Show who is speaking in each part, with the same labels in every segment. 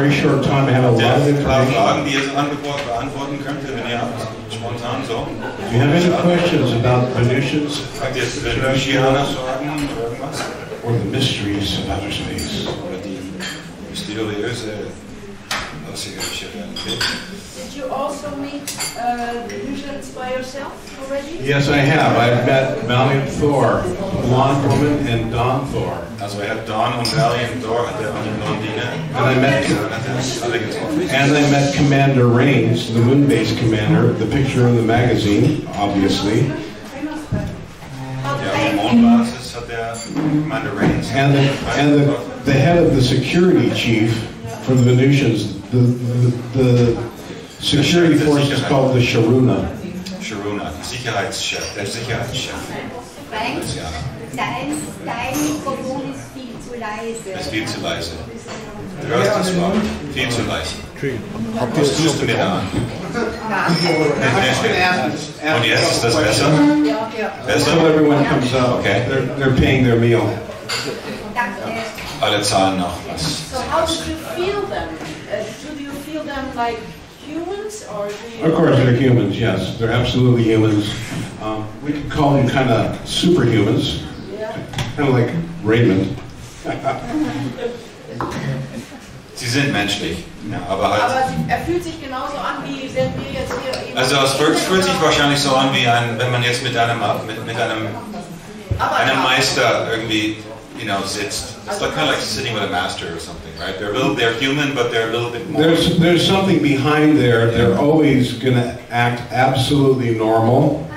Speaker 1: very short time. I have a lot of information.
Speaker 2: Fragen, die ihr beantworten könnt, wenn ihr habt, spontan so.
Speaker 1: Do you have any questions about Venusians?
Speaker 2: Habt ihr jetzt Venusianer Fragen oder irgendwas?
Speaker 1: Or the mysteries of outer space?
Speaker 2: Oder die mysteriöse außerirdische Realität?
Speaker 3: Did you also meet Venusians by yourself already?
Speaker 1: Yes, I have. I've met Valiant Thor, Blonde Woman, and Dawn Thor.
Speaker 2: Also er hat Dawn und Valiant Thor, hat er und die Blondine.
Speaker 1: And I met Commander Raines, the moon-based commander, the picture in the magazine, obviously.
Speaker 2: Ja, Mondbasis hat er Commander Raines.
Speaker 1: And the head of the security chief for the Venusians, the security force is called the Sharuna.
Speaker 2: Sharuna, Sicherheitschef, der Sicherheitschef.
Speaker 4: Frank, dein Mikrofon ist viel zu leise.
Speaker 2: Ist viel zu leise. Du hörst das Wort. Viel zu leise. Was tust du mir da an? Und jetzt ist das besser? Besser?
Speaker 1: So everyone comes up.
Speaker 2: Okay.
Speaker 1: They're paying their meal.
Speaker 2: Alle zahlen noch was.
Speaker 3: So how did you feel them? Do you feel them like humans or do you...
Speaker 1: Of course, they're humans. Yes, they're absolutely humans. We could call them kind of superhumans, kind of like Raymond.
Speaker 2: Sie sind menschlich, ja, aber halt.
Speaker 3: Aber er fühlt sich genauso an, wie wenn wir jetzt hier...
Speaker 2: Also es fühlt sich wahrscheinlich so an, wie wenn man jetzt mit einem Meister irgendwie, sitzt. It's like, kind of like sitting with a master or something, right? They're human, but they're a little bit more.
Speaker 1: There's something behind there. They're always going to act absolutely normal.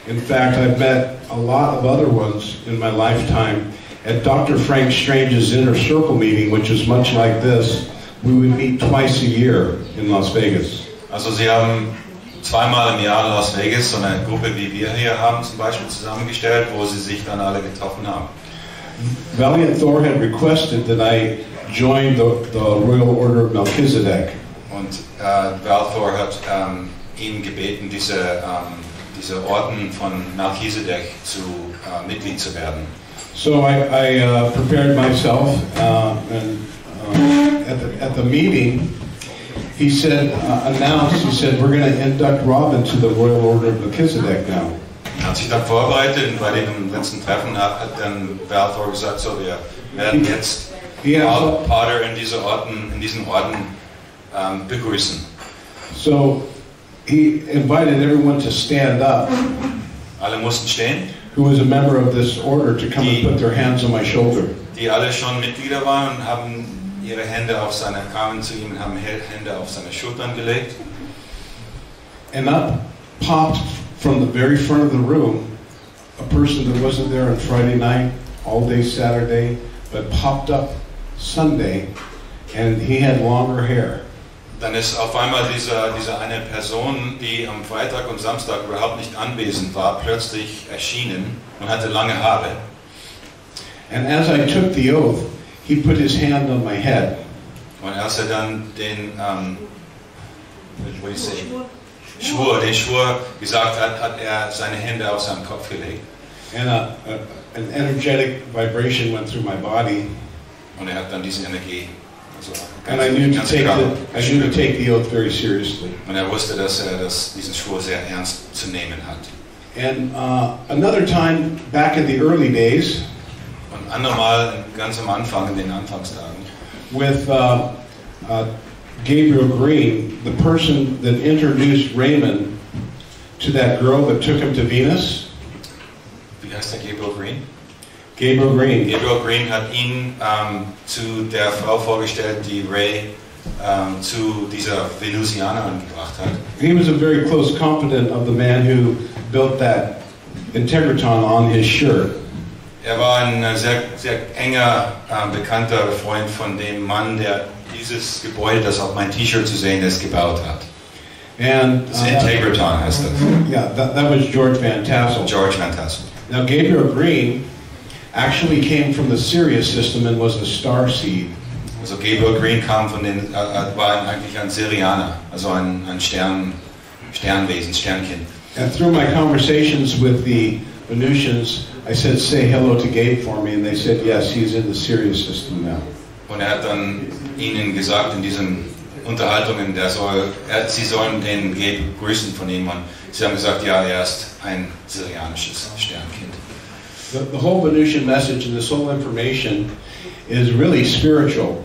Speaker 1: In fact, I've met a lot of other ones in my lifetime. At Dr. Frank Strange's Inner Circle meeting, which is much like this, we would meet twice a year in Las Vegas.
Speaker 2: Also Sie haben zweimal im Jahr in Las Vegas so eine Gruppe, wie wir hier haben, zum Beispiel zusammengestellt, wo Sie sich dann alle getroffen haben.
Speaker 1: Valiant Thor had requested that I join the Royal Order of Melchizedek.
Speaker 2: Und Val Thor hat ihn gebeten, diese Orden von Melchizedek zu Mitglied zu werden.
Speaker 1: So I prepared myself, and at the meeting, he said, we're going to induct Robin to the Royal Order of Melchizedek now.
Speaker 2: Er hat sich dann vorbereitet und bei dem letzten Treffen hat dann Val Thor gesagt, so wir werden jetzt Pater in diesen Orden begrüßen.
Speaker 1: So he invited everyone to stand up.
Speaker 2: Alle mussten stehen.
Speaker 1: Who was a member of this order to come and put their hands on my shoulder.
Speaker 2: Die alle schon Mitglieder waren und haben ihre Hände kamen zu ihm und haben Hände auf seine Schultern gelegt.
Speaker 1: And up popped from the very front of the room a person that wasn't there on Friday night, all day Saturday, but popped up Sunday, and he had longer hair.
Speaker 2: Dann ist auf einmal diese eine Person, die am Freitag und Samstag überhaupt nicht anwesend war, plötzlich erschienen und hatte lange Haare.
Speaker 1: And as I took the oath, he put his hand on my head.
Speaker 2: Und als er dann den Schwur gesagt hat, hat er seine Hände auf seinen Kopf gelegt.
Speaker 1: And an energetic vibration went through my body.
Speaker 2: Und er hat dann diese Energie.
Speaker 1: And I knew to take the oath very seriously.
Speaker 2: Und er wusste, dass er diesen Schwur sehr ernst zu nehmen hat.
Speaker 1: And another time, back in the early days,
Speaker 2: und andermal ganz am Anfang, in den Anfangstagen,
Speaker 1: with Gabriel Green, the person that introduced Raymond to that girl that took him to Venus.
Speaker 2: Wie heißt der Gabriel Green?
Speaker 1: Gabriel Green.
Speaker 2: Gabriel Green hat ihn zu der Frau vorgestellt, die Ray zu dieser Venusianerin gebracht hat.
Speaker 1: He was a very close confidant of the man who built that Integratron on his shirt.
Speaker 2: Er war ein sehr, sehr enger, bekannter Freund von dem Mann, der dieses Gebäude, das auf mein T-Shirt zu sehen ist, gebaut hat.
Speaker 1: And
Speaker 2: das Integratron heißt das.
Speaker 1: Yeah, that was George Van Tassel.
Speaker 2: George Van Tassel.
Speaker 1: Now Gabriel Green actually came from the Sirius system and was a star seed.
Speaker 2: Also Gabriel Green kam war eigentlich ein Sirianer, also ein Sternwesen, Sternkind.
Speaker 1: And through my conversations with the Venusians, I said, say hello to Gabe for me, and they said, yes, he's in the Sirius system now.
Speaker 2: Und er hat dann ihnen gesagt in diesen Unterhaltungen, sie sollen den Gabe grüßen von ihm. Und sie haben gesagt, ja, er ist ein syrianisches Sternkind.
Speaker 1: The whole Venusian message and this whole information is really spiritual.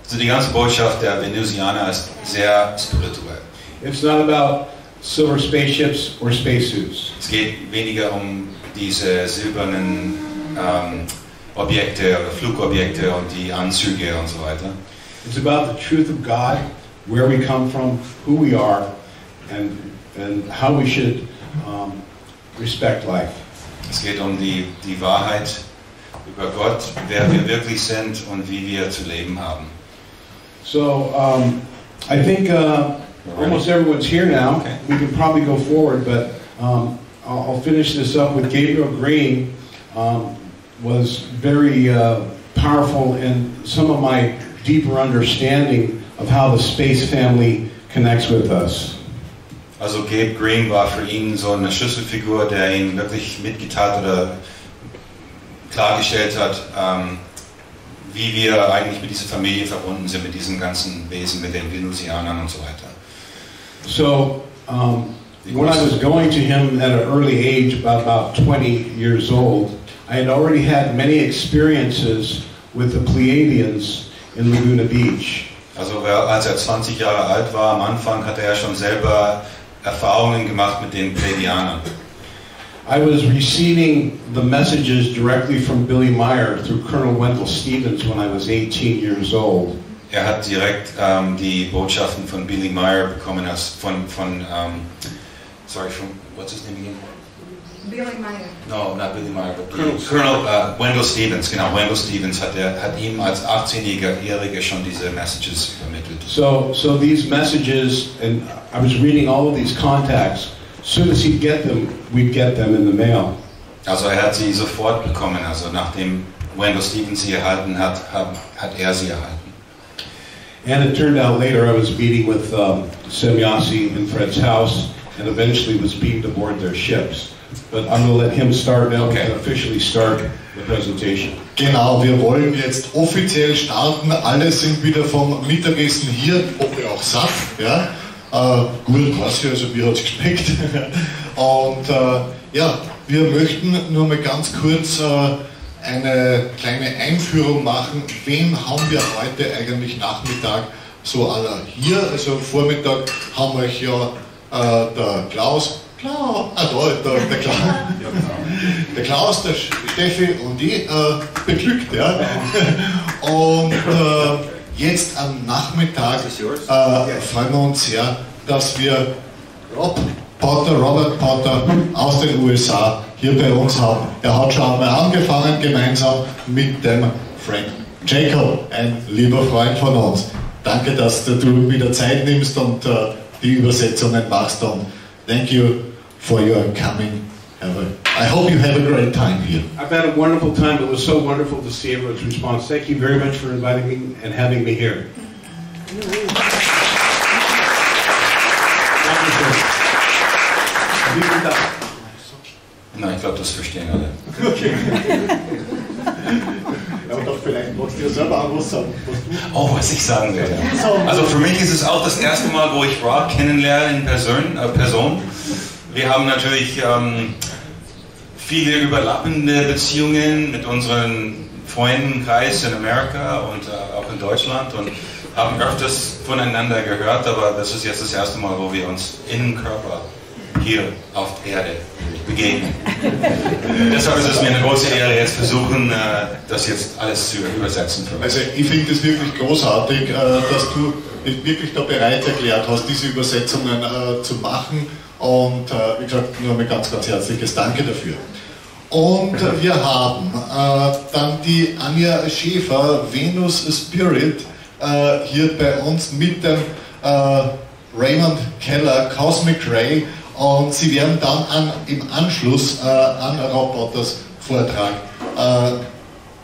Speaker 2: Also die ganze Botschaft der Venusianer ist sehr spirituell.
Speaker 1: It's not about silver spaceships or spacesuits.
Speaker 2: Es geht weniger um diese silbernen Objekte oder Flugobjekte und die Anzüge und so weiter.
Speaker 1: It's about the truth of God, where we come from, who we are, and how we should respect life.
Speaker 2: Es geht um die Wahrheit über Gott, wer wir wirklich sind und wie wir zu leben haben.
Speaker 1: So I think almost everyone's here now.
Speaker 2: Okay.
Speaker 1: We can probably go forward, but I'll finish this up with Gabriel Green. Was very powerful in some of my deeper understanding of how the space family connects with us.
Speaker 2: Also Gabe Green war für ihn so eine Schlüsselfigur, der ihn wirklich mitgeteilt oder klargestellt hat, wie wir eigentlich mit dieser Familie verbunden sind, mit diesen ganzen Wesen, mit den Venusianern und so weiter.
Speaker 1: So when I was going to him at an early age, about 20 years old, I had already had many experiences with the Pleiadians in Laguna Beach.
Speaker 2: Also als 20 Jahre alt war, am Anfang hatte er schon selber Erfahrungen gemacht mit den Pleiadianern.
Speaker 1: I was receiving the messages directly from Billy Meyer through Colonel Wendell Stevens when I was 18 years old.
Speaker 2: Er hat direkt die Botschaften von Billy Meyer bekommen, von what's his name again?
Speaker 4: Billy Meyer.
Speaker 2: No, not Billy Meyer, but Colonel Wendell Stevens. Genau, Wendell Stevens hat ihm als 18-Jähriger schon diese Messages übermittelt.
Speaker 1: So these messages, and I was reading all of these contacts. As soon as he'd get them, we'd get them in the mail.
Speaker 2: Also er hat sie sofort bekommen. Also nachdem Wendell Stevens sie erhalten hat, hat er sie erhalten.
Speaker 1: And it turned out later I was meeting with Semyasi in Fred's house, and eventually was beamed aboard their ships. But I'm going to let him start now and officially start the presentation.
Speaker 5: Genau, wir wollen jetzt offiziell starten. Alle sind wieder vom Mittagessen hier, hoffe auch satt. Ja? Gut, quasi, also mir hat es geschmeckt. Und ja, wir möchten nur mal ganz kurz eine kleine Einführung machen. Wen haben wir heute eigentlich Nachmittag so aller hier? Also am Vormittag haben wir ja der Klaus, der Klaus, der Steffi und ich beglückt. Ja? Und jetzt am Nachmittag freuen wir uns sehr, dass wir Robert Potter aus den USA hier bei uns haben. Er hat schon einmal angefangen, gemeinsam mit dem Frank Jacob, ein lieber Freund von uns. Danke, dass du wieder Zeit nimmst und die Übersetzungen machst. Und thank you for your coming. I hope you have a great time here.
Speaker 1: I've had a wonderful time. It was so wonderful to see everyone's response. Thank you very much for inviting me and having me here.
Speaker 2: Nein, ich glaube, das verstehen alle.
Speaker 5: Okay. Aber doch vielleicht magst du ja selber auch was sagen.
Speaker 2: Was ich sagen werde. Also für mich ist es auch das erste Mal, wo ich Rob kennenlerne in Person. Wir haben natürlich viele überlappende Beziehungen mit unseren Freundenkreis in Amerika und auch in Deutschland und haben öfters voneinander gehört, aber das ist jetzt das erste Mal, wo wir uns in Körper hier auf Erde begegnen. Deshalb ist es mir eine große Ehre, jetzt versuchen, das jetzt alles zu übersetzen.
Speaker 5: Also ich finde es wirklich großartig, dass du dich wirklich da bereit erklärt hast, diese Übersetzungen zu machen. Und wie gesagt, nur ein ganz, ganz herzliches Danke dafür. Und wir haben dann die Anja Schäfer, Venus Spirit, hier bei uns mit dem Raymond Keller, Cosmic Ray. Und sie werden dann im Anschluss an Rob Potters Vortrag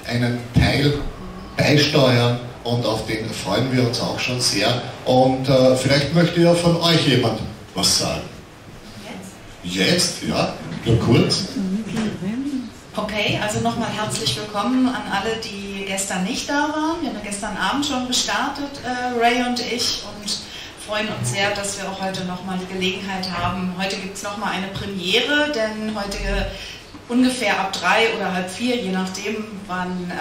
Speaker 5: einen Teil beisteuern und auf den freuen wir uns auch schon sehr. Und vielleicht möchte ja von euch jemand was sagen. Jetzt, ja, nur kurz.
Speaker 6: Okay, also nochmal herzlich willkommen an alle, die gestern nicht da waren. Wir haben gestern Abend schon gestartet, Ray und ich, und freuen uns sehr, dass wir auch heute nochmal die Gelegenheit haben. Heute gibt es nochmal eine Premiere, denn heute ungefähr ab 3 oder halb 4, je nachdem, wann,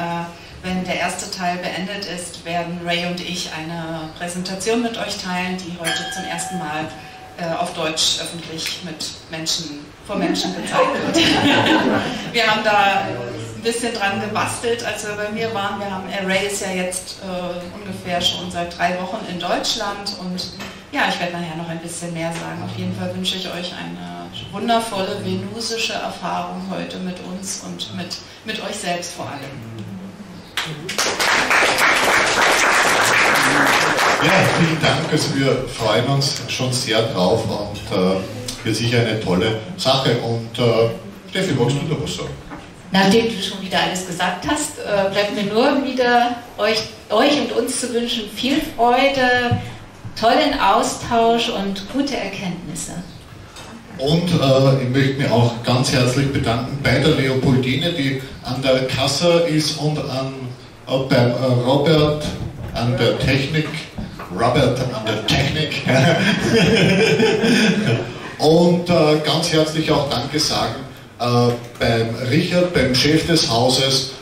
Speaker 6: wenn der erste Teil beendet ist, werden Ray und ich eine Präsentation mit euch teilen, die heute zum ersten Mal auf Deutsch öffentlich vor Menschen gezeigt wird. Wir haben da ein bisschen dran gebastelt, als wir bei mir waren. Ray ist ja jetzt ungefähr schon seit 3 Wochen in Deutschland, und ja, ich werde nachher noch ein bisschen mehr sagen. Auf jeden Fall wünsche ich euch eine wundervolle venusische Erfahrung heute mit uns und mit euch selbst vor allem.
Speaker 5: Ja, vielen Dank. Also wir freuen uns schon sehr drauf, und wird sicher eine tolle Sache. Und Steffi, magst du da was sagen?
Speaker 7: Nachdem du schon wieder alles gesagt hast, bleibt mir nur wieder euch und uns zu wünschen viel Freude, tollen Austausch und gute Erkenntnisse. Und
Speaker 5: ich möchte mich auch ganz herzlich bedanken bei der Leopoldine, die an der Kasse ist, und beim Robert an der Technik. Und ganz herzlich auch Danke sagen beim Richard, beim Chef des Hauses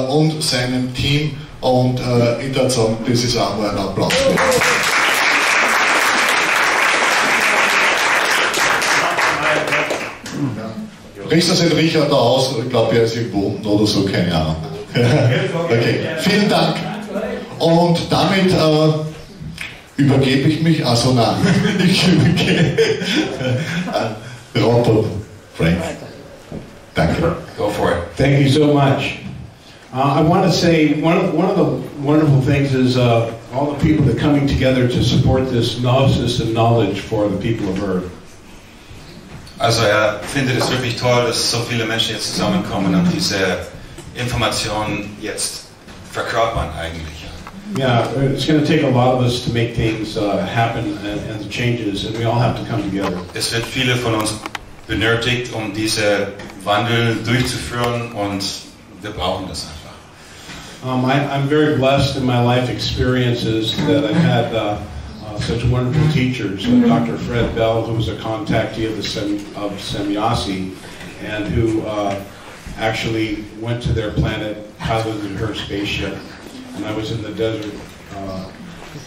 Speaker 5: und seinem Team, und ich würde sagen, das ist auch mal ein Applaus. Riechst du den Richard da aus? Ich glaube, er ist irgendwo unten oder so, keine Ahnung. Okay, vielen Dank. Und damit übergebe ich mich, also nein, ich übergebe Robert, Frank. Danke.
Speaker 2: Go for it.
Speaker 1: Thank you so much. I want to say one of the wonderful things is all the people that are coming together to support this gnosis and knowledge for the people of Earth.
Speaker 2: Also findet es wirklich toll, dass so viele Menschen jetzt zusammenkommen und diese Informationen jetzt verkörpern eigentlich.
Speaker 1: Yeah, it's going to take a lot of us to make things happen and the changes, and we all have to come together.
Speaker 2: Es wird viele von uns benötigt, diese Wandel durchzuführen, und wir brauchen das einfach.
Speaker 1: I'm very blessed in my life experiences that I've had such wonderful teachers. Dr. Fred Bell, who was a contactee of Semyasi, and who actually went to their planet, piloted her spaceship. And I was in the desert.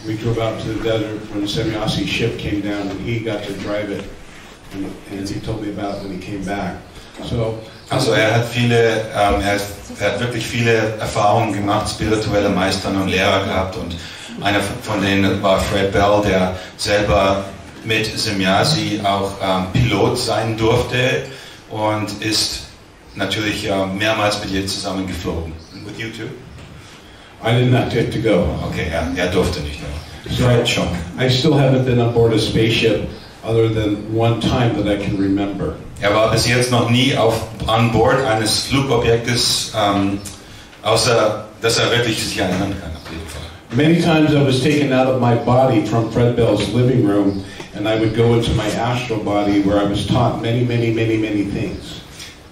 Speaker 1: We drove out to the desert when the Semyasi ship came down, and he got to drive it. And he told me about it when he came back.
Speaker 2: Also er hat wirklich viele Erfahrungen gemacht, spirituelle Meistern und Lehrer gehabt, und einer von denen war Fred Bell, der selber mit Semyasi auch Pilot sein durfte, und ist natürlich mehrmals mit ihr zusammen geflogen. With you too?
Speaker 1: I did not get to go.
Speaker 2: Okay, er durfte nicht.
Speaker 1: So I still haven't been on board a spaceship other than one time that I can remember.
Speaker 2: Er war bis jetzt noch nie an Bord eines Flugobjektes, außer dass er wirklich sich erinnern kann. Auf jeden Fall.
Speaker 1: Many times I was taken out of my body from Fred Bell's living room, and I would go into my astral body where I was taught many things.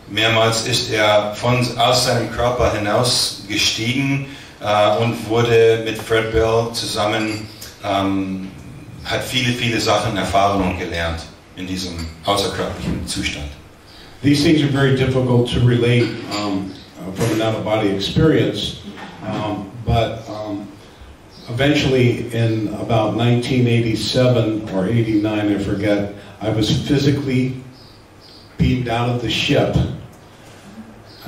Speaker 2: Mehrmals ist er aus seinem Körper hinaus gestiegen und wurde mit Fred Bell zusammen, hat viele Sachen erfahren und gelernt in diesem außerkörperlichen Zustand.
Speaker 1: These things are very difficult to relate from an out-of-body experience, but eventually in about 1987 or 89, I forget, I was physically beamed out of the ship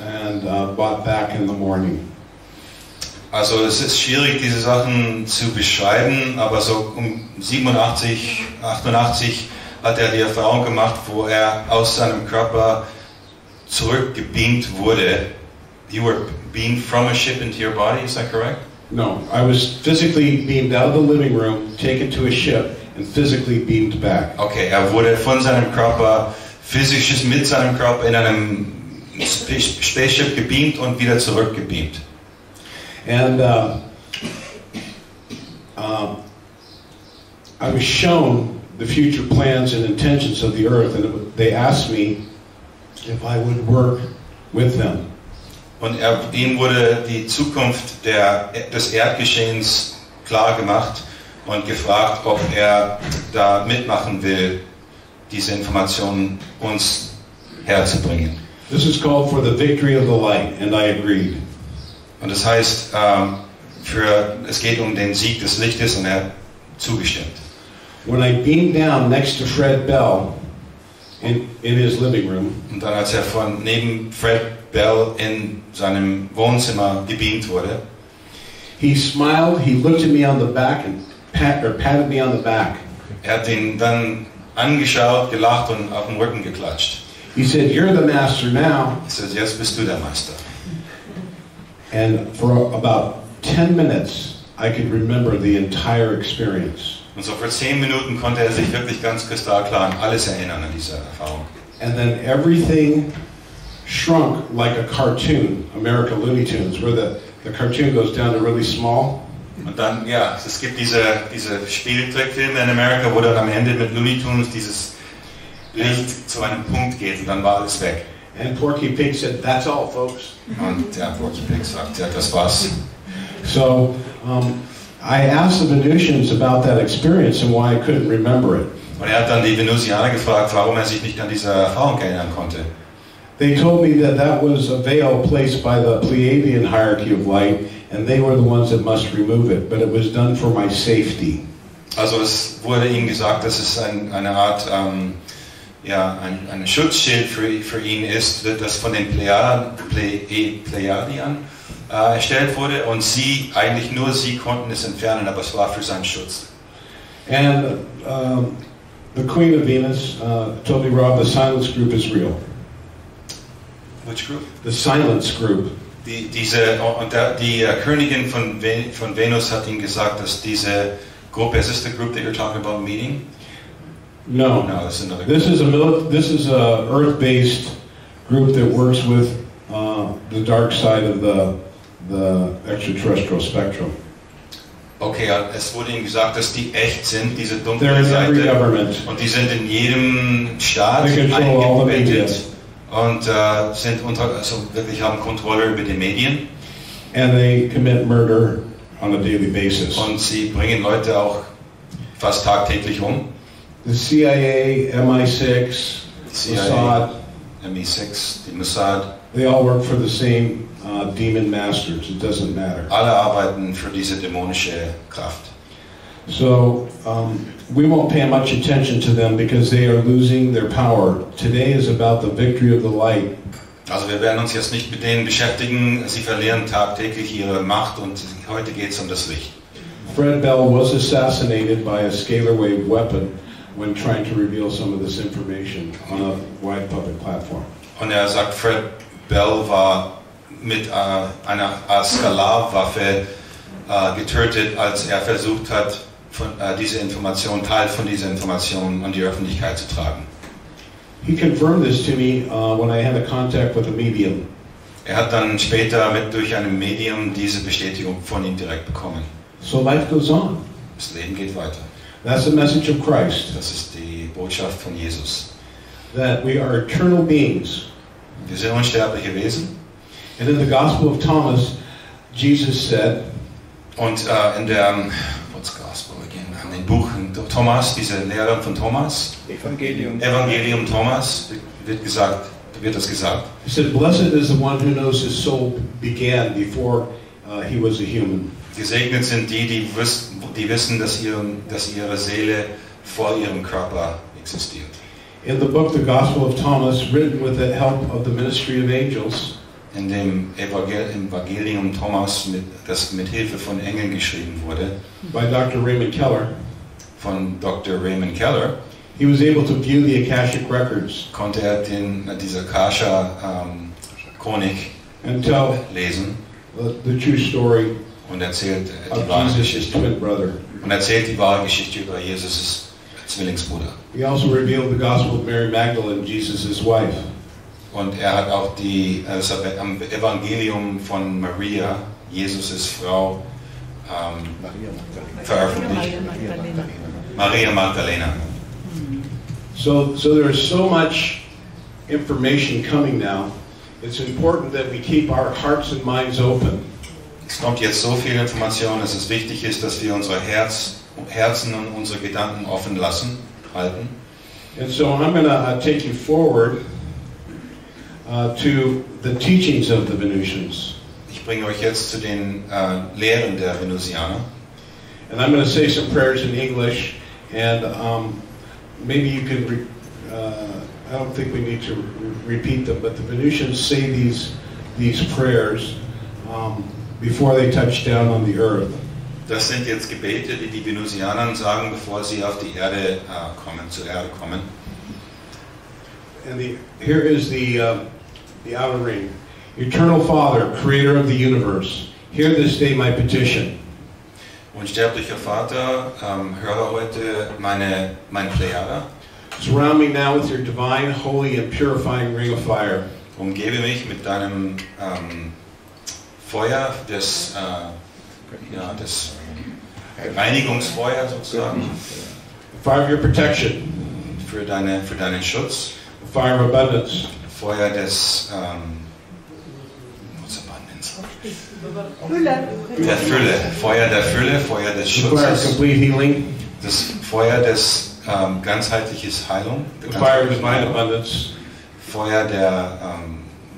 Speaker 1: and brought back in the morning.
Speaker 2: Also es ist schwierig, diese Sachen zu beschreiben, aber so um 87, 88 hat er die Erfahrung gemacht, wo er aus seinem Körper zurückgebeamt wurde. You were beamed from a ship into your body, is that correct?
Speaker 1: No, I was physically beamed out of the living room, taken to a ship, and physically beamed back.
Speaker 2: Okay, er wurde von seinem Körper, physisches mit seinem Körper in einem Spaceship gebeamt und wieder zurückgebeamt.
Speaker 1: And I was shown the future plans and intentions of the earth, and they asked me if I would work with them.
Speaker 2: Und ihm wurde die Zukunft des Erdgeschehens klar gemacht und gefragt, ob er da mitmachen will, diese Informationen uns herzubringen.
Speaker 1: This is called for the victory of the light, and I agreed.
Speaker 2: Und das heißt, es geht um den Sieg des Lichtes und er hat zugestimmt.
Speaker 1: When I beamed down next to Fred Bell in his living room,
Speaker 2: und dann als er von neben Fred Bell in seinem Wohnzimmer gebeamt wurde,
Speaker 1: he smiled, he looked at me on the back and patted me on the back.
Speaker 2: Er hat ihn dann angeschaut, gelacht und auf den Rücken geklatscht.
Speaker 1: He said, "You're the master now."
Speaker 2: Er sagt, jetzt bist du der Meister.
Speaker 1: And for about 10 minutes, I could remember the entire experience.
Speaker 2: Und so für 10 Minuten konnte er sich wirklich ganz kristallklar an alles erinnern, an diese Erfahrung.
Speaker 1: And then everything shrunk like a cartoon, American Looney Tunes, where the cartoon goes down to really small.
Speaker 2: Und dann, ja, es gibt diese Spieltrickfilme in Amerika, wo dann am Ende mit Looney Tunes dieses Licht zu einem Punkt geht und dann war alles weg.
Speaker 1: And Porky Pig said, "That's all, folks."
Speaker 2: Und der Porky Pig sagt, ja, das war's.
Speaker 1: So I asked the Venusians about that experience and why I couldn't remember it.
Speaker 2: Und er hat dann die Venusianer gefragt, warum er sich nicht an diese Erfahrung erinnern konnte.
Speaker 1: They told me that was a veil placed by the Pleiadian hierarchy of light, and they were the ones that must remove it, but it was done for my safety.
Speaker 2: Also es wurde ihm gesagt, dass es eine Art ein Schutzschild für ihn ist, das von den Pleiadiern erstellt wurde und eigentlich nur sie konnten es entfernen, aber es war für seinen Schutz.
Speaker 1: And the Queen of Venus told me, "Rob, the silence group is real."
Speaker 2: Which group?
Speaker 1: The silence group.
Speaker 2: Die Königin von Venus hat ihm gesagt, dass diese Gruppe, is this the group that you're talking about meeting?
Speaker 1: No,
Speaker 2: No, that's another
Speaker 1: this is a Earth-based group that works with the dark side of the extraterrestrial spectrum.
Speaker 2: Okay, es wurde ihm gesagt, dass die echt sind, diese
Speaker 1: They're
Speaker 2: dunkle
Speaker 1: in every
Speaker 2: Seite.
Speaker 1: government.
Speaker 2: Und die sind in jedem Staat
Speaker 1: They control all the media.
Speaker 2: eingebettet und wirklich haben Kontrolle über die Medien.
Speaker 1: And they commit murder on a daily basis.
Speaker 2: Und sie bringen Leute auch fast tagtäglich um.
Speaker 1: The CIA, MI6, Mossad,
Speaker 2: MI6, die Mossad,
Speaker 1: they all work for the same demon masters. It doesn't matter.
Speaker 2: alle arbeiten für diese dämonische Kraft.
Speaker 1: So we won't pay much attention to them because they are losing their power. Today is about the victory of the light.
Speaker 2: Also wir werden uns jetzt nicht mit denen beschäftigen, sie verlieren tagtäglich ihre Macht und heute geht es um das Licht.
Speaker 1: Fred Bell was assassinated by a scalar wave weapon when trying to reveal some of this information on a wide public platform.
Speaker 2: Und er sagt, Fred Bell war mit einer Skalarwaffe getötet, als er versucht hat, Teil von dieser Information an die Öffentlichkeit zu tragen.
Speaker 1: He confirmed this to me when I had a contact with a medium.
Speaker 2: Er hat dann später durch ein Medium diese Bestätigung von ihm direkt bekommen.
Speaker 1: So life goes on.
Speaker 2: Das Leben geht weiter.
Speaker 1: That's the message of Christ.
Speaker 2: Das ist die Botschaft von Jesus.
Speaker 1: That we are eternal beings.
Speaker 2: Wir sind unsterbliche Wesen.
Speaker 1: And in the Gospel of Thomas, Jesus said,
Speaker 2: und in der what's Gospel again? In dem Buch Thomas, diese Lehre von Thomas, Evangelium Thomas, wird das gesagt.
Speaker 1: He said, "Blessed is the one who knows his soul began before he was a human."
Speaker 2: Gesegnet sind die wissen, dass ihre Seele vor ihrem Körper existiert.
Speaker 1: In the book, The Gospel of Thomas, written with the help of the ministry of angels,
Speaker 2: in dem Evangelium Thomas, das mit Hilfe von Engeln geschrieben wurde,
Speaker 1: by Dr. Raymond Keller,
Speaker 2: von Dr. Raymond Keller,
Speaker 1: he was able to view the Akashic records,
Speaker 2: konnte er diese Akasha-Chronik lesen
Speaker 1: the true story
Speaker 2: und erzählt
Speaker 1: of Jesus' twin brother.
Speaker 2: Und erzählt die wahre Geschichte über Jesus' Zwillingsbruder.
Speaker 1: He also revealed the Gospel of Mary Magdalene, Jesus' wife.
Speaker 2: Und er hat auch das Evangelium von Maria, Jesus' Frau, veröffentlicht. Maria Magdalena.
Speaker 1: So there's so much information coming now. it's important that we keep our hearts and minds open.
Speaker 2: Es kommt jetzt so viel Information, dass es wichtig ist, dass wir unsere Herzen und unsere Gedanken offen halten.
Speaker 1: And so I'm going to take you forward to the teachings of the Venusians.
Speaker 2: Ich bringe euch jetzt zu den Lehren der Venusianer.
Speaker 1: And I'm going to say some prayers in English, and maybe you can, I don't think we need to repeat them, but the Venusians say these prayers before they touch down on the earth.
Speaker 2: Das sind jetzt Gebete, die die Venusianer sagen, bevor sie auf die Erde zur Erde kommen.
Speaker 1: And here is the outer ring. Eternal Father, Creator of the universe, hear this day my petition.
Speaker 2: Unsterblicher Vater, höre heute mein Plejader.
Speaker 1: Surround me now with your divine, holy, and purifying ring of fire.
Speaker 2: Umgebe mich mit deinem Feuer des Reinigungsfeuer sozusagen.
Speaker 1: Fire of your protection.
Speaker 2: Für deinen Schutz.
Speaker 1: Fire of abundance.
Speaker 2: Feuer des der Fülle. Feuer der Fülle, Feuer des Schutzes.
Speaker 1: Fire of complete healing.
Speaker 2: Das Feuer des ganzheitliches Heilung.
Speaker 1: Fire of divine abundance.
Speaker 2: Feuer der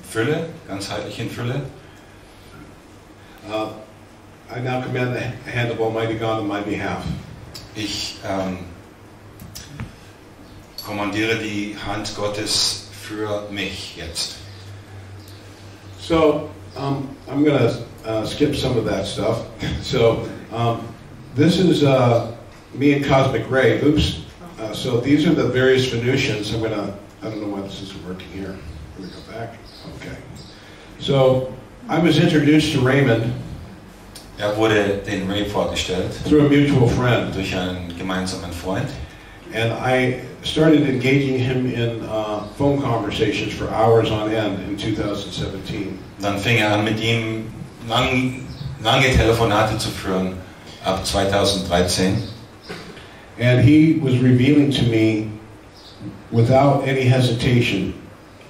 Speaker 2: Fülle, ganzheitlichen Fülle.
Speaker 1: I now command the hand of Almighty God on my behalf.
Speaker 2: Ich kommandiere die Hand Gottes für mich jetzt.
Speaker 1: So I'm going to skip some of that stuff. So this is me and Cosmic Ray. Oops. So these are the various Venusians. I don't know why this isn't working here. Let me go back. Okay. So I was introduced to Raymond.
Speaker 2: Wurde den Ray vorgestellt.
Speaker 1: Through a mutual friend.
Speaker 2: Durch einen gemeinsamen Freund.
Speaker 1: And I started engaging him in phone conversations for hours on end in 2017.
Speaker 2: Dann fing an, mit ihm lange Telefonate zu führen ab 2013.
Speaker 1: And he was revealing to me, without any hesitation,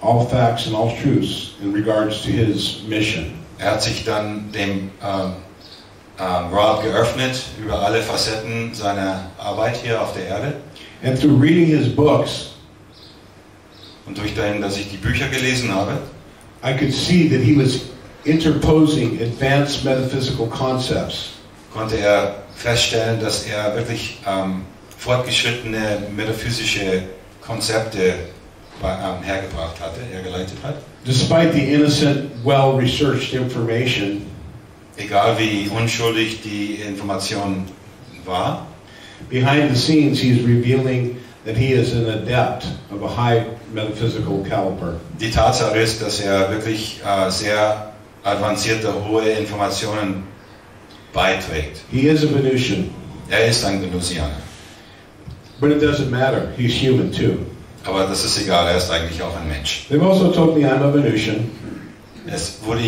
Speaker 1: all facts and all truths in regards to his mission.
Speaker 2: Hat sich dann dem Rob geöffnet über alle Facetten seiner Arbeit hier auf der Erde.
Speaker 1: And through reading his books,
Speaker 2: und durch den, dass ich die Bücher gelesen habe,
Speaker 1: I could see that he was interposing advanced metaphysical concepts.
Speaker 2: Konnte er feststellen, dass er wirklich fortgeschrittene metaphysische Konzepte hergeleitet hat.
Speaker 1: Despite the innocent, well-researched information,
Speaker 2: egal wie unschuldig die Information war,
Speaker 1: behind the scenes he is revealing that he is an adept of a high metaphysical caliber.
Speaker 2: Die Tatsache ist, dass er wirklich sehr avancierte, hohe Informationen beiträgt.
Speaker 1: He is a Venusian.
Speaker 2: Er ist ein Venusianer.
Speaker 1: But it doesn't matter. He's human too.
Speaker 2: Aber das ist egal, er ist eigentlich auch ein Mensch.
Speaker 1: They've also told me I'm a Venusian.
Speaker 2: Es wurde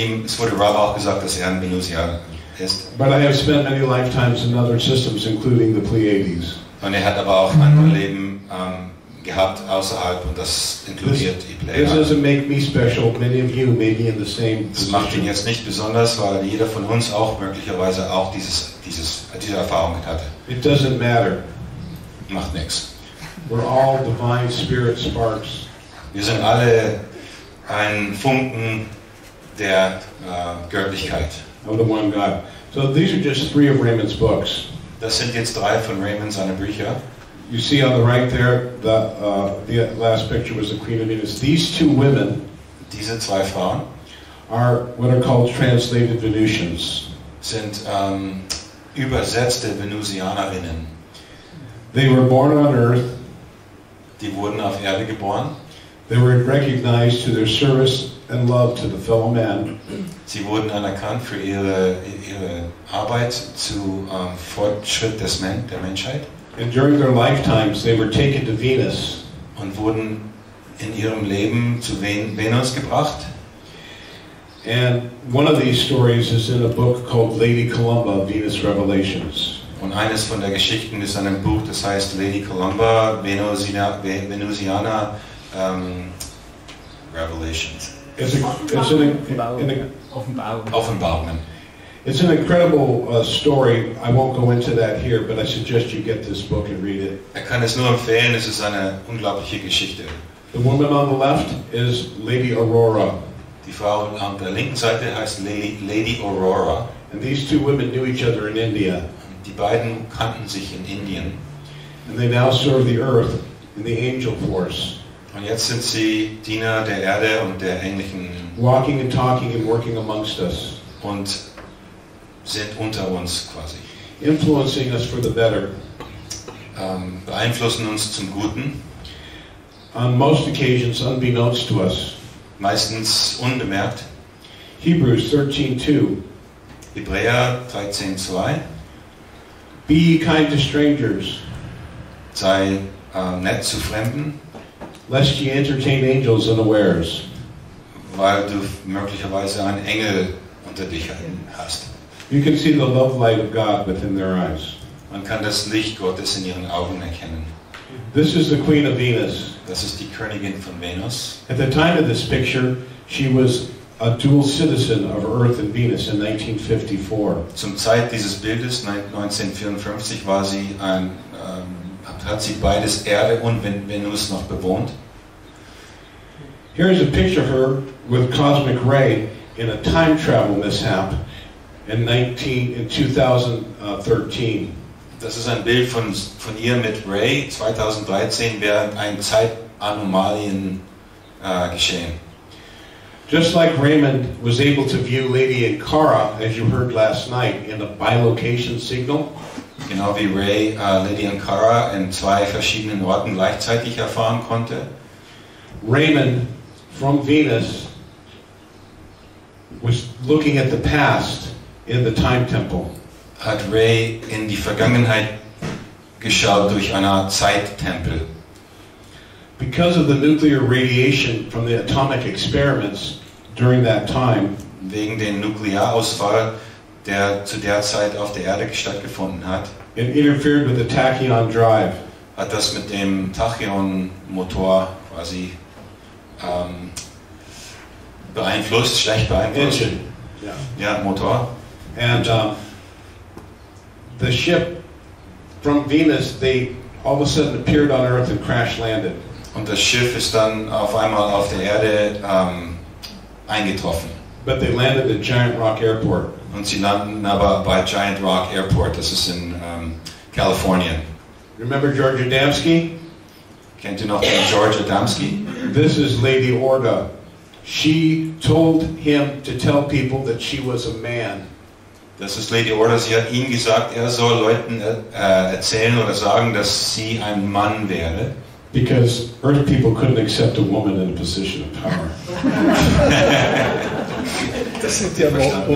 Speaker 2: Rob auch gesagt, dass er ein Venusianer ist.
Speaker 1: But I have spent many lifetimes in other systems, including the Pleiades.
Speaker 2: Und er hat aber auch andere Leben gehabt außerhalb, und das inkludiert die
Speaker 1: This
Speaker 2: Plejaden.
Speaker 1: doesn't make me special. Many of you may be in the same
Speaker 2: Das macht ihn
Speaker 1: position.
Speaker 2: jetzt nicht besonders, weil jeder von uns auch möglicherweise auch diese Erfahrung hatte.
Speaker 1: It doesn't matter.
Speaker 2: Macht nichts.
Speaker 1: We're all divine spirit sparks.
Speaker 2: Wir sind alle ein Funken der Göttlichkeit.
Speaker 1: Of the one God. So these are just 3 of Raymond's books.
Speaker 2: Das sind jetzt 3 von Raymond seiner Bücher.
Speaker 1: You see on the right there, the last picture was the Queen of Venus. These 2 women
Speaker 2: Diese 2 Frauen
Speaker 1: are what are called translated Venusians.
Speaker 2: sind übersetzte Venusianerinnen.
Speaker 1: They were born on Earth.
Speaker 2: Die wurden auf Erde geboren.
Speaker 1: They were recognized to their service and love to the fellow man.
Speaker 2: Sie wurden anerkannt für ihre Arbeit zu Fortschritt der Menschheit.
Speaker 1: And during their lifetimes, they were taken to Venus.
Speaker 2: Und wurden in ihrem Leben zu Venus gebracht.
Speaker 1: And one of these stories is in a book called Lady Columba, Venus Revelations.
Speaker 2: Und eines von der Geschichten ist ein Buch, das heißt Lady Columba, Venusianer Revelations. Offenbarungen.
Speaker 1: It's an incredible story. I won't go into that here, but I suggest you get this book and read it.
Speaker 2: Kann es nur empfehlen, es ist eine unglaubliche Geschichte.
Speaker 1: The woman on the left is Lady Aurora.
Speaker 2: Die Frau an der linken Seite heißt Lady Aurora.
Speaker 1: And these two women knew each other in India.
Speaker 2: Die beiden kannten sich in Indien.
Speaker 1: And they now serve the earth in the angel force.
Speaker 2: Und jetzt sind sie Diener der Erde und der englischen.
Speaker 1: Walking and talking and working amongst us.
Speaker 2: Und sind unter uns quasi.
Speaker 1: Influencing us for the better.
Speaker 2: Beeinflussen uns zum Guten.
Speaker 1: On most occasions unbeknownst to us.
Speaker 2: Meistens unbemerkt.
Speaker 1: Hebrews 13:2.
Speaker 2: Hebräer 13:2.
Speaker 1: Be ye kind to strangers.
Speaker 2: Sei nett zu Fremden.
Speaker 1: Lest ye entertain angels unawares.
Speaker 2: Weil du möglicherweise einen Engel unter dich hast.
Speaker 1: You can see the love light of God within their eyes.
Speaker 2: Man kann das Licht Gottes in ihren Augen erkennen.
Speaker 1: This is the Queen of Venus.
Speaker 2: Das ist die Königin von Venus.
Speaker 1: At the time of this picture, she was a dual citizen of Earth and Venus in 1954.
Speaker 2: Zum Zeit dieses Bildes 1954 war sie hat sie beides Erde und Venus noch bewohnt.
Speaker 1: Here is a picture of her with cosmic ray in a time travel mishap in 2013.
Speaker 2: Das ist ein Bild von ihr mit Ray 2013 während ein Zeitanomalien geschehen.
Speaker 1: Just like Raymond was able to view Lady Ankara, as you heard last night, in a bilocation signal.
Speaker 2: Genau wie Ray Lady Ankara in zwei verschiedenen Orten gleichzeitig erfahren konnte.
Speaker 1: Raymond from Venus was looking at the past in the time temple.
Speaker 2: Hat Ray in die Vergangenheit geschaut durch eine Zeittempel.
Speaker 1: Because of the nuclear radiation from the atomic experiments during that time,
Speaker 2: wegen dem Nuklearausfall, der zu der Zeit auf der Erde stattgefunden hat,
Speaker 1: it interfered with the tachyon drive.
Speaker 2: Hat das mit dem Tachyon-Motor quasi beeinflusst, schlecht beeinflusst.
Speaker 1: Engine.
Speaker 2: Ja, Motor.
Speaker 1: And the ship from Venus, they all of a sudden appeared on Earth and crash landed.
Speaker 2: Und das Schiff ist dann auf einmal auf der Erde eingetroffen.
Speaker 1: But they landed at Giant Rock Airport.
Speaker 2: Und sie landen aber bei Giant Rock Airport, das ist in Kalifornien.
Speaker 1: Remember George Adamski?
Speaker 2: Kennt ihr noch den George Adamski?
Speaker 1: This is Lady Orda. She told him to tell people that she was a man.
Speaker 2: Das ist Lady Orda. Sie hat ihm gesagt, er soll Leuten erzählen oder sagen, dass sie ein Mann wäre.
Speaker 1: Because Earth people couldn't accept a woman in a position of power.
Speaker 8: Das sind ja noch.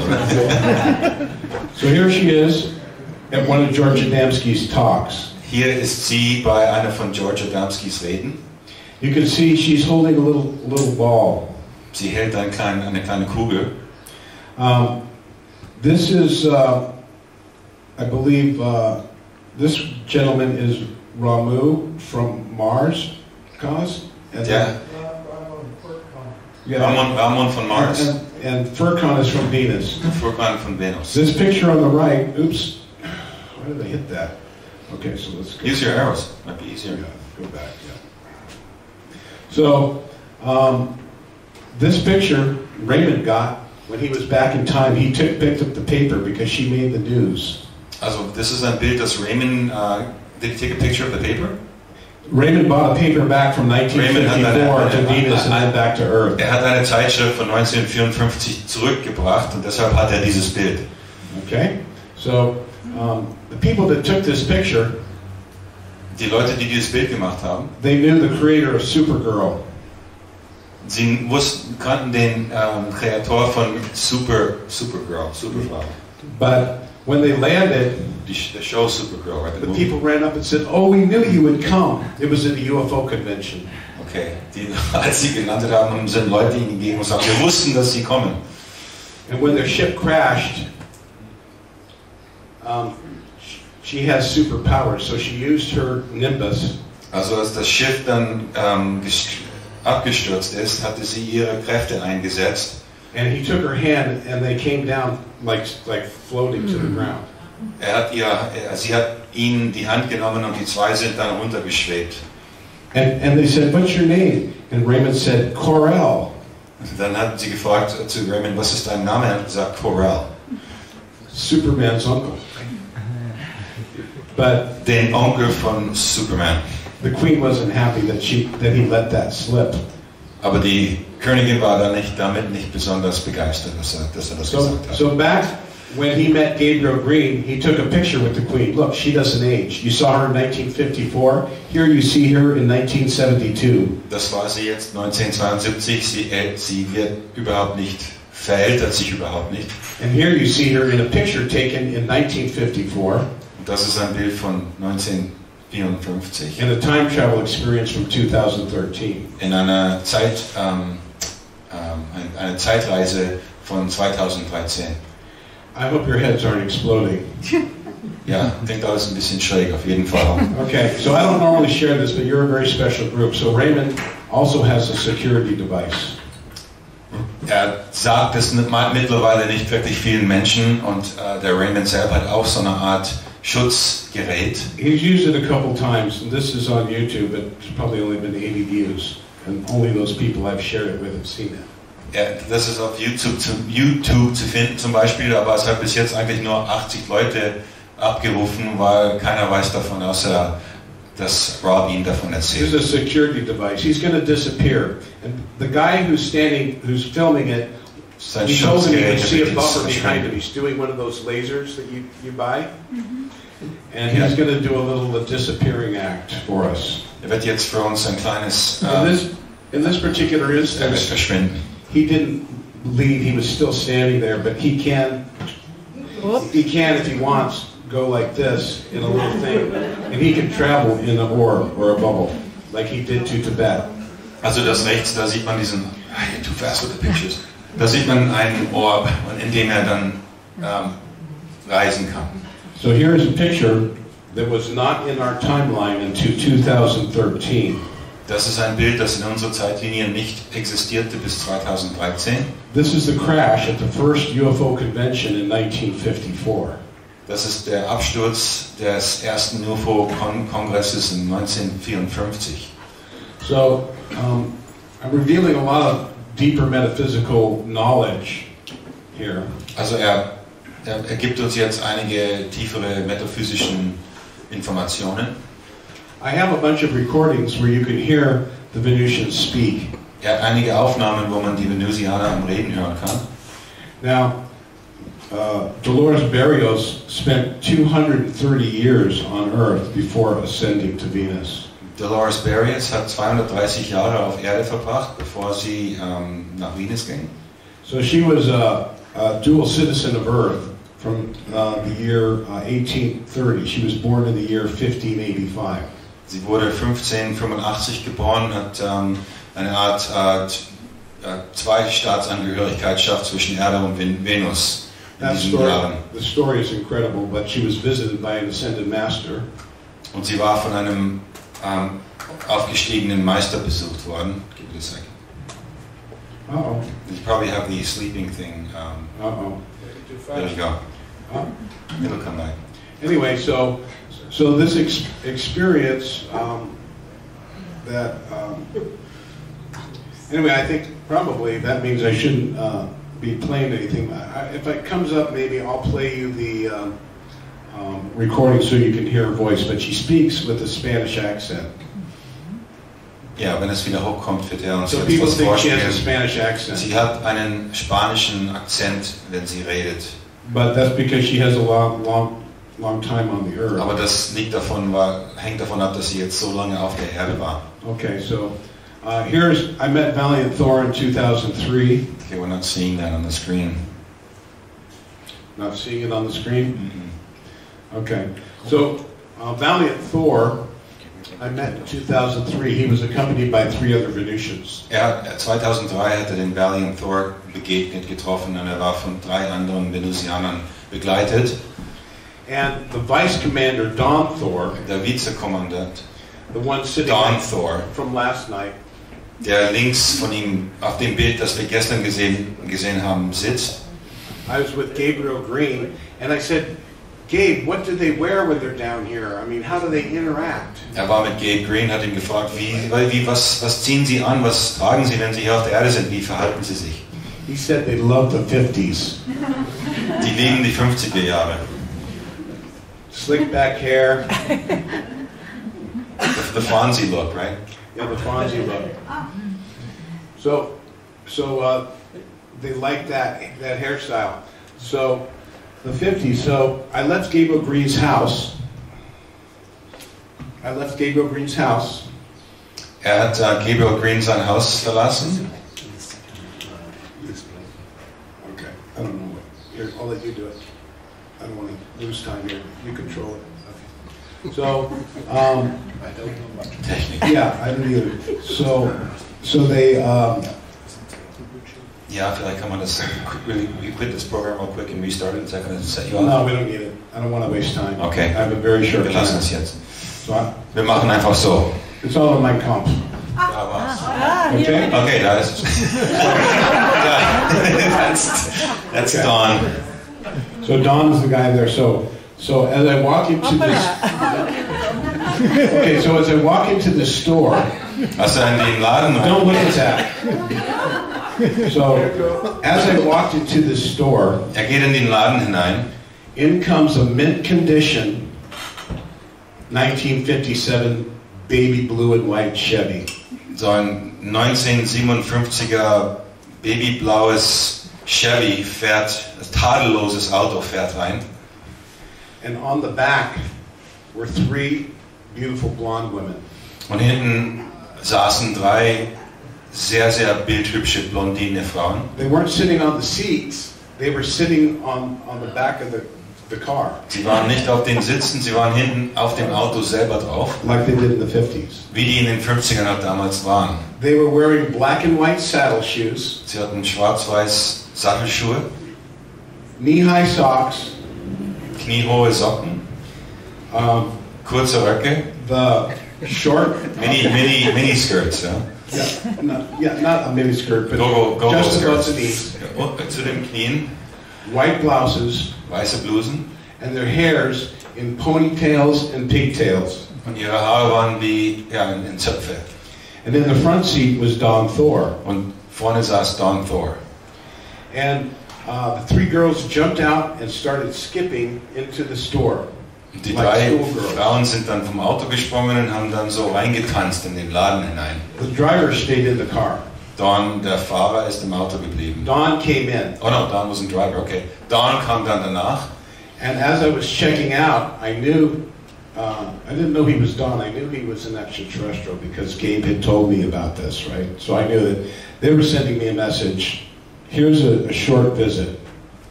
Speaker 1: So here she is at one of George Adamski's talks.
Speaker 2: Hier ist sie bei einer von George Adamskis Reden.
Speaker 1: You can see she's holding a little ball.
Speaker 2: Sie hält eine kleine Kugel.
Speaker 1: This is, I believe, this gentleman is Ramu from Mars, cause?
Speaker 2: Yeah. Raymond von Mars.
Speaker 1: And Furcon is from Venus.
Speaker 2: Furcon von Venus.
Speaker 1: This picture on the right, oops, why did I hit that? Okay, so let's go.
Speaker 2: Use your arrows, might be easier.
Speaker 1: Yeah, go back, yeah. So, this picture Raymond got when he was back in time. He picked up the paper because she made the news.
Speaker 2: Also, this is ein Bild, das Raymond, did he take a picture of the paper?
Speaker 1: Raymond bought a paper back from 1954 to Venus and then back to Earth.
Speaker 2: Hat eine Zeitschrift von 1954 zurückgebracht und deshalb hat dieses Bild.
Speaker 1: Okay, so the people that took this picture,
Speaker 2: die Leute, die dieses Bild gemacht haben,
Speaker 1: they knew the creator of Supergirl.
Speaker 2: Sie kannten den Kreator von Supergirl.
Speaker 1: But when they landed,
Speaker 2: the show Supergirl, right?
Speaker 1: The people ran up and said, "Oh, we knew you would come." It was at a UFO convention.
Speaker 2: Okay, als sie gelandet haben, sind Leute ihnen gegeben und gesagt, wir wussten, dass sie kommen.
Speaker 1: And when their ship crashed, she has superpowers, so she used her nimbus.
Speaker 2: Also als das Schiff dann abgestürzt ist, hatte sie ihre Kräfte eingesetzt.
Speaker 1: And he took her hand and they came down like floating to the ground.
Speaker 2: Sie hat ihn die Hand genommen und die zwei sind dann runtergeschwebt.
Speaker 1: And they said, "What's your name?" And Raymond said, "Corel."
Speaker 2: Und dann hat sie gefragt zu Raymond, was ist dein Name? Er hat gesagt, Corel.
Speaker 1: Superman's uncle. But
Speaker 2: Den Onkel von Superman.
Speaker 1: the queen wasn't happy that he let that slip.
Speaker 2: Aber die Königin war damit nicht besonders begeistert, dass er das gesagt hat.
Speaker 1: So back when he met Gabriel Green, he took a picture with the queen. Look, she doesn't age. You saw her in 1954. Here you see her in 1972.
Speaker 2: Das war sie jetzt 1972. Sie wird überhaupt nicht, verältert sich überhaupt nicht.
Speaker 1: And here you see her in a picture taken in 1954.
Speaker 2: Und das ist ein Bild von 1954.
Speaker 1: In a time travel experience from 2013.
Speaker 2: In einer eine Zeitreise von 2013.
Speaker 1: I hope your heads aren't exploding.
Speaker 2: Ja, klingt alles ein bisschen schräg, auf jeden Fall.
Speaker 1: Okay, so I don't normally share this, but you're a very special group. So Raymond also has a security device.
Speaker 2: Er sagt es mittlerweile nicht wirklich vielen Menschen und der Raymond selber hat auch so eine Art Schutzgerät.
Speaker 1: He's used it a couple times, and this is on YouTube, but it's probably only been 80 views, and only those people I've shared it with have seen it.
Speaker 2: Ja, das ist auf YouTube zu finden zum Beispiel, aber es hat bis jetzt eigentlich nur 80 Leute abgerufen, weil keiner weiß davon, außer dass Rob ihm davon erzählt.
Speaker 1: This is a security device. He's going to disappear, and the guy who's filming it, he told him you can see a buffer behind him. He's doing one of those lasers that you buy, and he's going to do a little disappearing act for us.
Speaker 2: Wird jetzt für uns ein kleines
Speaker 1: in this particular instance,
Speaker 2: verschwinden.
Speaker 1: He didn't leave. He was still standing there, but he can, if he wants, go like this in a little thing, and he can travel in an orb or a bubble, like he did to Tibet.
Speaker 2: Also das rechts, da sieht man diesen, too fast with the pictures. Da sieht man einen Orb, in dem er dann reisen kann.
Speaker 1: So here is a picture that was not in our timeline until 2013.
Speaker 2: Das ist ein Bild, das in unserer Zeitlinie nicht existierte bis 2013.
Speaker 1: This is the crash at the first UFO convention in 1954.
Speaker 2: Das ist der Absturz des ersten UFO-Kongresses in 1954.
Speaker 1: So, I'm revealing a lot of deeper metaphysical knowledge here.
Speaker 2: Also er gibt uns jetzt einige tiefere metaphysischen Informationen.
Speaker 1: I have a bunch of recordings where you can hear the Venusians speak.
Speaker 2: Er hat einige Aufnahmen, wo man die Venusianer am Reden hören kann.
Speaker 1: Now, Dolores Barrios spent 230 years on Earth before ascending to Venus.
Speaker 2: Dolores Barrios hat 230 Jahre auf Erde verbracht, bevor sie nach Venus ging.
Speaker 1: So she was a dual citizen of Earth from the year 1830. She was born in the year 1585.
Speaker 2: Sie wurde 1585 geboren, hat eine Art Zweistaatsangehörigkeit zwischen Erde und Venus in diesen Jahren.
Speaker 1: The story is incredible, but she was visited by an ascended master.
Speaker 2: Und sie war von einem aufgestiegenen Meister besucht worden. Give it a second.
Speaker 1: Uh-oh.
Speaker 2: You probably have the sleeping thing.
Speaker 1: Uh-oh.
Speaker 2: There you go. It'll come back.
Speaker 1: Anyway, so this experience anyway, I think probably that means I shouldn't be playing anything. If it comes up, maybe I'll play you the recording so you can hear her voice, but she speaks with a Spanish accent.
Speaker 2: Ja, wenn es wieder hochkommt, wird uns
Speaker 1: so
Speaker 2: jetzt was vorstellen.
Speaker 1: She has a Spanish accent.
Speaker 2: Sie hat einen spanischen Akzent, wenn sie redet.
Speaker 1: But that's because she has a long time on the earth.
Speaker 2: Aber das hängt davon ab, dass sie jetzt so lange auf der Erde war.
Speaker 1: Okay, so I met Valiant Thor in 2003.
Speaker 2: Okay, we're not seeing that on the screen.
Speaker 1: Not seeing it on the screen?
Speaker 2: Mm-hmm.
Speaker 1: Okay, so Valiant Thor, I met in 2003. He was accompanied by 3 other Venusians.
Speaker 2: 2003 hat er den Valiant Thor getroffen und er war von 3 anderen Venusianern begleitet.
Speaker 1: And the Vice Commander, Dawn Thor,
Speaker 2: der Vizekommandant,
Speaker 1: the one sitting
Speaker 2: Dawn Thor,
Speaker 1: from last night,
Speaker 2: der links von ihm auf dem Bild, das wir gestern gesehen haben, sitzt.
Speaker 1: I was with Gabriel Green, and I said, Gabe, what do they wear when they're down here? I mean, how do they interact?
Speaker 2: War mit Gabe Green, hat ihn gefragt, was ziehen Sie an, was tragen Sie, wenn Sie hier auf der Erde sind, wie verhalten Sie sich?
Speaker 1: He said they love the 50s.
Speaker 2: Die lieben die 50er Jahre.
Speaker 1: Slick back hair.
Speaker 2: The Fonzie look, right?
Speaker 1: Yeah, the Fonzie look. So they like that hairstyle. So the 50s. So I left Gabriel Green's house. Er hat
Speaker 2: Gabriel Green sein Haus verlassen.
Speaker 1: Okay, I don't know what. Here, I'll let you do it. I don't want to lose time here. You control it. Okay. So,
Speaker 2: I don't know much. Technik.
Speaker 1: Yeah, I don't either. So they.
Speaker 2: Ja, vielleicht kann man das. We quit this program real quick and restart it. Is that going to set you off?
Speaker 1: No, we don't need it. I don't want to waste time.
Speaker 2: Okay.
Speaker 1: I have a very short
Speaker 2: Wir
Speaker 1: time.
Speaker 2: lassen es jetzt.
Speaker 1: So
Speaker 2: Wir machen einfach so.
Speaker 1: it's all in my comp.
Speaker 2: Da war's.
Speaker 1: Okay.
Speaker 2: Okay, da ist es. That's Dawn.
Speaker 1: So Don is the guy there. So as I walk into this. Okay, so as I walk into the store.
Speaker 2: Als in den Laden
Speaker 1: Don't look at that. So as I walked into the store.
Speaker 2: Geht in den Laden hinein.
Speaker 1: In comes a mint condition 1957 baby blue and white Chevy.
Speaker 2: So ein 1957er babyblaues Chevy fährt, ein tadelloses Auto fährt rein.
Speaker 1: And on the back were 3 beautiful blonde women.
Speaker 2: Und hinten saßen 3 sehr, sehr bildhübsche blondine Frauen.
Speaker 1: They weren't sitting on the seats, they were sitting on the back of the car.
Speaker 2: Sie waren nicht auf den Sitzen, sie waren hinten auf dem Auto selber drauf.
Speaker 1: Like they did in the 50s.
Speaker 2: Wie die in den 50ern halt damals waren.
Speaker 1: They were wearing black and white saddle shoes.
Speaker 2: Sie hatten schwarz-weiß Sattelschuhe.
Speaker 1: Knee-high socks.
Speaker 2: Kniehohe Socken. Kurze Röcke.
Speaker 1: The short...
Speaker 2: Mini-Skirts, ja.
Speaker 1: Yeah, not a mini skirt, but just above the knees.
Speaker 2: Zu den Knien.
Speaker 1: White blouses.
Speaker 2: Weiße Blusen.
Speaker 1: And their hairs in ponytails and pigtails.
Speaker 2: Und ihre Haare waren wie in Zöpfe.
Speaker 1: And in the front seat was Dawn Thor.
Speaker 2: Und vorne saß Dawn Thor.
Speaker 1: And the 3 girls jumped out and started skipping into the store.
Speaker 2: Die 3 Frauen sind dann vom Auto gesprungen und haben dann so reingetanzt in den Laden hinein.
Speaker 1: The driver stayed in the car.
Speaker 2: Dawn, der Fahrer, ist im Auto geblieben.
Speaker 1: Dawn came in.
Speaker 2: Oh no, Dawn wasn't driver, okay. Dawn kam dann danach.
Speaker 1: And as I was checking out, I knew, I didn't know he was Dawn. I knew he was an extraterrestrial because Gabe had told me about this, right? So I knew that they were sending me a message. Here's a short visit.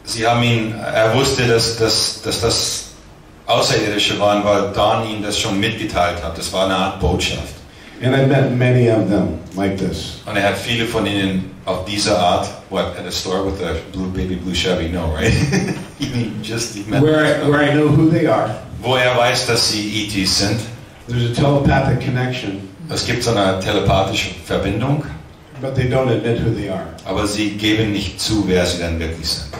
Speaker 2: Sie haben wusste, dass das Außerirdische waren, weil Dawn ihm das schon mitgeteilt hat. Das war eine Art Botschaft.
Speaker 1: And I met many of them like this.
Speaker 2: Und hat viele von ihnen auf diese Art, what, at a store with a baby blue Chevy, no, right?
Speaker 1: Where I know who they are.
Speaker 2: Wo weiß, dass sie ETs sind.
Speaker 1: There's a telepathic connection.
Speaker 2: Es gibt so eine telepathische Verbindung.
Speaker 1: But they don't admit who they are.
Speaker 2: Aber sie geben nicht zu, wer sie dann wirklich sind.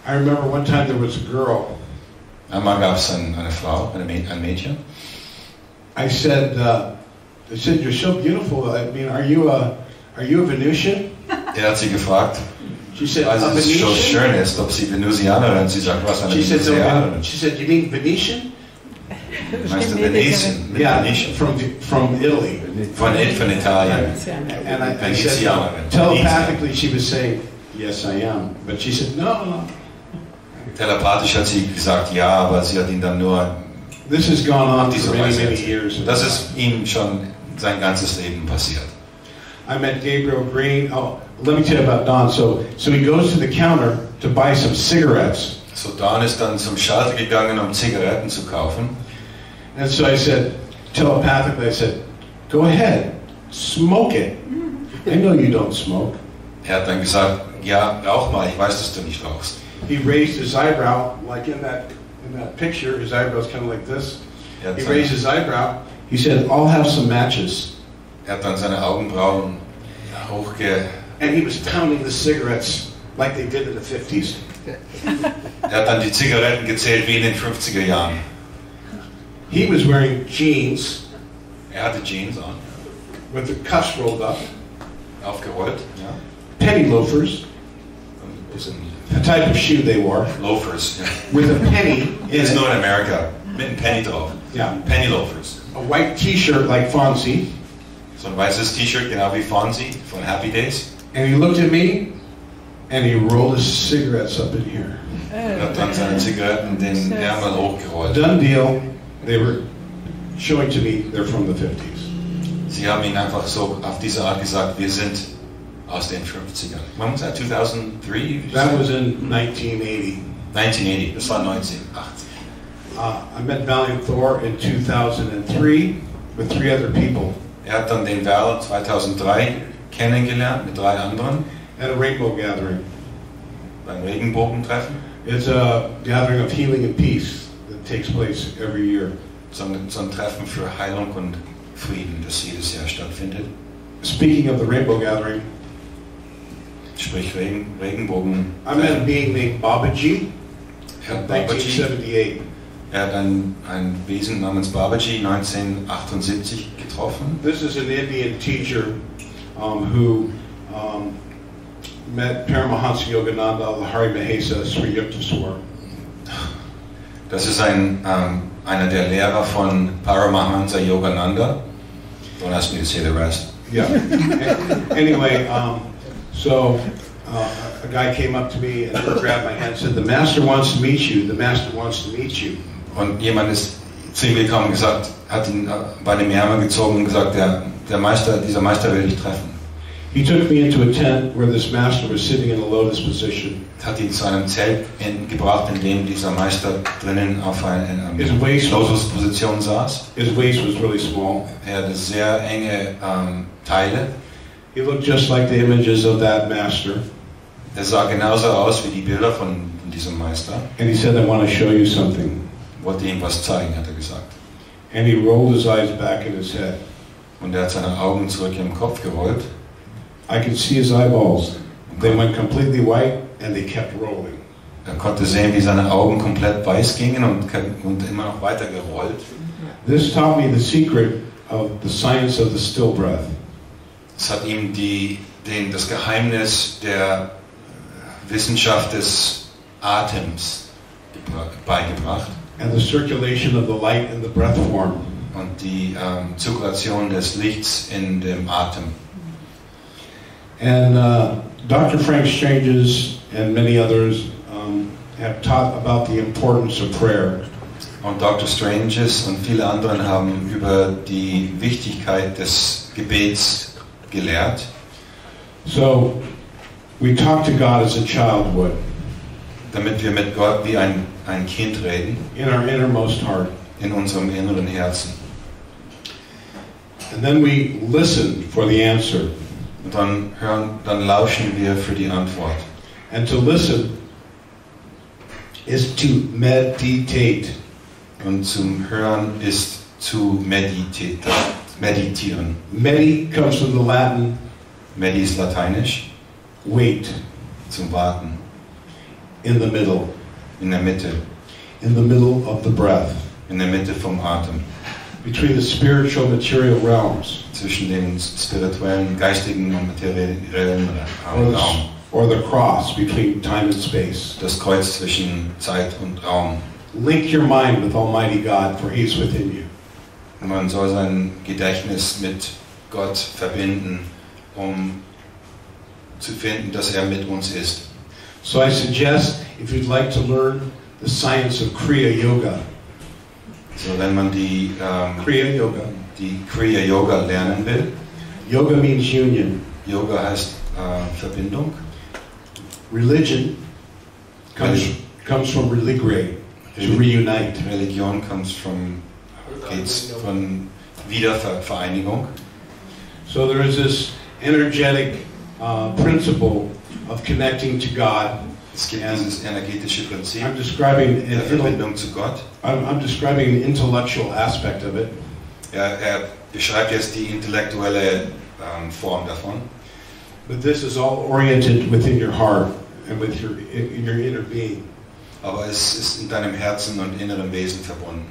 Speaker 1: I remember one time there was a girl.
Speaker 2: Einmal gab es eine Frau, ein Mädchen.
Speaker 1: I said, you're so beautiful. I mean, are you a Venusian?
Speaker 2: Hat sie gefragt,
Speaker 1: she said,
Speaker 2: weil es so schön ist, ob sie Venusianerin. Sie sagt, was eine Venusianerin.
Speaker 1: She said, you mean Venetian?
Speaker 2: Meinst du Venetian?
Speaker 1: Yeah,
Speaker 2: Venetian.
Speaker 1: from Italy.
Speaker 2: Von Italien.
Speaker 1: And I said, telepathically she was saying, yes, I am. But she said, no.
Speaker 2: Telepathisch hat sie gesagt, ja, aber sie hat ihn dann nur...
Speaker 1: This has gone on for many years.
Speaker 2: Das ist ihm schon sein ganzes Leben passiert.
Speaker 1: I met Gabriel Green. Oh, let me tell you about Don. So he goes to the counter to buy some cigarettes.
Speaker 2: So Don ist dann zum Schalter gegangen, um Zigaretten zu kaufen.
Speaker 1: And so I said, telepathically, I said, go ahead, smoke it. I know you don't smoke.
Speaker 2: Hat dann gesagt, ja, rauch mal, ich weiß, dass du nicht rauchst.
Speaker 1: He raised his eyebrow, like in that picture, his eyebrow's kind of like this. He raised his eyebrow. He said, I'll have some matches.
Speaker 2: Hat dann seine Augenbrauen
Speaker 1: And he was counting the cigarettes like they did in the 50s.
Speaker 2: hat dann die Zigaretten gezählt wie in den 50er Jahren.
Speaker 1: He was wearing jeans
Speaker 2: Hatte Jeans an,
Speaker 1: with the cuffs rolled up,
Speaker 2: aufgerollt, ja.
Speaker 1: penny loafers,
Speaker 2: Ein bisschen
Speaker 1: the type of shoe they wore,
Speaker 2: Loafers. Ja.
Speaker 1: with a penny in
Speaker 2: Ist nur
Speaker 1: it.
Speaker 2: in Amerika, mit einem Penny drauf.
Speaker 1: Yeah.
Speaker 2: Penny Loafers.
Speaker 1: A white t-shirt like Fonzie.
Speaker 2: So ein weißes T-Shirt, genau wie Fonzie von Happy Days.
Speaker 1: And he looked at me and he rolled his cigarettes up in here.
Speaker 2: Hat dann seine Zigaretten den Ärmel hochgerollt.
Speaker 1: Done deal. They were showing to me they're from the 50s.
Speaker 2: Sie haben ihnen einfach so auf diese Art gesagt, wir sind aus den 50ern. When was that? 2003?
Speaker 1: That was in 1980.
Speaker 2: 1980, das war 1980.
Speaker 1: I met Valiant Thor in 2003 with 3 other people
Speaker 2: Hat dann den Val 2003 kennengelernt mit 3 anderen
Speaker 1: at a rainbow gathering.
Speaker 2: beim Regenbogentreffen.
Speaker 1: It's a gathering of healing and peace that takes place every year.
Speaker 2: So ein Treffen für Heilung und Frieden, das jedes Jahr stattfindet.
Speaker 1: Speaking of the rainbow gathering,
Speaker 2: Sprich Regenbogen.
Speaker 1: I met a being named Babaji
Speaker 2: Herr
Speaker 1: in
Speaker 2: Babaji.
Speaker 1: 1978.
Speaker 2: Er hat ein Wesen namens Babaji 1978 getroffen.
Speaker 1: This is an Indian teacher who met Paramahansa Yogananda, Lahari Mahesa, Sri Yukteswar.
Speaker 2: Das ist einer der Lehrer von Paramahansa Yogananda. Don't ask me to say the rest.
Speaker 1: Yeah. Anyway, so a guy came up to me and grabbed my hand and said, "The master wants to meet you. The master wants to meet you."
Speaker 2: Und jemand ist zu ihm gekommen und gesagt, hat ihn bei dem Ärmel gezogen und gesagt, dieser Meister will dich treffen.
Speaker 1: He took me into a tent where this master was sitting in a lotus position.
Speaker 2: Hat ihn zu einem Zelt gebracht, in dem dieser Meister drinnen auf einer Lotusposition saß.
Speaker 1: His waist was really small.
Speaker 2: Er hatte sehr enge Teile.
Speaker 1: He looked just like the images of that master.
Speaker 2: Er sah genauso aus wie die Bilder von diesem Meister.
Speaker 1: And he said, "I want to show you something."
Speaker 2: Wollte ihm was zeigen, hat er gesagt.
Speaker 1: And he rolled his eyes back in his head.
Speaker 2: Und er hat seine Augen zurück im Kopf gerollt.
Speaker 1: I could see his eyeballs. They went completely white and they kept rolling.
Speaker 2: Er konnte sehen, wie seine Augen komplett weiß gingen und immer noch weiter gerollt.
Speaker 1: This taught me the secret of the science of the still breath.
Speaker 2: Es hat ihm das Geheimnis der Wissenschaft des Atems beigebracht.
Speaker 1: And the circulation of the light in the breath form.
Speaker 2: Und die Zirkulation des Lichts in dem Atem.
Speaker 1: And Dr. Frank Stranges and many others have taught about the importance of prayer.
Speaker 2: Und Dr. Stranges und viele anderen haben über die Wichtigkeit des Gebets gelehrt.
Speaker 1: So we talk to God as a child would.
Speaker 2: Damit wir mit Gott wie ein Kind reden.
Speaker 1: In our innermost heart.
Speaker 2: In unserem inneren Herzen.
Speaker 1: And then we listen for the answer.
Speaker 2: Und dann lauschen wir für die Antwort.
Speaker 1: And to listen is to meditate.
Speaker 2: Und zum Hören ist zu meditieren.
Speaker 1: Medi comes from the Latin.
Speaker 2: Medi ist lateinisch.
Speaker 1: Wait.
Speaker 2: Zum Warten.
Speaker 1: In the middle.
Speaker 2: In der Mitte.
Speaker 1: In the middle of the breath.
Speaker 2: In der Mitte vom Atem.
Speaker 1: Between the spiritual material realms.
Speaker 2: Zwischen den spirituellen, geistigen und materiellen Raum.
Speaker 1: Or the cross between time and space.
Speaker 2: Das Kreuz zwischen Zeit und Raum.
Speaker 1: Link your mind with Almighty God, for He is within you.
Speaker 2: Und man soll sein Gedächtnis mit Gott verbinden, zu finden, dass er mit uns ist.
Speaker 1: So I suggest, if you'd like to learn the science of Kriya Yoga.
Speaker 2: So wenn man die
Speaker 1: Kriya
Speaker 2: Yoga lernen will.
Speaker 1: Yoga means union.
Speaker 2: Yoga heißt Verbindung.
Speaker 1: Religion comes from religare, to reunite.
Speaker 2: Religion geht's von Wiedervereinigung.
Speaker 1: So there is this energetic principle of connecting to God.
Speaker 2: Es gibt dieses energetische Prinzip
Speaker 1: der
Speaker 2: Verbindung zu Gott.
Speaker 1: I'm describing the intellectual aspect of it.
Speaker 2: Er beschreibt jetzt die intellektuelle Form davon.
Speaker 1: But this is all oriented within your heart and with your inner being.
Speaker 2: Aber es ist in deinem Herzen und inneren Wesen verbunden.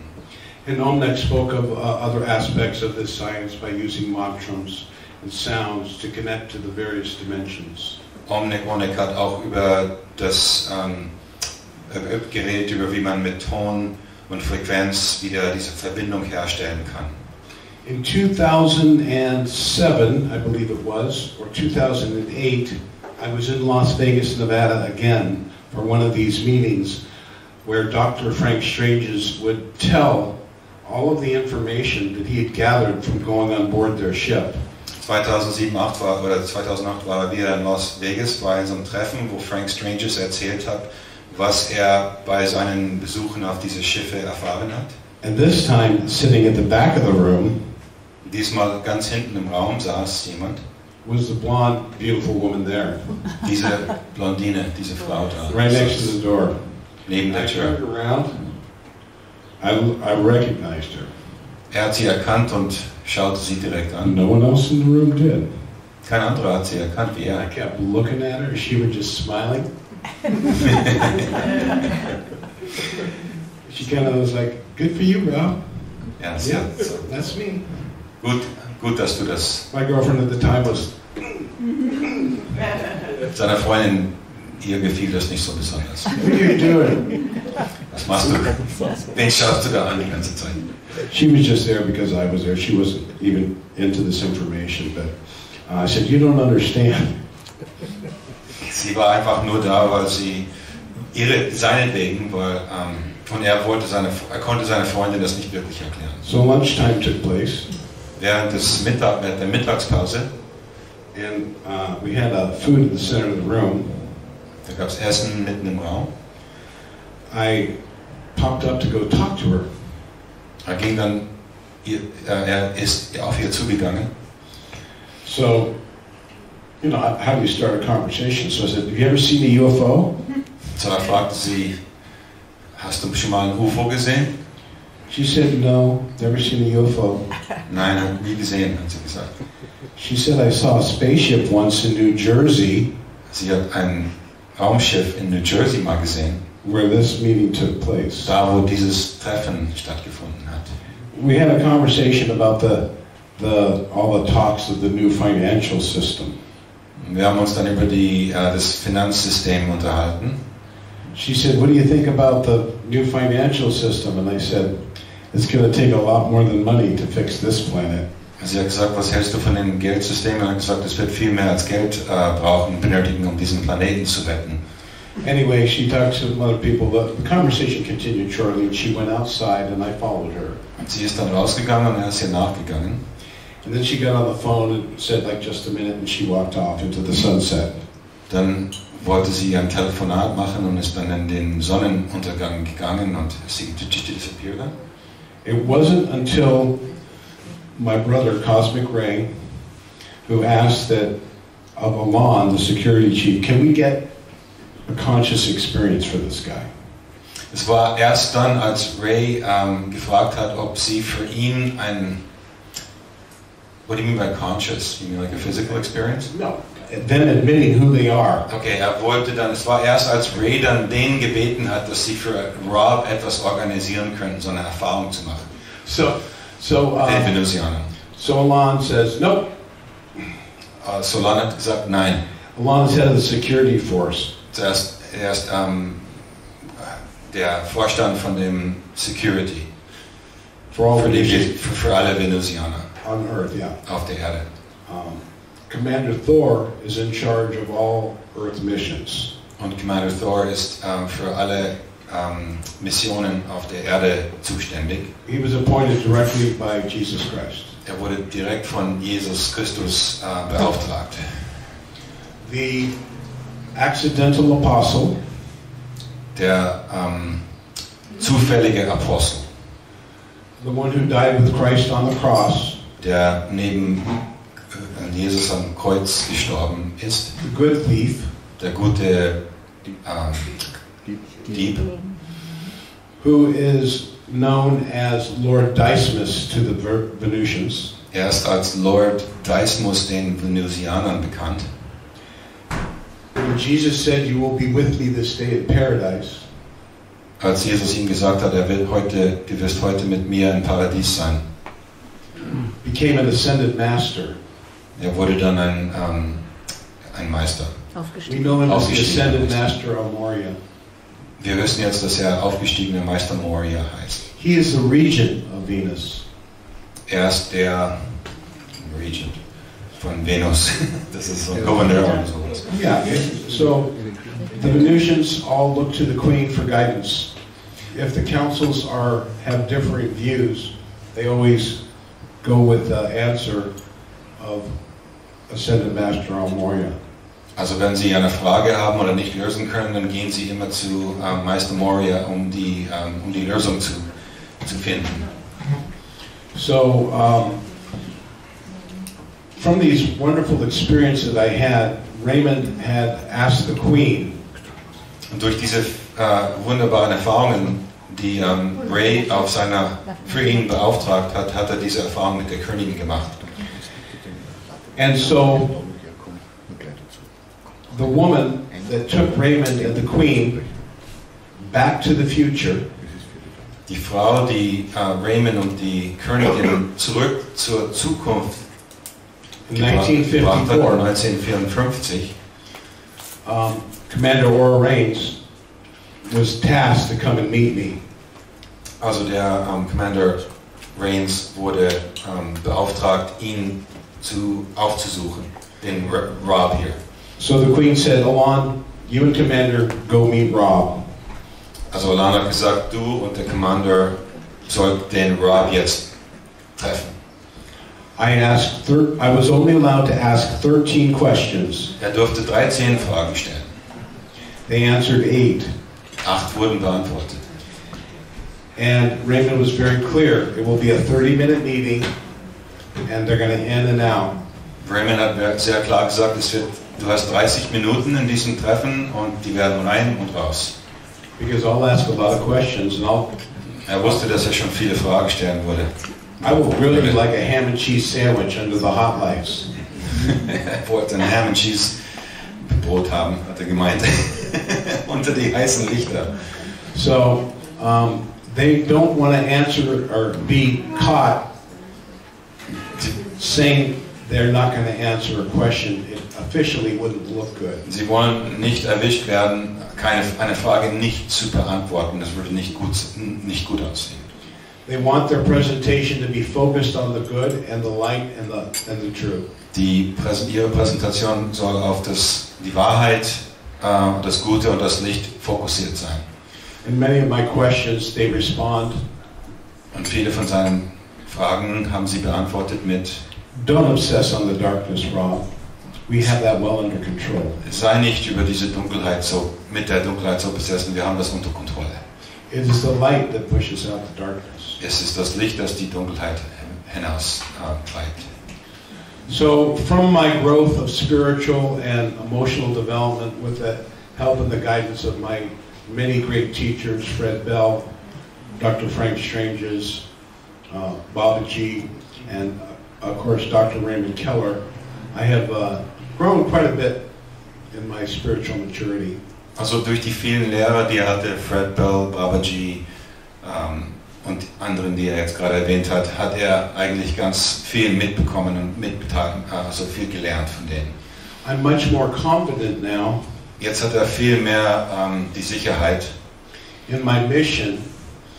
Speaker 1: And Omnek spoke of other aspects of this science by using mantras and sounds to connect to the various dimensions.
Speaker 2: Omnek hat auch über das geredet, über wie man mit Ton und Frequenz wieder diese Verbindung herstellen kann.
Speaker 1: In 2007, I believe it was, or 2008, I was in Las Vegas, Nevada again for one of these meetings where Dr. Frank Stranges would tell all of the information that he had gathered from going on board their ship.
Speaker 2: 2008 war er wieder in Las Vegas bei so einem Treffen, wo Frank Stranges erzählt hat, was er bei seinen Besuchen auf diese Schiffe erfahren hat.
Speaker 1: And this time, sitting at the back of the room,
Speaker 2: diesmal ganz hinten im Raum saß jemand.
Speaker 1: Was the blonde, beautiful woman there?
Speaker 2: Diese Blondine, diese Frau da.
Speaker 1: Right next to the door.
Speaker 2: Neben der Tür.
Speaker 1: I turned around. I recognized her.
Speaker 2: Hat sie erkannt und schaute sie direkt an.
Speaker 1: No one else in the room did.
Speaker 2: Kein anderer hat sie erkannt wie er.
Speaker 1: I kept looking at her. She was just smiling. She kind of was like, "Good for you, Rob."
Speaker 2: Ja,
Speaker 1: yeah, that's me.
Speaker 2: Gut, dass du das.
Speaker 1: My girlfriend at the time was.
Speaker 2: Seiner Freundin, ihr gefiel das nicht so besonders.
Speaker 1: What are you doing?
Speaker 2: Was machst du? Wen schaust du da an die ganze Zeit?
Speaker 1: She was just there because I was there. She wasn't even into this information, but I said, "You don't understand."
Speaker 2: Sie war einfach nur da, weil sie seinetwegen, weil und er konnte seine Freundin das nicht wirklich erklären.
Speaker 1: So lunchtime took place.
Speaker 2: Während der Mittagspause.
Speaker 1: And we had food in the center of the room.
Speaker 2: Da gab es Essen mitten im Raum.
Speaker 1: I popped up to go talk to her.
Speaker 2: Er ist auf ihr zugegangen.
Speaker 1: So, you know, how do you start a conversation? So I said, "Have you ever seen a UFO?"
Speaker 2: So er fragte sie, hast du schon mal ein UFO gesehen?
Speaker 1: She said, "No, never seen a UFO."
Speaker 2: Nein, habe ich nie gesehen, hat sie gesagt.
Speaker 1: She said, "I saw a spaceship once in New Jersey."
Speaker 2: Sie hat ein Raumschiff in New Jersey mal gesehen.
Speaker 1: Where this meeting took place.
Speaker 2: Da, wo dieses Treffen stattgefunden hat.
Speaker 1: We had a conversation about all the talks of the new financial system.
Speaker 2: Wir haben uns dann über das Finanzsystem unterhalten.
Speaker 1: She said, "What do you think about the new financial system?" And I said, "It's going to take a lot more than money to fix this planet."
Speaker 2: Sie hat gesagt, was hältst du von dem Geldsystem? Und er hat gesagt, es wird viel mehr als Geld benötigen, um diesen Planeten zu retten.
Speaker 1: Anyway, she talked to some other people. The conversation continued shortly, and she went outside, and I followed her.
Speaker 2: Und sie ist dann rausgegangen und er ist ihr nachgegangen.
Speaker 1: And then she got on the phone and said, like, just a minute, and she walked off into the sunset.
Speaker 2: Dann wollte sie ein Telefonat machen und ist dann in den Sonnenuntergang gegangen und sie disappeared.
Speaker 1: It wasn't until my brother, Cosmic Ray, who asked that of Alon, the security chief, can we get a conscious experience for this guy?
Speaker 2: Es war erst dann, als Ray gefragt hat, ob sie für ihn What do you mean by conscious? You mean like a physical experience?
Speaker 1: No. Then admitting who they are.
Speaker 2: Okay, es war erst, als Ray dann den gebeten hat, dass sie für Rob etwas organisieren könnten, so eine Erfahrung zu machen. Den Venusianer.
Speaker 1: So Alon says, nope.
Speaker 2: Solan hat gesagt, nein.
Speaker 1: Alon is head of the security force.
Speaker 2: Zuerst der Vorstand von dem Security. Für alle Venusianer.
Speaker 1: On Earth, yeah.
Speaker 2: Auf der Erde.
Speaker 1: Commander Thor is in charge of all Earth missions.
Speaker 2: Und Commander Thor ist für alle Missionen auf der Erde zuständig.
Speaker 1: He was appointed directly by Jesus Christ.
Speaker 2: Er wurde direkt von Jesus Christus beauftragt.
Speaker 1: The accidental apostle.
Speaker 2: Der zufällige Apostel.
Speaker 1: The one who died with Christ on the cross.
Speaker 2: Der neben Jesus am Kreuz gestorben ist.
Speaker 1: The good thief.
Speaker 2: Der gute Dieb.
Speaker 1: Who is known as Lord Dismas to the Venusians.
Speaker 2: Er ist als Lord Dismas den Venusianern bekannt.
Speaker 1: When Jesus said, "You will be with me this day in paradise,"
Speaker 2: als Jesus ihm gesagt hat, du wirst heute mit mir im Paradies sein,
Speaker 1: became an ascended master.
Speaker 2: Er wurde dann ein Meister.
Speaker 1: We know him as the ascended master of Moria.
Speaker 2: Wir wissen jetzt, dass er aufgestiegener Meister Moria heißt.
Speaker 1: He is the regent of Venus.
Speaker 2: Er ist der Regent von Venus. Das ist so ein Gouverneur oder sowas.
Speaker 1: Yeah, so the Venusians all look to the Queen for guidance. If the councils have different views, they always go with the answer of Ascended Master of Moria.
Speaker 2: Also wenn Sie eine Frage haben oder nicht lösen können, dann gehen Sie immer zu Meister Moria, um die Lösung zu finden.
Speaker 1: So, from these wonderful experiences that I had, Raymond had asked the Queen.
Speaker 2: Und durch diese wunderbaren Erfahrungen, die Ray für ihn beauftragt hat, hat er diese Erfahrung mit der Königin gemacht.
Speaker 1: And so, the woman that took Raymond and the Queen back to the future,
Speaker 2: die Frau, die Raymond und die Königin zurück zur Zukunft gebracht hat, 1954,
Speaker 1: Commander Aura Raines was tasked to come and meet me.
Speaker 2: Also der Commander Raines wurde beauftragt, ihn aufzusuchen, den Rob hier.
Speaker 1: So the Queen said, "Alon, you and Commander go meet Rob."
Speaker 2: Also Alon hat gesagt, du und der Commander sollt den Rob jetzt treffen.
Speaker 1: I was only allowed to ask 13 questions.
Speaker 2: Er durfte 13 Fragen stellen.
Speaker 1: They answered 8.
Speaker 2: 8 wurden beantwortet.
Speaker 1: And Raymond was very clear. It will be a 30-minute meeting, and they're going to in and out.
Speaker 2: Raymond hat sehr klar gesagt, du hast 30 Minuten in diesem Treffen und die werden rein und raus.
Speaker 1: Because I'll ask a lot of questions, and
Speaker 2: er wusste, dass er schon viele Fragen stellen würde.
Speaker 1: I would really like a ham and cheese sandwich under the hot lights.
Speaker 2: Er wollte ein Ham and Cheese Brot haben, hat er gemeint, unter die heißen Lichter.
Speaker 1: So they don't want to answer or be caught saying they're not going to answer a question. It officially wouldn't look good.
Speaker 2: Sie wollen nicht erwischt werden, eine Frage nicht zu beantworten. Das würde nicht gut aussehen.
Speaker 1: They want their presentation to be focused on the good and the light and the truth.
Speaker 2: Ihre Präsentation soll auf die Wahrheit, das Gute und das Licht fokussiert sein.
Speaker 1: And many of my questions, they respond.
Speaker 2: Und viele von seinen Fragen haben sie beantwortet mit:
Speaker 1: Don't obsess on the darkness, Rob. We have that well under control.
Speaker 2: Sei nicht über diese Dunkelheit mit der Dunkelheit so besessen. Wir haben das unter Kontrolle.
Speaker 1: It is the light that pushes out the darkness.
Speaker 2: Es ist das Licht, das die Dunkelheit hinaus treibt.
Speaker 1: So, from my growth of spiritual and emotional development, with the help and the guidance of my many great teachers, Fred Bell, Dr. Frank Stranges, Babaji, and of course Dr. Raymond Keller, I have grown quite a bit in my spiritual maturity.
Speaker 2: Also durch die vielen Lehrer, die er hatte, Fred Bell, Babaji und anderen, die er jetzt gerade erwähnt hat, hat er eigentlich ganz viel mitbekommen und also viel gelernt von denen.
Speaker 1: I'm much more confident now.
Speaker 2: Jetzt hat er viel mehr die Sicherheit
Speaker 1: in my mission,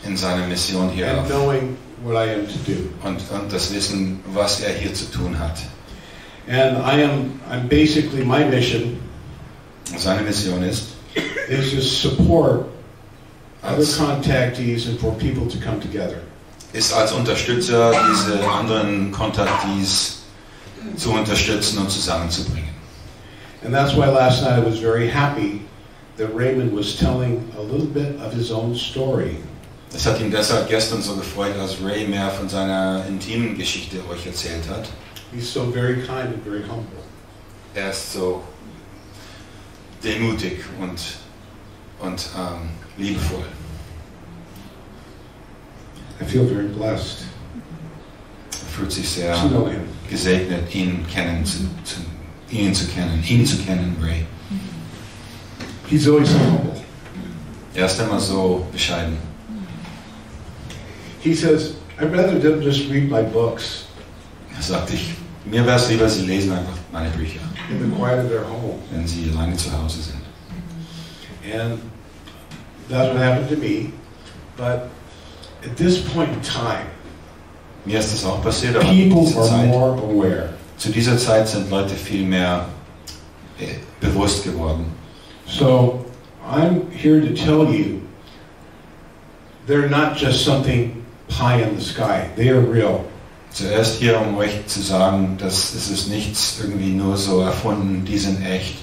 Speaker 2: in seiner Mission hier
Speaker 1: and knowing what I am to do.
Speaker 2: Und das Wissen, was er hier zu tun hat.
Speaker 1: And I'm basically, my mission
Speaker 2: seine Mission ist
Speaker 1: to support other contactees and for people to come together.
Speaker 2: Ist als Unterstützer diese anderen Contactees zu unterstützen und zusammenzubringen.
Speaker 1: And that's why last night I was very happy that Raymond was telling a little bit of his own story.
Speaker 2: Es hat ihn deshalb gestern so gefreut, als Ray mehr von seiner intimen Geschichte euch erzählt hat.
Speaker 1: He's so very kind and very humble.
Speaker 2: Er ist so demutig und liebevoll.
Speaker 1: I feel very blessed.
Speaker 2: Er fühlt sich sehr gesegnet, ihn zu kennen, Ray.
Speaker 1: He's always humble.
Speaker 2: Er ist immer so bescheiden.
Speaker 1: He says, I'd rather them just read my books
Speaker 2: Er sagt, mir wäre es lieber, sie lesen einfach meine Bücher,
Speaker 1: in the quiet of their home.
Speaker 2: wenn sie alleine zu Hause sind.
Speaker 1: And that's what happened to me. But at this point in time,
Speaker 2: Mir ist das auch passiert, aber
Speaker 1: people are more aware.
Speaker 2: zu dieser Zeit sind Leute viel mehr bewusst geworden.
Speaker 1: So I'm here to tell you, they're not just something pie in the sky. They are real.
Speaker 2: Zuerst hier, um euch zu sagen, dass es ist nichts irgendwie nur so erfunden, die sind echt.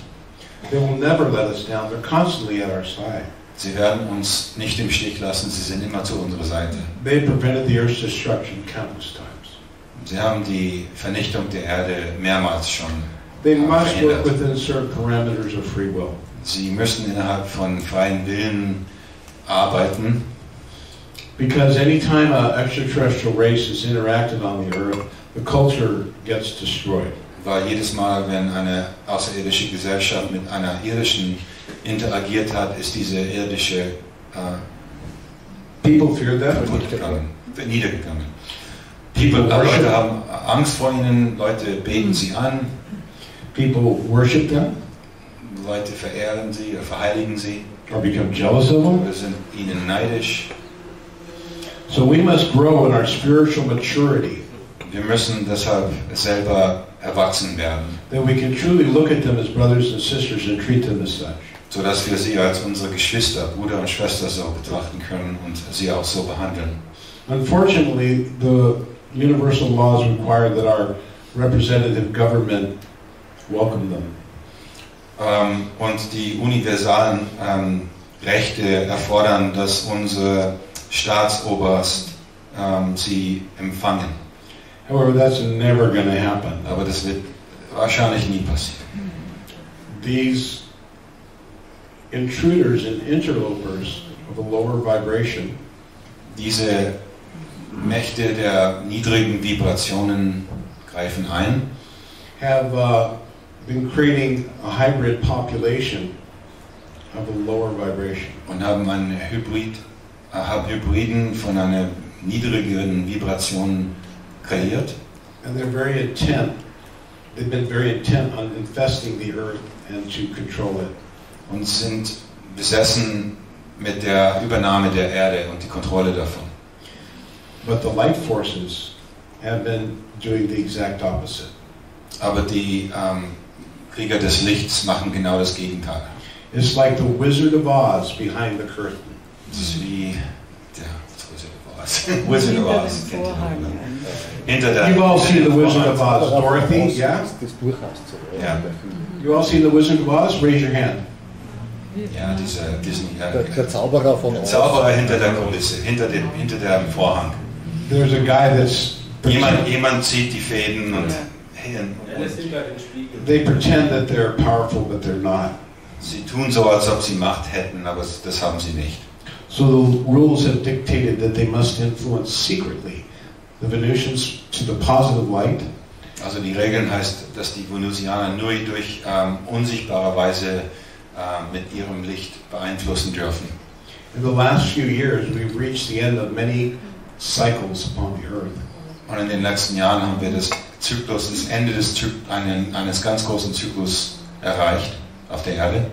Speaker 1: They will never let us down. They're constantly at our side.
Speaker 2: Sie werden uns nicht im Stich lassen, sie sind immer zu unserer Seite.
Speaker 1: They prevented the Earth's destruction countless times.
Speaker 2: Sie haben die Vernichtung der Erde mehrmals schon
Speaker 1: They must work
Speaker 2: verhindert.
Speaker 1: within certain parameters of free will.
Speaker 2: Sie müssen innerhalb von freien Willen arbeiten,
Speaker 1: Because anytime an extraterrestrial race is interacted on the Earth, the culture gets destroyed.
Speaker 2: weil jedes Mal, wenn eine außerirdische Gesellschaft mit einer irdischen interagiert hat, ist diese irdische
Speaker 1: People fear them.
Speaker 2: kaputt gegangen, niedergegangen. Leute haben Angst vor ihnen, Leute beten sie an,
Speaker 1: People worship them
Speaker 2: Leute verehren sie oder verheiligen sie
Speaker 1: or become jealous of them.
Speaker 2: oder sind ihnen neidisch.
Speaker 1: So we must grow in our spiritual maturity,
Speaker 2: Wir müssen deshalb selber erwachsen werden,
Speaker 1: that we can truly look at them as brothers and sisters and treat them as such.
Speaker 2: sodass wir sie als unsere Geschwister, Bruder und Schwester so betrachten können und sie auch so behandeln.
Speaker 1: Unfortunately, the universal laws require that our representative government welcome them.
Speaker 2: Und die universalen Rechte erfordern, dass unser Staatsoberst sie empfangen.
Speaker 1: However, that's never going to happen.
Speaker 2: Aber das wird wahrscheinlich nie passieren.
Speaker 1: These intruders and interlopers of a lower vibration
Speaker 2: Diese Mächte der niedrigen Vibrationen greifen ein
Speaker 1: have been creating a hybrid population of a lower vibration.
Speaker 2: und haben einen Hybriden von einer niedrigeren Vibration kreiert.
Speaker 1: And they're very intent. They've been very intent on infesting the earth and to control it.
Speaker 2: Und sind besessen mit der Übernahme der Erde und die Kontrolle davon.
Speaker 1: But the light forces have been doing the exact opposite.
Speaker 2: Aber die Krieger des Lichts machen genau das Gegenteil.
Speaker 1: It's like the Wizard of Oz behind the curtain.
Speaker 2: Das ist wie der Wizard of Oz. Hinter der
Speaker 1: You've all seen the Wizard of Oz, Dorothy, yeah?
Speaker 8: Das Buch hast du.
Speaker 2: Ja.
Speaker 1: You all seen the Wizard of Oz? Raise your hand.
Speaker 2: Ja, dieser Disney.
Speaker 8: Der Zauberer von Oz.
Speaker 2: Zauberer hinter der Kulisse, hinter dem Vorhang.
Speaker 1: There's a guy that's
Speaker 2: Jemand zieht die Fäden und
Speaker 1: they pretend that they're powerful, but they're not.
Speaker 2: sie tun so, als ob sie Macht hätten, aber das haben sie nicht.
Speaker 1: So the rules have dictated that they must influence secretly the Venusians to the positive light.
Speaker 2: Also die Regeln heißt, dass die Venusianer nur durch unsichtbare Weise mit ihrem Licht beeinflussen dürfen.
Speaker 1: In the last few years, we've reached the end of many cycles upon the earth.
Speaker 2: Und in den letzten Jahren haben wir das Ende eines ganz großen Zyklus erreicht auf der Erde.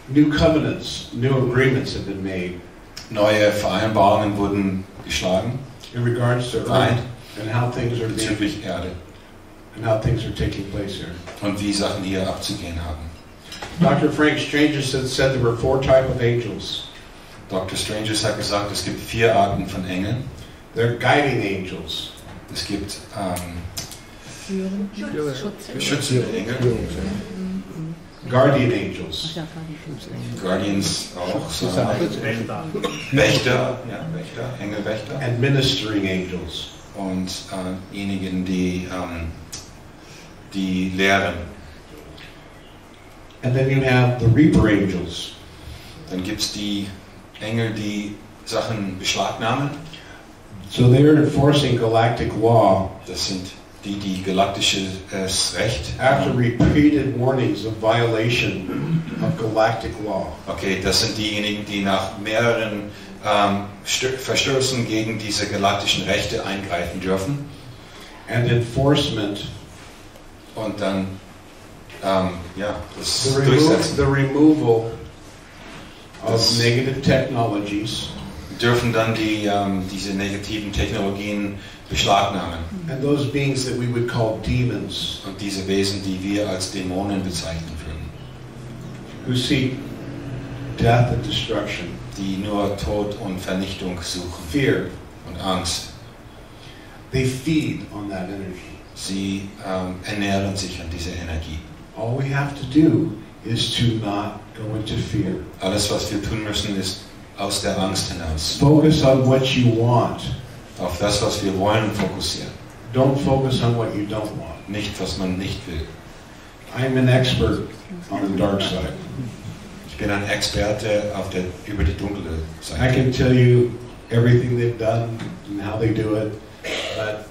Speaker 1: New covenants, new agreements have been made
Speaker 2: Neue Vereinbarungen wurden geschlagen
Speaker 1: in regards to earth and how things are being
Speaker 2: bezüglich Erde
Speaker 1: and how things are taking place here.
Speaker 2: und wie Sachen hier abzugehen haben.
Speaker 1: Dr. Frank Stranges said there were 4 types of angels.
Speaker 2: Dr. Stranges hat gesagt, es gibt 4 Arten von Engeln.
Speaker 1: They're guiding angels.
Speaker 2: Es gibt beschützende Engel,
Speaker 1: Guardian angels.
Speaker 2: Guardians auch, so Wächter, Engelwächter.
Speaker 1: Administering angels.
Speaker 2: Und diejenigen, die lehren.
Speaker 1: And then you have the Reaper angels.
Speaker 2: Dann gibt es die Engel, die Sachen beschlagnahmen.
Speaker 1: So they're enforcing galactic law
Speaker 2: Das sind die galaktische Recht.
Speaker 1: After repeated warnings of violation of galactic law.
Speaker 2: Okay, das sind diejenigen, die nach mehreren Verstößen gegen diese galaktischen Rechte eingreifen dürfen.
Speaker 1: And enforcement.
Speaker 2: Und dann das Durchsetzen.
Speaker 1: The removal of negative technologies.
Speaker 2: Dürfen dann diese negativen Technologien beschlagnahmen.
Speaker 1: And those beings that we would call demons.
Speaker 2: Und diese Wesen, die wir als Dämonen bezeichnen würden.
Speaker 1: Who seek death and destruction.
Speaker 2: Die nur Tod und Vernichtung suchen.
Speaker 1: Fear.
Speaker 2: Und Angst.
Speaker 1: They feed on that energy.
Speaker 2: Sie ernähren sich an dieser Energie.
Speaker 1: All we have to do is to not go into fear.
Speaker 2: Alles, was wir tun müssen, ist aus der Angst hinaus.
Speaker 1: Focus on what you want.
Speaker 2: Auf das, was wir wollen, fokussieren.
Speaker 1: Don't focus on what you don't want.
Speaker 2: Nicht, was man nicht will.
Speaker 1: I'm an expert on the dark side.
Speaker 2: Ich bin ein Experte über die dunkle Seite.
Speaker 1: I can tell you everything they've done and how they do it, but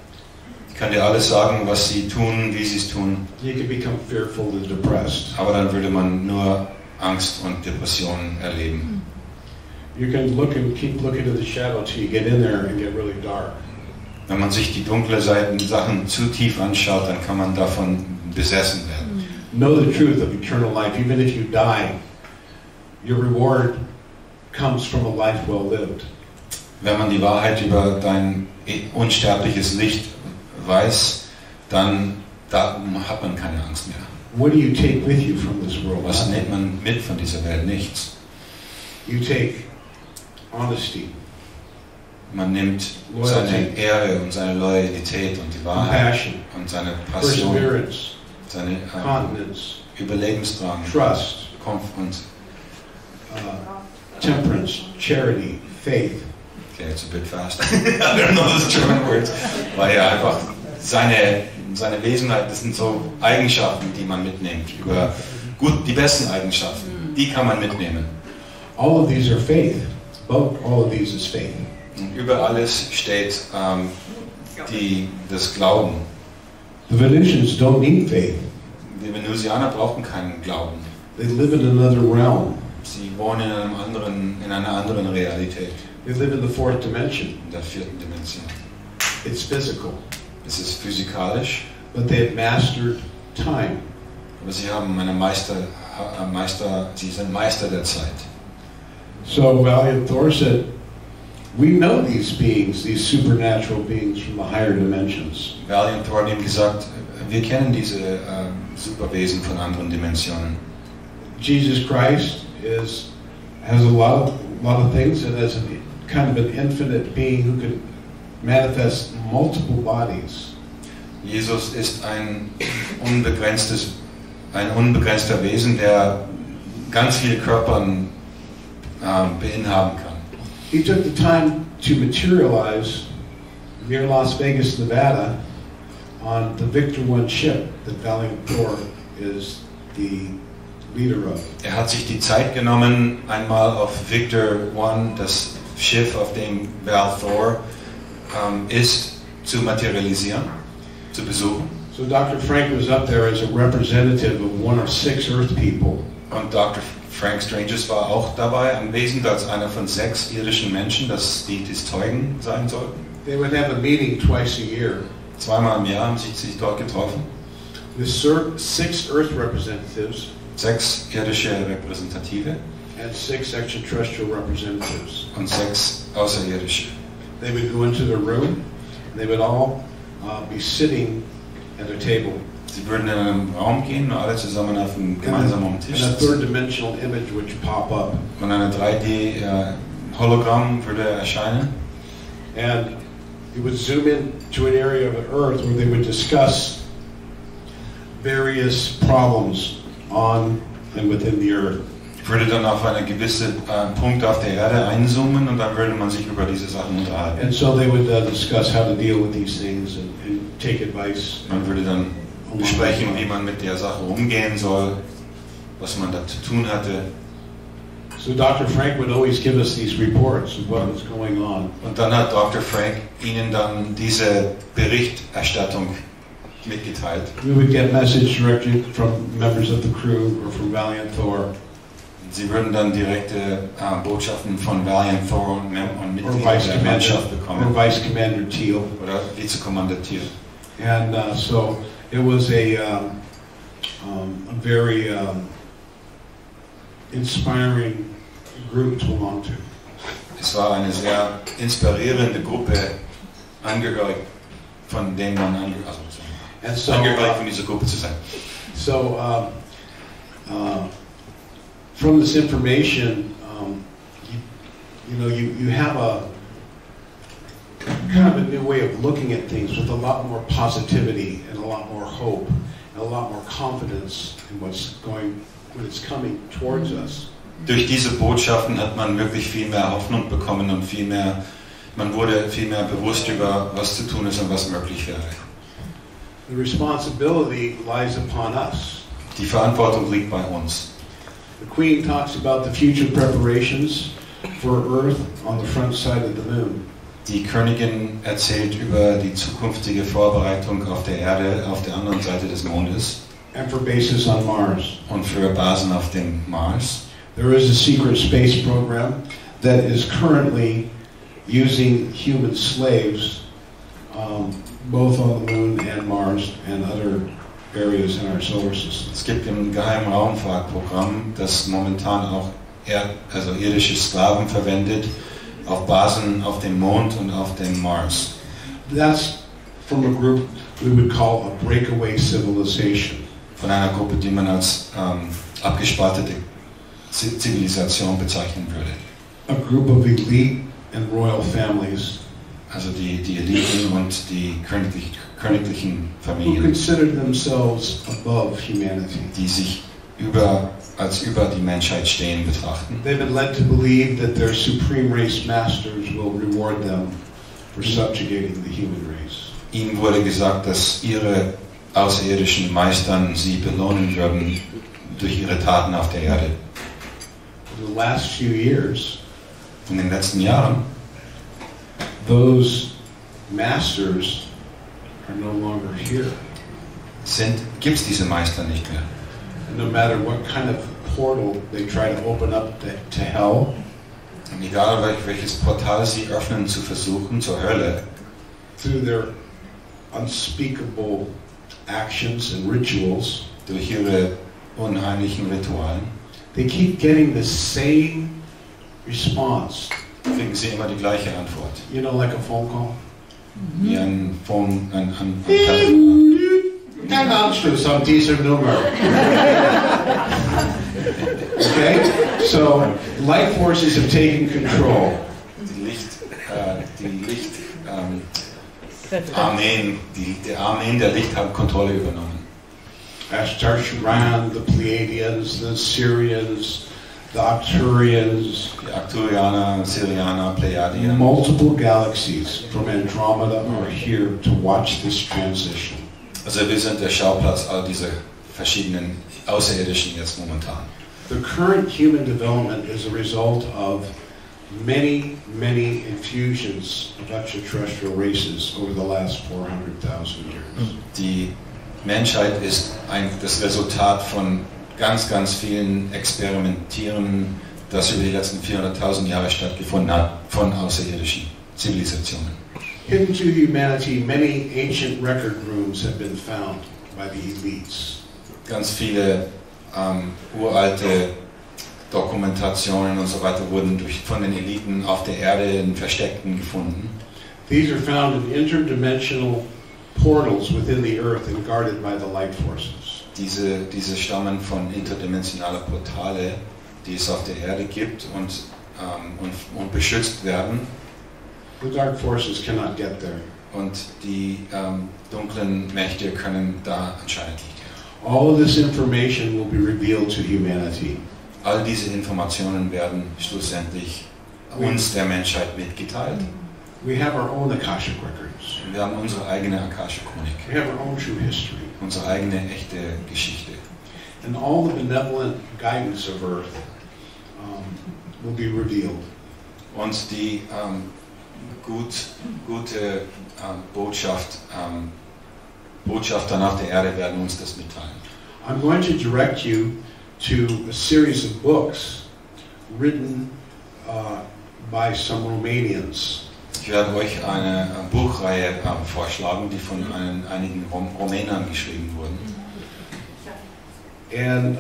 Speaker 2: ich kann dir alles sagen, was sie tun, wie sie es tun.
Speaker 1: You can become fearful and depressed.
Speaker 2: Aber dann würde man nur Angst und Depressionen erleben.
Speaker 1: You can look and keep looking to the shadow till you get in there and get really dark.
Speaker 2: Wenn man sich die dunkle Sachen zu tief anschaut, dann kann man davon besessen werden.
Speaker 1: Know the truth of eternal life. Even if you die, your reward comes from a life well lived.
Speaker 2: Wenn man die Wahrheit über dein unsterbliches Licht weiß, dann hat man keine Angst mehr.
Speaker 1: What do you take with you from this world?
Speaker 2: Was nimmt man mit von dieser Welt? Nichts.
Speaker 1: You take honesty.
Speaker 2: Man nimmt seine Ehre und seine Loyalität und die Wahrheit und seine Passion, seine Überlebensdrang,
Speaker 1: Trust,
Speaker 2: und
Speaker 1: temperance, charity, faith.
Speaker 2: Okay, it's a bit fast. I don't know those German words. Weil ja einfach seine Wesenheit, das sind so Eigenschaften, die man mitnimmt. Die besten Eigenschaften, die kann man mitnehmen.
Speaker 1: All of these are faith. Above all of these is faith.
Speaker 2: Und über alles steht das Glauben.
Speaker 1: The Venusians don't need faith.
Speaker 2: Die Venusianer brauchen keinen Glauben.
Speaker 1: They live in another realm.
Speaker 2: Sie wohnen in einer anderen Realität.
Speaker 1: They live in the fourth dimension.
Speaker 2: In der vierten Dimension.
Speaker 1: It's physical.
Speaker 2: Es ist physikalisch.
Speaker 1: But they have mastered time.
Speaker 2: Aber sie haben sie sind Meister der Zeit.
Speaker 1: So Valiant Thor said, we know these beings, these supernatural beings from the higher dimensions.
Speaker 2: Valiant Thor hat ihm gesagt, wir kennen diese Superwesen von anderen Dimensionen.
Speaker 1: Jesus Christ has a lot of things, and as kind of an infinite being who can manifest multiple bodies.
Speaker 2: Jesus ist ein unbegrenzter Wesen, der ganz viele Körpern beinhaben kann.
Speaker 1: He took the time to materialize near Las Vegas, Nevada, on the Victor I ship that Valiant Thor is the leader of.
Speaker 2: Er hat sich die Zeit genommen, einmal auf Victor I, das Schiff, auf dem Val Thor ist, zu materialisieren, zu besuchen.
Speaker 1: So Dr. Frank was up there as a representative of one of 6 Earth people.
Speaker 2: Und Dr. Frank Stranges war auch dabei, anwesend als einer von 6 irdischen Menschen, das die Zeugen sein sollten.
Speaker 1: They would have a meeting twice a year.
Speaker 2: Zweimal im Jahr haben sich dort getroffen.
Speaker 1: With 6 Earth representatives.
Speaker 2: 6 irdische Repräsentative.
Speaker 1: And 6 extraterrestrial representatives.
Speaker 2: Und 6 außerirdische.
Speaker 1: They would go into the room. They would all be sitting at a table.
Speaker 2: Sie würden in einen Raum gehen und alle zusammen auf einem gemeinsamen Tisch
Speaker 1: sitzen. And a third-dimensional image would pop up.
Speaker 2: Und eine 3D-Hologramm würde erscheinen.
Speaker 1: And it would zoom in to an area of the Earth where they would discuss various problems on and within the Earth.
Speaker 2: Ich würde dann auf einen gewissen Punkt auf der Erde einzoomen und dann würde man sich über diese Sachen unterhalten.
Speaker 1: And so they would discuss how to deal with these things and take advice.
Speaker 2: Man würde dann besprechen, wie man mit der Sache umgehen soll, was man da zu tun hatte.
Speaker 1: So Dr. Frank would always give us these reports of what was going on.
Speaker 2: Und dann hat Dr. Frank ihnen dann diese Berichterstattung mitgeteilt.
Speaker 1: We would get message directly from members of the crew or from Valiant Thor.
Speaker 2: Sie würden dann direkte Botschaften von Valiant Thor und Mitgliedern der Mannschaft bekommen.
Speaker 1: Or Vice Commander Teal.
Speaker 2: Oder Vizekommandeur Teal.
Speaker 1: And so it was a very inspiring group to belong to.
Speaker 2: Es war eine sehr inspirierende Gruppe, angehörig von denen man angehörig von dieser Gruppe zu sein.
Speaker 1: So from this information, you have a kind of a new way of looking at things with a lot more positivity and a lot more hope and a lot more confidence in when it's coming towards us.
Speaker 2: Durch diese Botschaften hat man wirklich viel mehr Hoffnung bekommen und man wurde viel mehr bewusst über was zu tun ist und was möglich wäre.
Speaker 1: The responsibility lies upon us.
Speaker 2: Die Verantwortung liegt bei uns.
Speaker 1: The Queen talks about the future preparations for Earth on the front side of the moon.
Speaker 2: Die Königin erzählt über die zukünftige Vorbereitung auf der Erde, auf der anderen Seite des Mondes.
Speaker 1: And for bases on Mars.
Speaker 2: Und für Basen auf dem Mars.
Speaker 1: There is a secret space program that is currently using human slaves, both on the moon and Mars and other areas in our solar system.
Speaker 2: Es gibt ein geheimes Raumfahrtprogramm, das momentan auch irdische Sklaven verwendet, auf Basen auf dem Mond und auf dem Mars.
Speaker 1: That's from a group we would call a breakaway civilization.
Speaker 2: Von einer Gruppe, die man als abgespaltete Zivilisation bezeichnen würde.
Speaker 1: A group of elite and royal families.
Speaker 2: Also die Eliten und die königlichen Familien.
Speaker 1: Who consider themselves above humanity.
Speaker 2: Die sich als über die Menschheit stehen betrachten.
Speaker 1: They've been led to believe that their supreme race masters will reward them for subjugating the human race.
Speaker 2: Ihnen wurde gesagt, dass ihre außerirdischen Meistern sie belohnen würden durch ihre Taten auf der Erde.
Speaker 1: In the last few years,
Speaker 2: in den letzten Jahren,
Speaker 1: those masters are no longer here.
Speaker 2: Gibt es diese Meister nicht mehr.
Speaker 1: And no matter what kind of portal they try to open up to hell,
Speaker 2: und egal welches Portal sie öffnen zu versuchen zur Hölle,
Speaker 1: through their unspeakable actions and rituals,
Speaker 2: durch ihre unheimlichen Ritualen,
Speaker 1: they keep getting the same response.
Speaker 2: Kriegen sie immer die gleiche Antwort.
Speaker 1: You know, like a phone call.
Speaker 2: Wie ein Telefon.
Speaker 1: Keine Anschluss auf diese Nummer. Okay, so light forces have taken control.
Speaker 2: Die Armeen der Licht haben Kontrolle übernommen.
Speaker 1: Ashtar-Sharan, the Pleiadians, the Syrians, the Arcturians,
Speaker 2: die Arcturianer, Syrianer, Pleiadier.
Speaker 1: Multiple galaxies from Andromeda are here to watch this transition.
Speaker 2: Also wir sind der Schauplatz all dieser verschiedenen Außerirdischen jetzt momentan.
Speaker 1: The current human development is a result of many infusions of extraterrestrial races over the last 400,000 years.
Speaker 2: Die Menschheit ist das Resultat von ganz vielen Experimentieren, das über die letzten 400.000 Jahre stattgefunden hat, von außerirdischen Zivilisationen.
Speaker 1: Hidden to humanity, many ancient record rooms have been found by the elites.
Speaker 2: Ganz viele uralte Dokumentationen und so weiter wurden von den Eliten auf der Erde in Versteckten gefunden.
Speaker 1: These are found in interdimensional portals within the earth and guarded by the light forces.
Speaker 2: Diese stammen von interdimensionalen Portale, die es auf der Erde gibt und beschützt werden.
Speaker 1: The dark forces cannot get there.
Speaker 2: Und die dunklen Mächte können da anscheinend nicht.
Speaker 1: All of this information will be revealed to humanity.
Speaker 2: All diese Informationen werden schlussendlich uns, der Menschheit, mitgeteilt.
Speaker 1: We have our own Akashic records.
Speaker 2: Wir haben unsere eigene Akasha-Chronik.
Speaker 1: We have our own true history.
Speaker 2: Unsere eigene echte Geschichte.
Speaker 1: And all the benevolent guidance of Earth will be revealed.
Speaker 2: Und die gute Botschaft Botschafter nach der Erde werden uns das mitteilen.
Speaker 1: I'm going to direct you to a series of books written by some Romanians.
Speaker 2: Ich werde euch eine Buchreihe vorschlagen, die von einigen Rumänern geschrieben wurden.
Speaker 1: And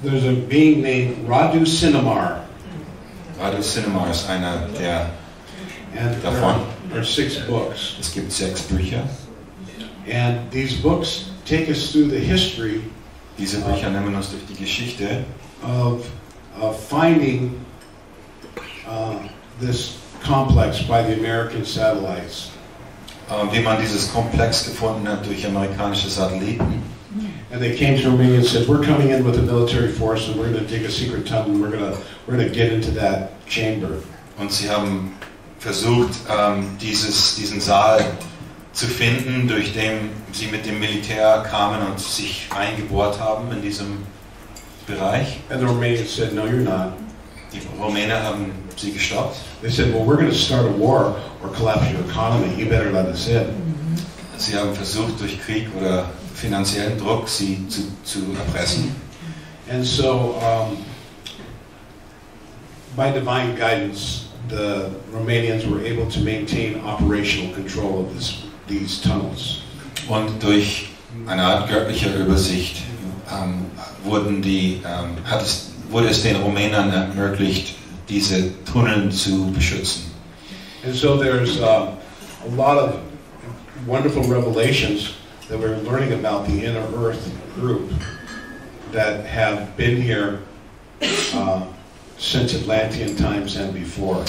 Speaker 1: there's a being named Radu Cinemar.
Speaker 2: Radu Cinemar ist einer der
Speaker 1: And
Speaker 2: davon.
Speaker 1: there are 6 books.
Speaker 2: Es gibt 6 Bücher.
Speaker 1: And these books take us through the history
Speaker 2: Diese Bücher nehmen uns durch die Geschichte
Speaker 1: of finding this complex by the American satellites.
Speaker 2: Wie man dieses Komplex gefunden hat durch amerikanische Satelliten.
Speaker 1: And they came to Romania and said, we're coming in with a military force and we're going to dig a secret tunnel and we're going to get into that chamber.
Speaker 2: Und sie haben versucht, diesen Saal zu finden, durch den sie mit dem Militär kamen und sich eingebohrt haben in diesem Bereich.
Speaker 1: And the Romanians said, no, you're not.
Speaker 2: Die Rumänen haben sie gestoppt.
Speaker 1: They said, well, we're going to start a war or collapse your economy. You better let us in.
Speaker 2: Sie haben versucht, durch Krieg oder finanziellen Druck sie zu erpressen.
Speaker 1: And so, by divine guidance, the Romanians were able to maintain operational control of these tunnels.
Speaker 2: Und durch eine Art göttlicher Übersicht wurde es den Rumänern ermöglicht, diese Tunnel zu beschützen.
Speaker 1: And so there's a lot of wonderful revelations that we're learning about the inner earth group that have been here since Atlantean times and before.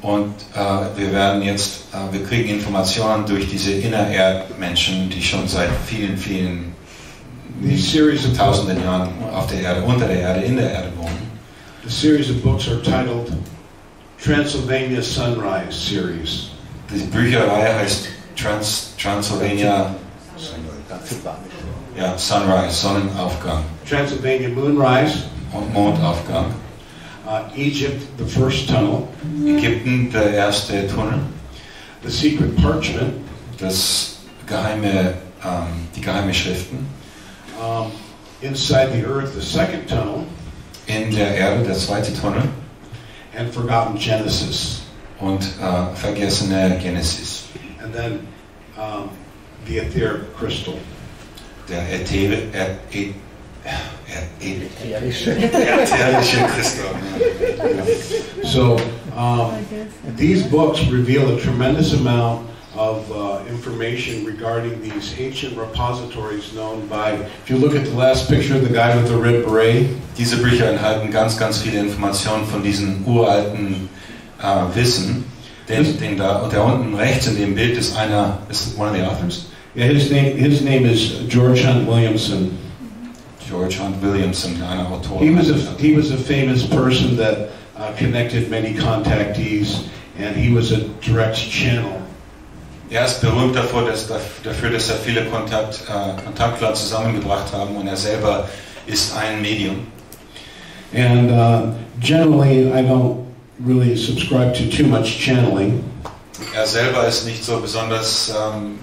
Speaker 2: Und wir kriegen Informationen durch diese Innererdmenschen, die schon seit vielen tausenden Jahren auf der Erde, unter der Erde, in der Erde wohnen.
Speaker 1: The series of books are titled Transylvania Sunrise Series.
Speaker 2: Die Bücherreihe heißt Transylvania Sunrise, Sonnenaufgang.
Speaker 1: Transylvania Moonrise.
Speaker 2: Und Mondaufgang.
Speaker 1: Egypt, the first tunnel.
Speaker 2: Ägypten, der erste Tunnel.
Speaker 1: The secret parchment.
Speaker 2: Die geheime Schriften.
Speaker 1: Inside the earth, the second tunnel.
Speaker 2: In der Erde, der zweite Tunnel.
Speaker 1: And forgotten Genesis.
Speaker 2: Und vergessene Genesis.
Speaker 1: And then the etheric crystal.
Speaker 2: Der ätherische Christus.
Speaker 1: So these books reveal a tremendous amount of information regarding these ancient repositories known by, if you look at the last picture of the guy with the red beret.
Speaker 2: Diese Bücher enthalten ganz viele Informationen von diesen uralten Wissen. Der unten rechts in dem Bild ist one of the authors?
Speaker 1: Yeah, his name is George Hunt Williamson.
Speaker 2: George Hunt Williamson, einer Autor.
Speaker 1: He was a famous person that connected many contactees, and he was a direct channel.
Speaker 2: Ist berühmt dafür, dass er viele Kontaktler zusammengebracht haben, und er selber ist ein Medium.
Speaker 1: And generally, I don't really subscribe to too much channeling.
Speaker 2: Er selber ist nicht so besonders,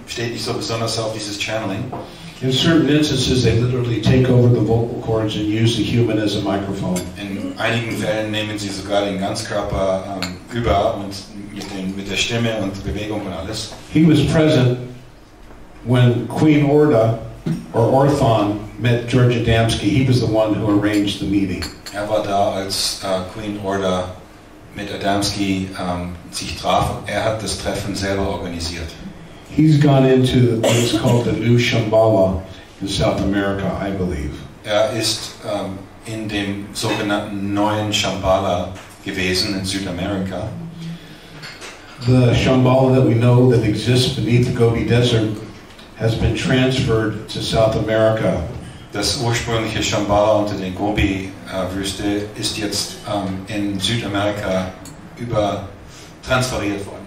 Speaker 2: steht nicht so besonders auf dieses Channeling.
Speaker 1: In certain instances, they literally take over the vocal cords and use the human as a microphone.
Speaker 2: In einigen Fällen nehmen sie sogar den Ganzkörper über und mit der Stimme und Bewegung und alles.
Speaker 1: He was present when Queen Orda or Orthon met George Adamski. He was the one who arranged the meeting.
Speaker 2: Er war da, als Queen Orda mit Adamski sich traf. Er hat das Treffen selber organisiert.
Speaker 1: He's gone into what is called the New Shambhala in South America, I believe.
Speaker 2: Er ist in dem sogenannten neuen Shambhala gewesen in Südamerika.
Speaker 1: The Shambhala that we know that exists beneath the Gobi Desert has been transferred to South America.
Speaker 2: Das ursprüngliche Shambhala unter den Gobi-Wüste ist jetzt in Südamerika transferiert worden.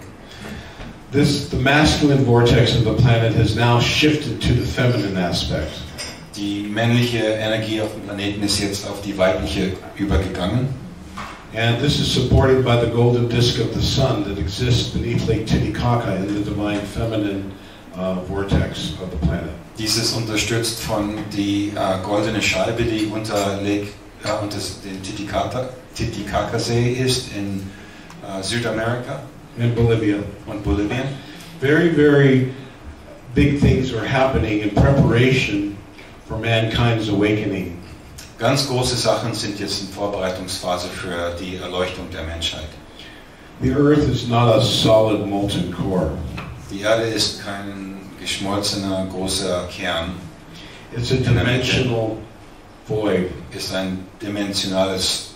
Speaker 1: The masculine vortex of the planet has now shifted to the feminine aspect.
Speaker 2: Die männliche Energie auf dem Planeten ist jetzt auf die weibliche übergegangen.
Speaker 1: And this is supported by the golden disk of the sun that exists beneath Lake Titicaca in the divine feminine vortex of the planet.
Speaker 2: Dies ist unterstützt von die goldene Scheibe, die unter den Titicacasee ist in Südamerika.
Speaker 1: In Bolivia.
Speaker 2: Und Bolivien.
Speaker 1: Very, very big things are happening in preparation for mankind's awakening.
Speaker 2: Ganz große Sachen sind jetzt in Vorbereitungsphase für die Erleuchtung der Menschheit.
Speaker 1: The Earth is not a solid molten core.
Speaker 2: Die Erde ist kein geschmolzener großer Kern.
Speaker 1: It's a dimensional void.
Speaker 2: Ist ein dimensionales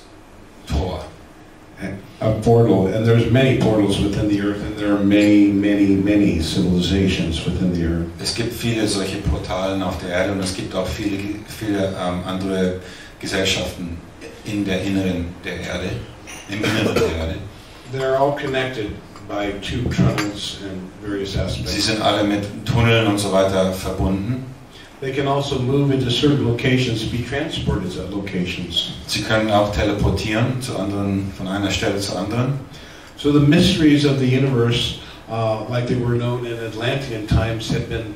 Speaker 2: Tor.
Speaker 1: A portal, and there's many portals within the Earth, and there are many, many, many civilizations within the Earth.
Speaker 2: Es gibt viele solche Portalen auf der Erde und es gibt auch viele andere Gesellschaften in der Inneren der Erde, im Inneren der Erde.
Speaker 1: They're all connected by tube tunnels and various aspects.
Speaker 2: Sie sind alle mit Tunneln und so weiter verbunden.
Speaker 1: They can also move into certain locations, be transported to locations.
Speaker 2: Sie können auch teleportieren zu anderen, von einer Stelle zur anderen.
Speaker 1: So the mysteries of the universe, like they were known in Atlantean times, have been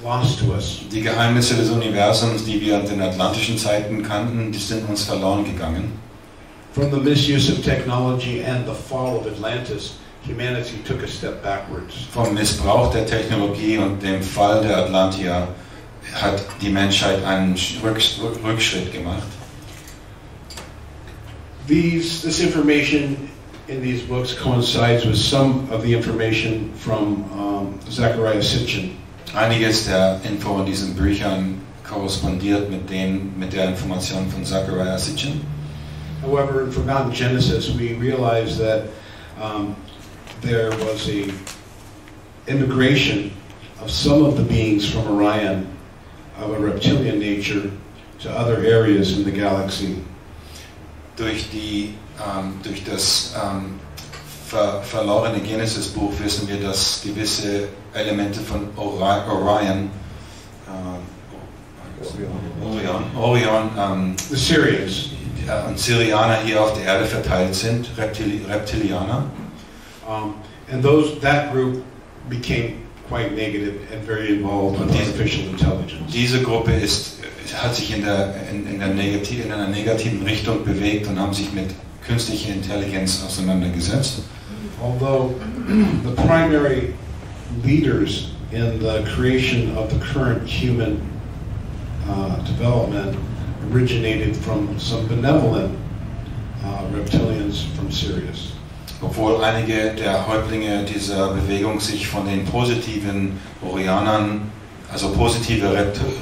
Speaker 1: lost to us.
Speaker 2: Die Geheimnisse des Universums, die wir in den atlantischen Zeiten kannten, die sind uns verloren gegangen.
Speaker 1: From the misuse of technology and the fall of Atlantis, humanity took a step backwards.
Speaker 2: Vom Missbrauch der Technologie und dem Fall der Atlantier hat die Menschheit einen Rückschritt gemacht.
Speaker 1: This information in these books coincides with some of the information from Zecharia Sitchin.
Speaker 2: Einiges der Info in diesen Büchern korrespondiert mit der Information von Zecharia Sitchin.
Speaker 1: However, in Forgotten Genesis, we realize that there was a immigration of some of the beings from Orion of a reptilian nature to other areas in the galaxy.
Speaker 2: Durch das verlorene Genesis-Buch wissen wir, dass gewisse Elemente von Orion,
Speaker 1: the Syrians,
Speaker 2: und Syrianer hier auf der Erde verteilt sind, Reptilianer.
Speaker 1: And that group became quite negative and very involved in artificial intelligence.
Speaker 2: Diese Gruppe hat sich in einer negativen Richtung bewegt und haben sich mit künstlicher Intelligenz auseinandergesetzt.
Speaker 1: Although the primary leaders in the creation of the current human development originated from some benevolent reptilians from Sirius.
Speaker 2: Obwohl einige der Häuptlinge dieser Bewegung sich von den positiven Orianern, also positive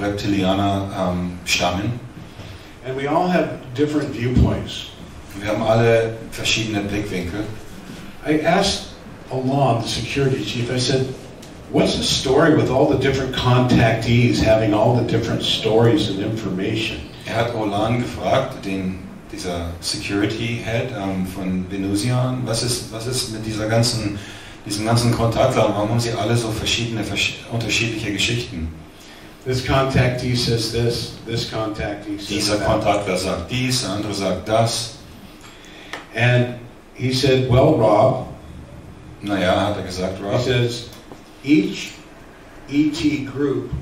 Speaker 2: Reptilianer stammen.
Speaker 1: And we all have different viewpoints.
Speaker 2: Wir haben alle verschiedene Blickwinkel.
Speaker 1: I asked Alon, the security chief, I said, what's the story with all the different contactees having all the different stories and information?
Speaker 2: Hat Olan gefragt, dieser Security Head von Venusier, was ist mit diesem ganzen Kontakt, warum haben sie alle so unterschiedliche Geschichten?
Speaker 1: This contactee says this contactee says
Speaker 2: Dieser
Speaker 1: that.
Speaker 2: Kontaktler sagt dies, der andere sagt das.
Speaker 1: And he said, well, Rob,
Speaker 2: naja, hat gesagt, Rob.
Speaker 1: He says, each ET group,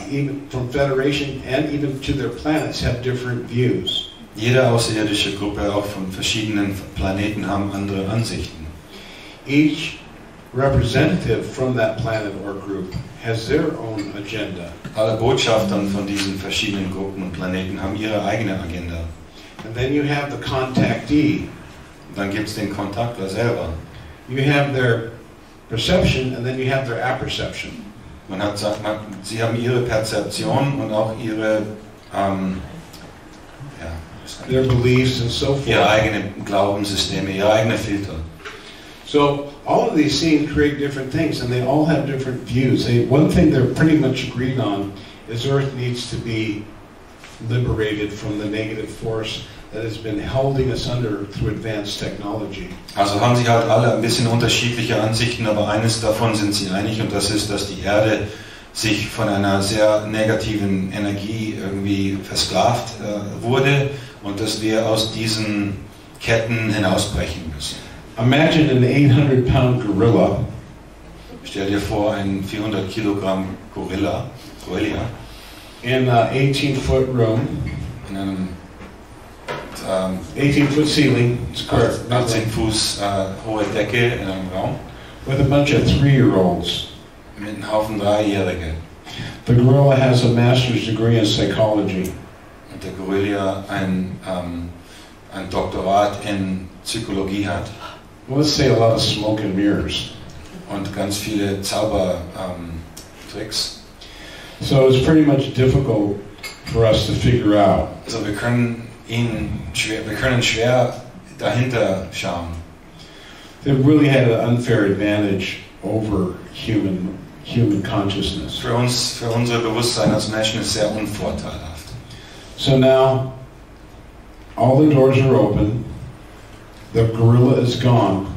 Speaker 1: even from Federation and even to their planets, have different views.
Speaker 2: Jede außerirdische Gruppe, auch von verschiedenen Planeten, haben andere Ansichten.
Speaker 1: Each representative from that planet or group has their own agenda.
Speaker 2: Alle Botschafter von diesen verschiedenen Gruppen und Planeten haben ihre eigene Agenda.
Speaker 1: And then you have the contactee.
Speaker 2: Dann gibt es den Kontaktler selber.
Speaker 1: You have their perception and then you have their apperception.
Speaker 2: Sie haben ihre Perzeption und auch ihre
Speaker 1: their beliefs and so forth.
Speaker 2: Ihre eigenen Glaubenssysteme, ihre eigene Filter.
Speaker 1: So all of these things create different things, and they all have different views. One thing they're pretty much agreed on is Earth needs to be liberated from the negative force that has been holding us under through advanced technology.
Speaker 2: Also haben sie halt alle ein bisschen unterschiedliche Ansichten, aber eines davon sind sie einig, und das ist, dass die Erde sich von einer sehr negativen Energie irgendwie versklavt wurde und dass wir aus diesen Ketten hinausbrechen müssen.
Speaker 1: Imagine an 800-pound gorilla
Speaker 2: Stell dir vor, ein 400 Kilogramm Gorilla
Speaker 1: in an 18-foot room,
Speaker 2: in einem
Speaker 1: 18-foot ceiling,
Speaker 2: 18 Fuß hohe Decke in einem Raum
Speaker 1: with a bunch of 3-year-olds.
Speaker 2: mit einem Haufen Dreijährige.
Speaker 1: The gorilla has a master's degree in psychology.
Speaker 2: Und der Gorilla ein Doktorat in Psychologie hat.
Speaker 1: Let's say a lot of smoke and mirrors.
Speaker 2: Und ganz viele Zaubertricks.
Speaker 1: So it's pretty much difficult for us to figure out.
Speaker 2: Also wir können schwer dahinter schauen.
Speaker 1: They really had an unfair advantage over human consciousness.
Speaker 2: Für unser Bewusstsein als Menschen ist sehr unvorteilhaft.
Speaker 1: So now, all the doors are open, the gorilla is gone,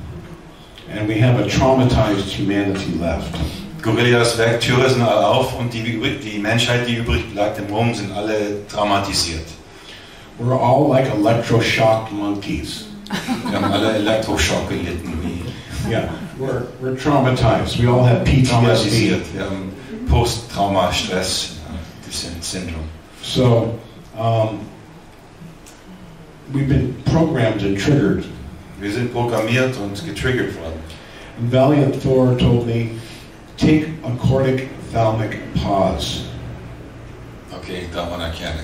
Speaker 1: and we have a traumatized humanity left.
Speaker 2: Gorilla ist weg, Türen sind alle auf und die Menschheit, die übrig bleibt im Raum, sind alle traumatisiert.
Speaker 1: We're all like electroshock monkeys.
Speaker 2: Wir haben alle Elektroschock gelitten.
Speaker 1: Yeah, we're traumatized. We all have PTSD.
Speaker 2: Wir haben Post-Trauma-Stress-Syndrom.
Speaker 1: So, we've been programmed and triggered.
Speaker 2: Wir sind programmiert und getriggert worden.
Speaker 1: Valiant Thor told me, take a cortic thalamic pause.
Speaker 2: Okay, da war eine Kerne.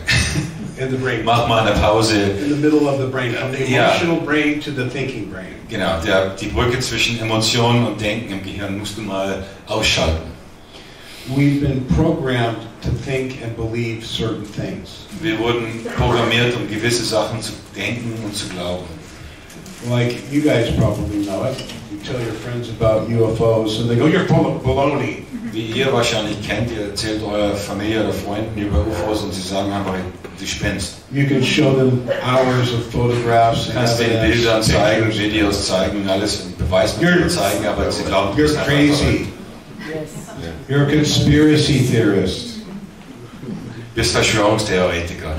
Speaker 1: In the brain.
Speaker 2: Mach mal eine Pause.
Speaker 1: In the middle of the brain, from the emotional brain to the thinking brain.
Speaker 2: Genau, die Brücke zwischen Emotionen und Denken im Gehirn musst du mal ausschalten.
Speaker 1: We've been programmed to think and believe certain things.
Speaker 2: Wir wurden programmiert, um gewisse Sachen zu denken und zu glauben.
Speaker 1: Like you guys probably know it. You tell your friends about UFOs and they go, "You're full of baloney."
Speaker 2: Wie ihr wahrscheinlich kennt, ihr erzählt eurer Familie oder Freunden über UFOs und sie sagen einfach, du spinnst.
Speaker 1: You can show them hours of photographs.
Speaker 2: Du kannst denen Bilder zeigen, Videos zeigen, alles Beweismittel zeigen, aber sie glauben,
Speaker 1: you're crazy. You're a conspiracy theorist.
Speaker 2: Bist Verschwörungstheoretiker.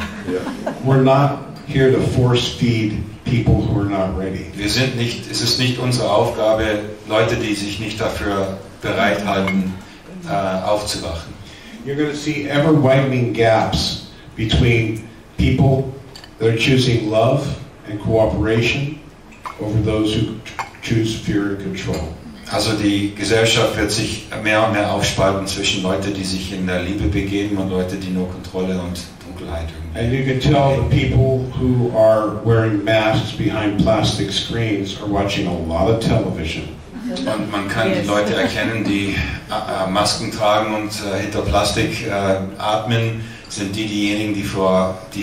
Speaker 1: We're not here to force feed people who are not ready.
Speaker 2: Es ist nicht unsere Aufgabe, Leute, die sich nicht dafür bereit halten, aufzuwachen.
Speaker 1: You're going to see ever widening gaps between people that are choosing love and cooperation over those who choose fear and control.
Speaker 2: Also die Gesellschaft wird sich mehr und mehr aufspalten zwischen Leute, die sich in der Liebe begeben und Leute, die nur Kontrolle und Dunkelheit irgendwie.
Speaker 1: And you can tell the people who are wearing masks behind plastic screens are watching a lot of television.
Speaker 2: Und man kann die Leute erkennen, die Masken tragen und hinter Plastik atmen, sind diejenigen, die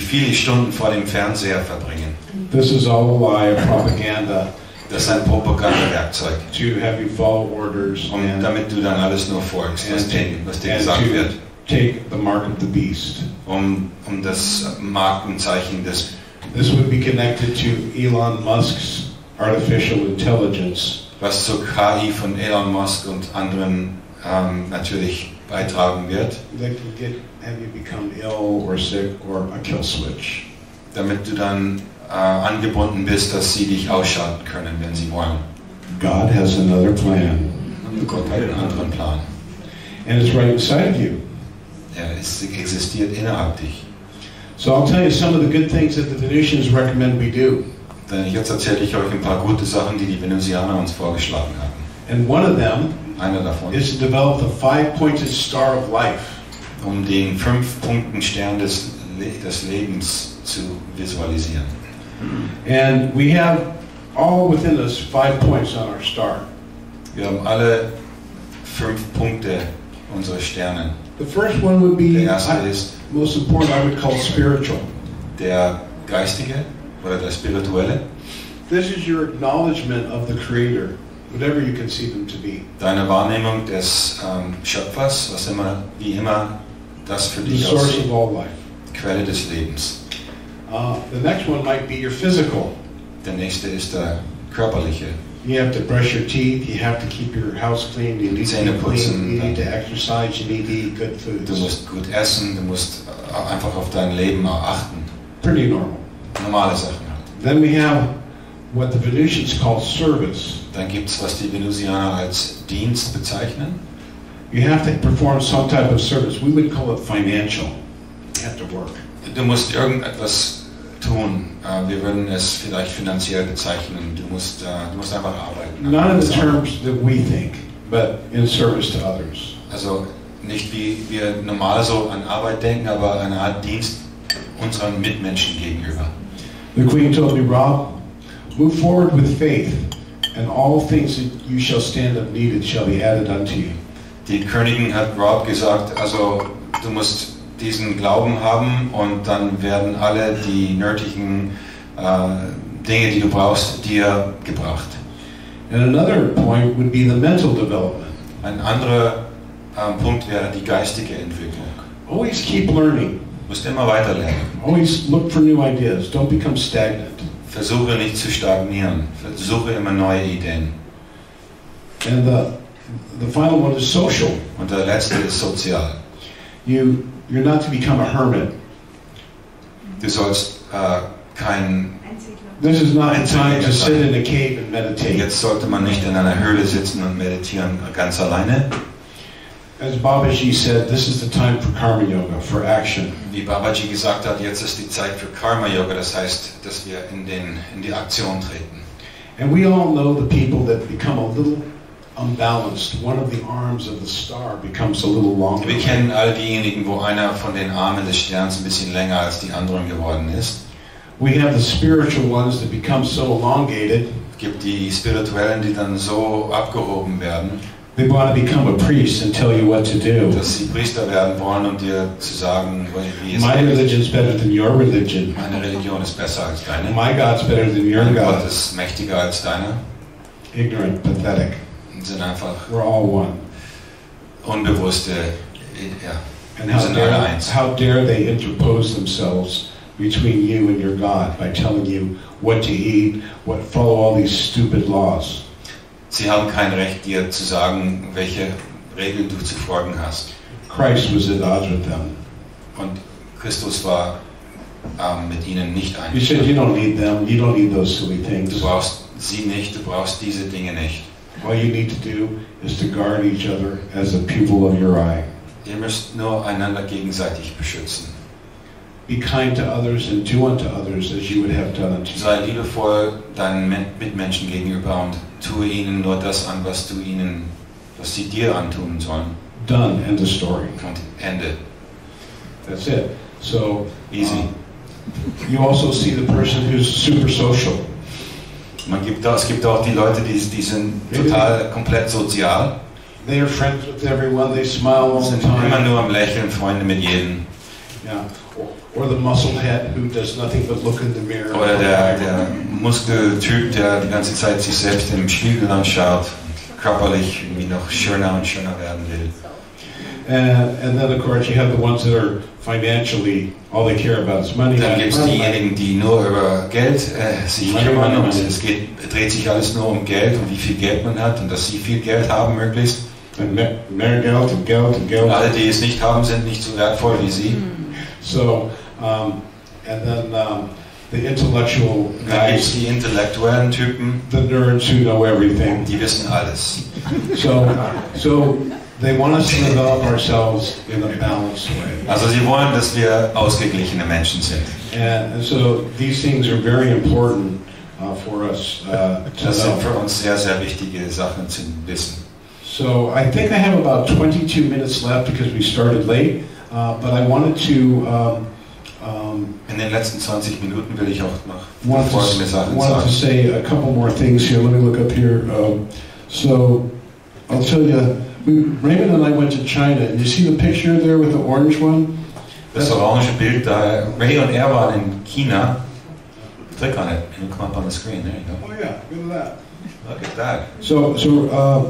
Speaker 2: viele Stunden vor dem Fernseher verbringen.
Speaker 1: This is all a lie, a propaganda.
Speaker 2: Das ist ein Propagandawerkzeug.
Speaker 1: To have you follow orders.
Speaker 2: Und damit du dann alles nur folgst, was dir gesagt wird.
Speaker 1: Take the mark of the beast.
Speaker 2: Um das Markenzeichen des.
Speaker 1: This would be connected to Elon Musk's artificial intelligence.
Speaker 2: Was zur KI von Elon Musk und anderen natürlich beitragen wird.
Speaker 1: That can have you become ill or sick or a kill switch.
Speaker 2: Damit du dann angebunden bist, dass sie dich ausschalten können, wenn sie wollen.
Speaker 1: God has another plan.
Speaker 2: Und Gott hat einen anderen Plan.
Speaker 1: And it's right inside of you.
Speaker 2: Es existiert innerhalb dich.
Speaker 1: So I'll tell you some of the good things that the Venusians recommend we do.
Speaker 2: Denn jetzt erzähle ich euch ein paar gute Sachen, die die Venusianer uns vorgeschlagen haben.
Speaker 1: And one of them
Speaker 2: Einer davon
Speaker 1: is to develop the 5-pointed star of life.
Speaker 2: Um den 5-Punkten-Stern des Lebens zu visualisieren.
Speaker 1: And we have all within us 5 points on our star.
Speaker 2: Wir haben alle 5 Punkte unserer Sterne.
Speaker 1: The first one would be,
Speaker 2: Der erste ist
Speaker 1: most important, I would call spiritual.
Speaker 2: Der Geistige oder der Spirituelle.
Speaker 1: This is your acknowledgement of the Creator, whatever you conceive Him to be.
Speaker 2: Deine Wahrnehmung des Schöpfers, was immer, wie immer das für
Speaker 1: The
Speaker 2: dich
Speaker 1: source
Speaker 2: aussieht.
Speaker 1: of all life.
Speaker 2: Quelle des Lebens.
Speaker 1: The next one might be your physical.
Speaker 2: Der nächste ist der körperliche.
Speaker 1: You have to brush your teeth, you have to keep your house clean, you need to
Speaker 2: Zähne
Speaker 1: eat clean,
Speaker 2: putzen,
Speaker 1: you need to exercise, you need to eat good foods.
Speaker 2: Du musst gut essen, du musst einfach auf dein Leben achten.
Speaker 1: Pretty normal.
Speaker 2: Normale Sachen halt.
Speaker 1: Then we have what the Venusians call service.
Speaker 2: Dann gibt es, was die Venusianer als Dienst bezeichnen.
Speaker 1: You have to perform some type of service. We would call it financial. You have to work.
Speaker 2: Du musst irgendetwas tun. Wir würden es vielleicht finanziell bezeichnen. Du musst einfach arbeiten.
Speaker 1: Not in the terms that we think, but in service to others.
Speaker 2: Also nicht wie wir normal so an Arbeit denken, aber eine Art Dienst unseren Mitmenschen gegenüber.
Speaker 1: The Queen told me, Rob, move forward with faith, and all things that you shall stand up needed shall be added unto you.
Speaker 2: Die Königin hat Rob gesagt, also du musst diesen Glauben haben und dann werden alle die nötigen Dinge, die du brauchst, dir gebracht.
Speaker 1: And another point would be the mental development.
Speaker 2: Ein anderer Punkt wäre die geistige Entwicklung.
Speaker 1: Always keep learning.
Speaker 2: Du musst immer weiter lernen.
Speaker 1: Always look for new ideas. Don't become stagnant.
Speaker 2: Versuche nicht zu stagnieren. Versuche immer neue Ideen.
Speaker 1: And the final one is social.
Speaker 2: Und der letzte ist sozial.
Speaker 1: You're not to become a hermit.
Speaker 2: Du sollst kein...
Speaker 1: This is not a time to sit in a cave and meditate.
Speaker 2: Jetzt sollte man nicht in einer Höhle sitzen und meditieren ganz alleine.
Speaker 1: As Babaji said, this is the time for Karma Yoga, for action.
Speaker 2: Wie Babaji gesagt hat, jetzt ist die Zeit für Karma Yoga, das heißt, dass wir in die Aktion treten.
Speaker 1: And we all know the people that become a little unbalanced. One of the arms of the star becomes a little longer.
Speaker 2: Wir kennen all diejenigen, wo einer von den Armen des Sterns ein bisschen länger als die anderen geworden ist.
Speaker 1: We have the spiritual ones that become so elongated.
Speaker 2: Es gibt die Spirituellen, die dann so abgehoben werden.
Speaker 1: They want to become a priest and tell you what to do.
Speaker 2: Dass sie Priester werden wollen, um dir zu sagen, wie es
Speaker 1: My religion is better than your religion.
Speaker 2: Meine Religion ist besser als deine.
Speaker 1: My God's better than your
Speaker 2: Mein
Speaker 1: God.
Speaker 2: Gott ist mächtiger als deiner.
Speaker 1: Ignorant, pathetic.
Speaker 2: Sind einfach
Speaker 1: We're all one.
Speaker 2: unbewusste,
Speaker 1: And
Speaker 2: wir sind alle eins.
Speaker 1: how dare they interpose themselves between you and your God by telling you what to eat, follow all these stupid laws.
Speaker 2: Sie haben kein Recht, dir zu sagen, welche Regeln du zu folgen hast.
Speaker 1: Christ was at odds with them.
Speaker 2: Und Christus war mit ihnen nicht
Speaker 1: He said,
Speaker 2: einverstanden.
Speaker 1: you don't need them, you don't need those silly things.
Speaker 2: Du brauchst sie nicht, du brauchst diese Dinge nicht.
Speaker 1: All you need to do is to guard each other as the pupil of your eye.
Speaker 2: Ihr müsst nur einander gegenseitig beschützen.
Speaker 1: Be kind to others and do unto others as you would have done unto you.
Speaker 2: Sei liebevoll deinen Mitmenschen gegenüber und tue ihnen nur das an, was sie dir antun sollen.
Speaker 1: Done, end of story.
Speaker 2: Und Ende.
Speaker 1: That's it. So,
Speaker 2: Easy.
Speaker 1: you also see the person who's super social.
Speaker 2: Es gibt auch die Leute, die sind total komplett sozial.
Speaker 1: They are friends with everyone, they smile all the
Speaker 2: Sind immer
Speaker 1: time.
Speaker 2: nur am Lächeln, Freunde mit jedem.
Speaker 1: Yeah. Or the musclehead who does nothing but look in the mirror.
Speaker 2: Oder der Muskeltyp, der die ganze Zeit sich selbst im Spiegel anschaut und körperlich irgendwie noch schöner und schöner werden will.
Speaker 1: And then of course you have the ones that are financially, all they care about is money.
Speaker 2: Dann gibt es diejenigen, die nur über Geld sich kümmern und es dreht sich alles nur um Geld und wie viel Geld man hat und dass sie viel Geld haben möglichst.
Speaker 1: And mehr Geld und Geld und Geld.
Speaker 2: Und alle, die es nicht haben, sind nicht so wertvoll wie sie.
Speaker 1: So, and then the intellectual
Speaker 2: Dann gibt es
Speaker 1: guys,
Speaker 2: die intellektuellen Typen,
Speaker 1: the nerds who know everything.
Speaker 2: die wissen alles.
Speaker 1: So they want us to develop ourselves in a balanced way.
Speaker 2: Also sie wollen, dass wir ausgeglichene Menschen sind.
Speaker 1: And so these things are very important for us to
Speaker 2: Das sind für
Speaker 1: know.
Speaker 2: uns sehr, sehr wichtige Sachen zu wissen.
Speaker 1: So I think I have about 22 minutes left because we started late, but I wanted to
Speaker 2: In den letzten 20 Minuten will ich auch noch
Speaker 1: wanted
Speaker 2: folgende Sachen
Speaker 1: to
Speaker 2: sagen.
Speaker 1: say a couple more things here. Let me look up here. So I'll tell you, Raymond and I went to China, and you see the picture there with the orange one?
Speaker 2: Das orange Bild, da Ray und er waren in China. Click on it, it'll come up on the screen. There you go.
Speaker 1: Oh yeah, look at that.
Speaker 2: Look at that.
Speaker 1: So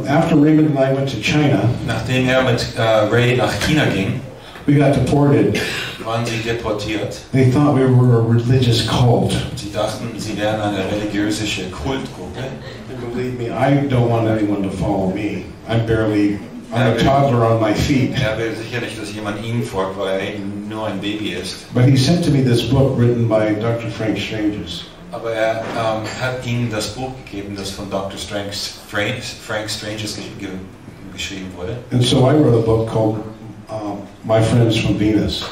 Speaker 1: after Raymond and I went to China,
Speaker 2: Nachdem er mit Ray nach China ging,
Speaker 1: we got deported.
Speaker 2: waren sie deportiert.
Speaker 1: They thought we were a religious cult.
Speaker 2: Sie dachten, sie wären eine religiöse Kultgruppe.
Speaker 1: And believe me, I don't want anyone to follow me. I'm a toddler on my feet.
Speaker 2: Er will sicher nicht, dass jemand ihm folgt, weil er eben nur ein Baby ist.
Speaker 1: But he sent to me this book written by Dr. Frank Stranges.
Speaker 2: Aber er hat ihnen das Buch gegeben, das von Dr. Frank Stranges geschrieben wurde.
Speaker 1: And so I wrote a book called My Friends from Venus.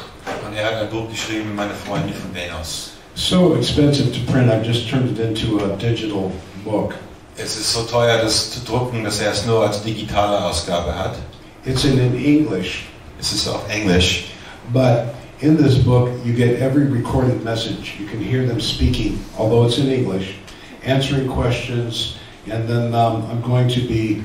Speaker 2: Und er hat ein Buch geschrieben, Meine Freunde von Venus.
Speaker 1: So expensive to print, I've just turned it into a digital book.
Speaker 2: Es ist so teuer, das zu drucken, dass er es nur als digitale Ausgabe hat.
Speaker 1: It's in English.
Speaker 2: Es ist auf Englisch.
Speaker 1: But in this book, you get every recorded message. You can hear them speaking, although it's in English, answering questions, and then I'm going to be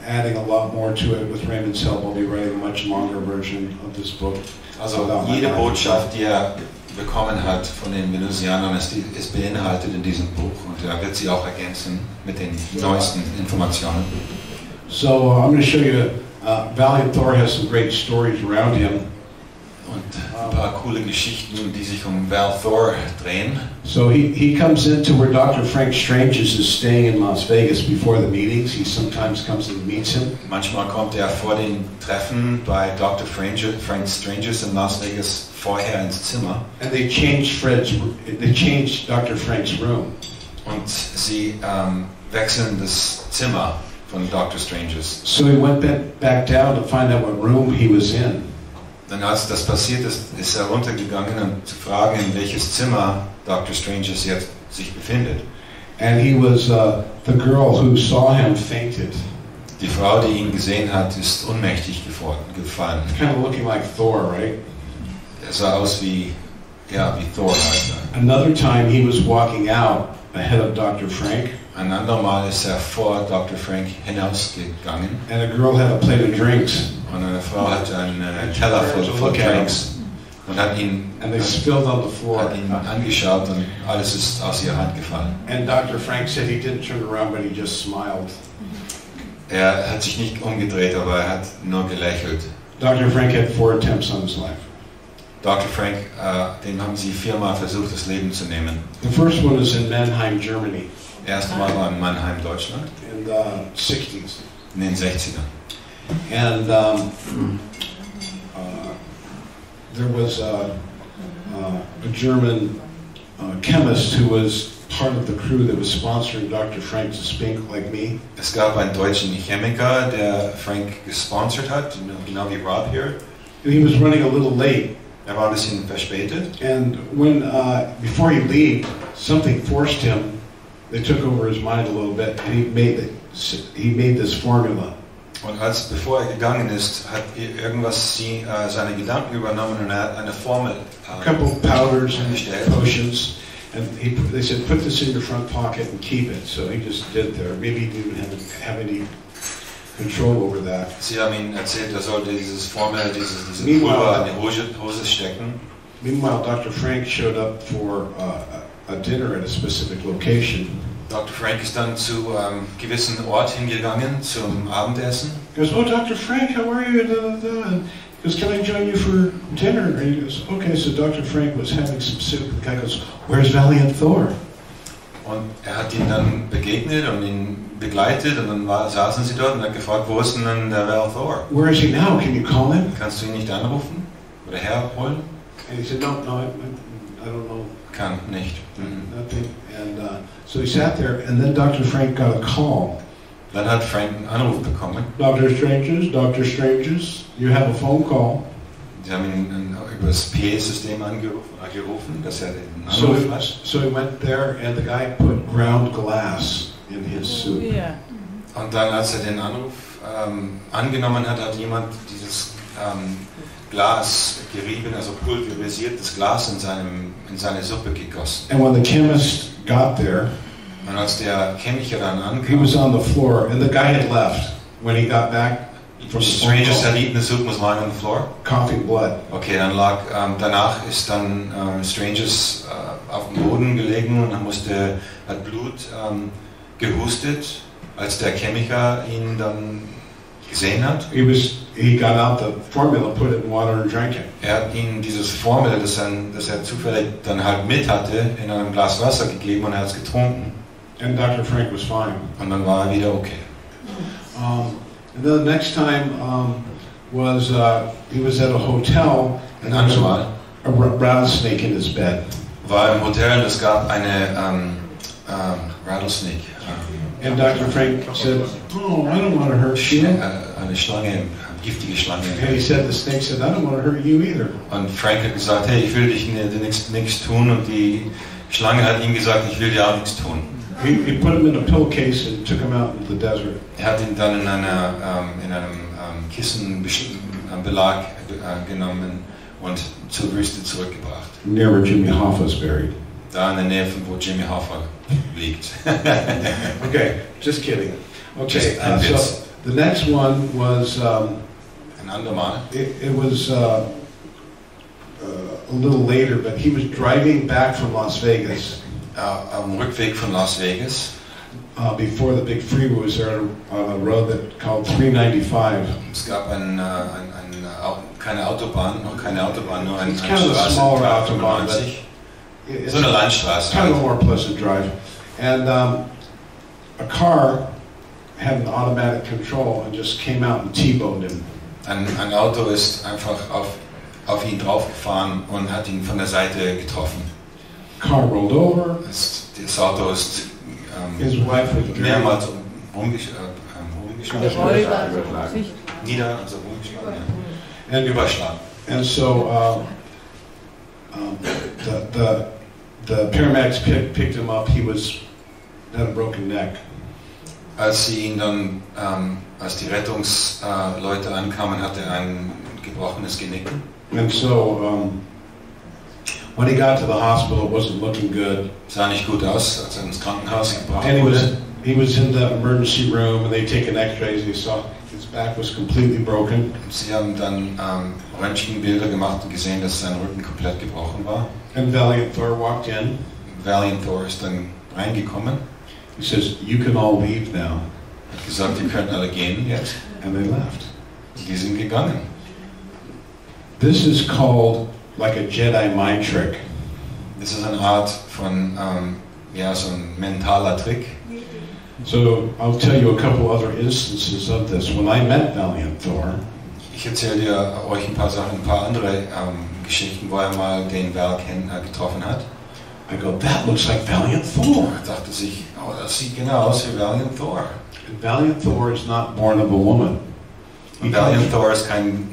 Speaker 1: adding a lot more to it with Raymond's help. I'll be writing a much longer version of this book.
Speaker 2: Also jede Botschaft, die er bekommen hat von den Venusianern, ist beinhaltet in diesem Buch, und er wird sie auch ergänzen mit den neuesten Informationen.
Speaker 1: So I'm going to show you, Valiant Thor has some great stories around him.
Speaker 2: Und ein paar coole Geschichten, die sich um Val Thor drehen.
Speaker 1: So he comes into where Dr. Frank Stranges is staying in Las Vegas before the meetings. He sometimes comes and meets him.
Speaker 2: Manchmal kommt er vor den Treffen bei Dr. Frank Stranges in Las Vegas vorher ins Zimmer.
Speaker 1: And they changed Dr. Frank's room.
Speaker 2: Und sie wechseln das Zimmer von Dr. Stranges.
Speaker 1: So he went back down to find out what room he was in.
Speaker 2: Dann als das passiert ist, ist er runtergegangen, um zu fragen, in welches Zimmer Dr. Stranges jetzt sich befindet.
Speaker 1: And he was the girl who saw him fainted.
Speaker 2: Die Frau, die ihn gesehen hat, ist ohnmächtig gefallen.
Speaker 1: Kind of looking like Thor, right?
Speaker 2: Er sah aus wie Thor.
Speaker 1: Another time he was walking out ahead of Dr. Frank.
Speaker 2: Ein andermal ist er vor Dr. Frank hinausgegangen.
Speaker 1: And a girl had a plate of drinks.
Speaker 2: Und eine Frau hatte einen Teller voll Drinks und hat ihn angeschaut, und alles ist aus ihrer Hand gefallen.
Speaker 1: And Dr. Frank said he didn't turn around, but he just smiled.
Speaker 2: Er hat sich nicht umgedreht, aber er hat nur gelächelt.
Speaker 1: Dr. Frank had 4 attempts on his life.
Speaker 2: Dr. Frank, dem haben sie 4-mal versucht, das Leben zu nehmen.
Speaker 1: The first one is in Mannheim, Germany.
Speaker 2: Das erste Mal war in Mannheim, Deutschland.
Speaker 1: In the 60s.
Speaker 2: In den 60ern.
Speaker 1: And there was a German chemist who was part of the crew that was sponsoring Dr. Frank to speak, like me.
Speaker 2: Es gab einen deutschen Chemiker, der Frank gesponsert hat, genau wie Rob hier.
Speaker 1: And he was running a little late.
Speaker 2: Er war ein bisschen verspätet.
Speaker 1: And when before he left, something forced him. They took over his mind a little bit, and he made this formula.
Speaker 2: Und bevor er gegangen ist, hat irgendwas seine Gedanken übernommen, und er hat eine Formel
Speaker 1: a couple of powders and
Speaker 2: gestellt.
Speaker 1: Potions, and they said, put this in your front pocket and keep it. So he just did there. Maybe he didn't have any control over that.
Speaker 2: Sie haben ihm erzählt, er sollte diese Pulver in die Hose stecken.
Speaker 1: Meanwhile, Dr. Frank showed up for a dinner at a specific location.
Speaker 2: Dr. Frank ist dann zu gewissen Ort hingegangen zum Abendessen.
Speaker 1: He goes, oh, Dr. Frank, how are you? And he goes, can I join you for dinner? And he goes, okay. So Dr. Frank was having some soup. The guy goes, where's Valiant Thor?
Speaker 2: Und er hat ihn dann begegnet und ihn begleitet, und dann saßen sie dort und hat gefragt, wo ist denn der Val Thor?
Speaker 1: Where is he now? Can you call him?
Speaker 2: Kannst du ihn nicht anrufen oder herholen?
Speaker 1: And he said, no, I don't know.
Speaker 2: Kann nicht.
Speaker 1: Nothing. And so he sat there, and then Dr. Frank got a call.
Speaker 2: Dann hat Frank einen Anruf bekommen.
Speaker 1: Dr. Stranges, you have a phone call.
Speaker 2: Sie haben ihn über das PA-System angerufen, dass er den Anruf hat.
Speaker 1: So he went there, and the guy put ground glass in his soup.
Speaker 3: Yeah.
Speaker 2: Und dann, als er den Anruf angenommen hat, hat jemand dieses Glas gerieben, also pulverisiertes Glas in seine Suppe gegossen.
Speaker 1: And when the chemist got there,
Speaker 2: und als der Chemiker dann ankam,
Speaker 1: he was on the floor, and the guy had left when he got back from the
Speaker 2: Strangers had eaten the soup, was lying on the floor.
Speaker 1: Coughing blood.
Speaker 2: Okay, dann lag danach ist dann Strangers auf dem Boden gelegen und hat Blut gehustet, als der Chemiker ihn dann gesehen hat.
Speaker 1: He got out the formula, put it in water and drank it.
Speaker 2: Er hat ihm dieses Formel, das er zufällig dann halt mit hatte, in einem Glas Wasser gegeben, und er hat es getrunken.
Speaker 1: And Dr. Frank was fine.
Speaker 2: Und dann war er wieder okay.
Speaker 1: And then the next time he was at a hotel, and there was a rattlesnake in his bed.
Speaker 2: war im Hotel und es gab eine Rattlesnake.
Speaker 1: And Dr. Frank said, "Oh, I don't want to hurt you."
Speaker 2: Eine Schlange, giftige Schlange.
Speaker 1: And he said, the snake said, "I don't want to hurt you either."
Speaker 2: Und Frank hat gesagt, hey, ich will dich nichts tun. Und die Schlange hat ihm gesagt, ich will dir auch nichts tun.
Speaker 1: He put him in a pillowcase and took him out into the desert.
Speaker 2: Er hat ihn dann in einem Kissenbelag genommen und zur Wüste zurückgebracht.
Speaker 1: Near where Jimmy Hoffa is buried.
Speaker 2: Da in der Nähe von wo Jimmy Hoffa liegt.
Speaker 1: Okay, just kidding. Okay,
Speaker 2: Just
Speaker 1: so the next one was
Speaker 2: ein andermal.
Speaker 1: it was a little later, but he was driving back from Las Vegas.
Speaker 2: Am Rückweg von Las Vegas.
Speaker 1: Before the big freeway was there on a road that called 395.
Speaker 2: Es gab keine Autobahn, noch keine Autobahn, nur eine
Speaker 1: It's kind of a smaller autobahn, but it's
Speaker 2: so eine Landstraße.
Speaker 1: kind of a more pleasant drive. And a car had an automatic control and just came out and T-boned him.
Speaker 2: Ein Auto ist einfach auf ihn draufgefahren und hat ihn von der Seite getroffen.
Speaker 1: Car rolled over.
Speaker 2: Das Auto ist
Speaker 1: His wife was
Speaker 2: mehrmals rumgeschlagen. Nieder, also rumgeschlagen.
Speaker 1: And
Speaker 2: Überschlagen.
Speaker 1: And so the paramedics picked him up. He had a broken neck.
Speaker 2: Als sie ihn dann, als die Rettungsleute ankamen, hatte er ein gebrochenes Genick.
Speaker 1: And so when he got to the hospital, it wasn't looking good.
Speaker 2: Sah nicht gut aus, als er ins Krankenhaus gebracht
Speaker 1: And
Speaker 2: wurde.
Speaker 1: he was in the emergency room, and they taken X-rays. They saw his back was completely broken.
Speaker 2: Sie haben dann Röntgenbilder gemacht und gesehen, dass sein Rücken komplett gebrochen war.
Speaker 1: And Valiant Thor walked in.
Speaker 2: Valiant Thor ist dann reingekommen.
Speaker 1: He says, "You can all leave now."
Speaker 2: Hat gesagt, ihr könnt alle gehen jetzt.
Speaker 1: And they left.
Speaker 2: Und die sind gegangen.
Speaker 1: This is called like a Jedi mind trick.
Speaker 2: Das ist eine Art von, so ein mentaler Trick.
Speaker 1: So I'll tell you a couple other instances of this. When I met Valiant Thor,
Speaker 2: Ich erzähle euch ein paar andere Geschichten, wo er mal den Val getroffen hat.
Speaker 1: I go, "That looks like Valiant Thor."
Speaker 2: Er dachte sich, oh, das sieht genau aus wie Valiant Thor.
Speaker 1: And Valiant Thor is not born of a woman.
Speaker 2: Und Valiant Thor ist kein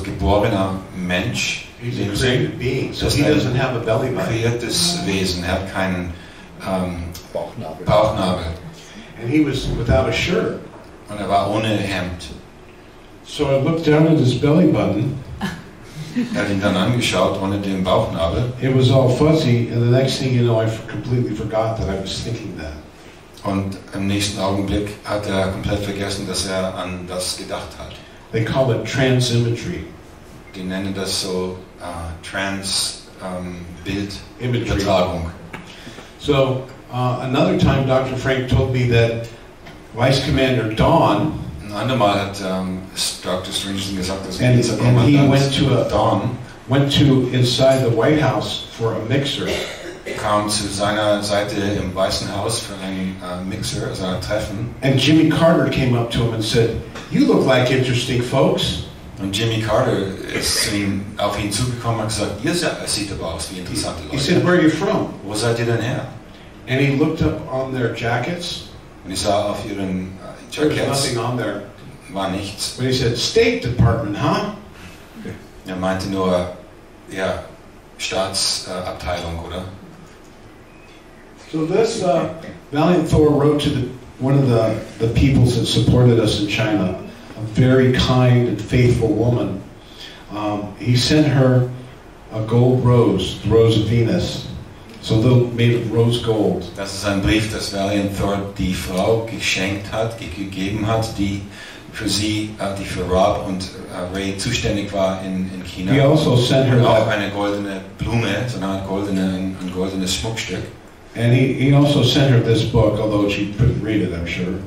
Speaker 2: geborener Mensch.
Speaker 1: He's a created being, so he doesn't have a belly button.
Speaker 2: Kreiertes Wesen, er hat keinen
Speaker 8: Bauchnabel.
Speaker 2: Bauchnabel.
Speaker 1: And he was without a shirt.
Speaker 2: Und er war ohne Hemd.
Speaker 1: So I looked down at his belly button.
Speaker 2: Er hat ihn dann angeschaut ohne den Bauchnabel.
Speaker 1: It was all fuzzy, and the next thing you know, I completely forgot that I was thinking that.
Speaker 2: Und im nächsten Augenblick hat er komplett vergessen, dass er an das gedacht hat.
Speaker 1: They call it transimetry.
Speaker 2: Die nennen das so Bildübertragung.
Speaker 1: So another time, Dr. Frank told me that Vice Commander Dawn.
Speaker 2: Ein andermal hat Dr. Strange gesagt, dass
Speaker 1: And he
Speaker 2: Dawn
Speaker 1: went to inside the White House for a mixer.
Speaker 2: Kam zu seiner Seite im Weißen Haus für einen Mixer, also ein Treffen.
Speaker 1: And Jimmy Carter came up to him and said, "You look like interesting folks."
Speaker 2: Und Jimmy Carter ist auf ihn zugekommen und gesagt, ihr seht aber aus wie interessante Leute.
Speaker 1: He said, "Where are you from?"
Speaker 2: Wo seid ihr denn her?
Speaker 1: And he looked up on their jackets.
Speaker 2: Und ich sah auf ihren
Speaker 1: There was
Speaker 2: Jackets,
Speaker 1: nothing on there.
Speaker 2: war nichts.
Speaker 1: But he said, "State Department, huh?"
Speaker 2: Er meinte nur, ja, Staatsabteilung, oder?
Speaker 1: So this Valiant Thor wrote to one of the peoples that supported us in China, a very kind and faithful woman. He sent her a gold rose, the rose of Venus, so made of rose gold.
Speaker 2: Das ist ein Brief, das Valiant Thor die Frau geschenkt hat, gegeben hat, die für sie, die für Rob und Ray zuständig war in China.
Speaker 1: He also sent her
Speaker 2: auch eine goldene Blume, so ein goldenes Schmuckstück.
Speaker 1: And he also sent her this book, although she couldn't read it, I'm sure.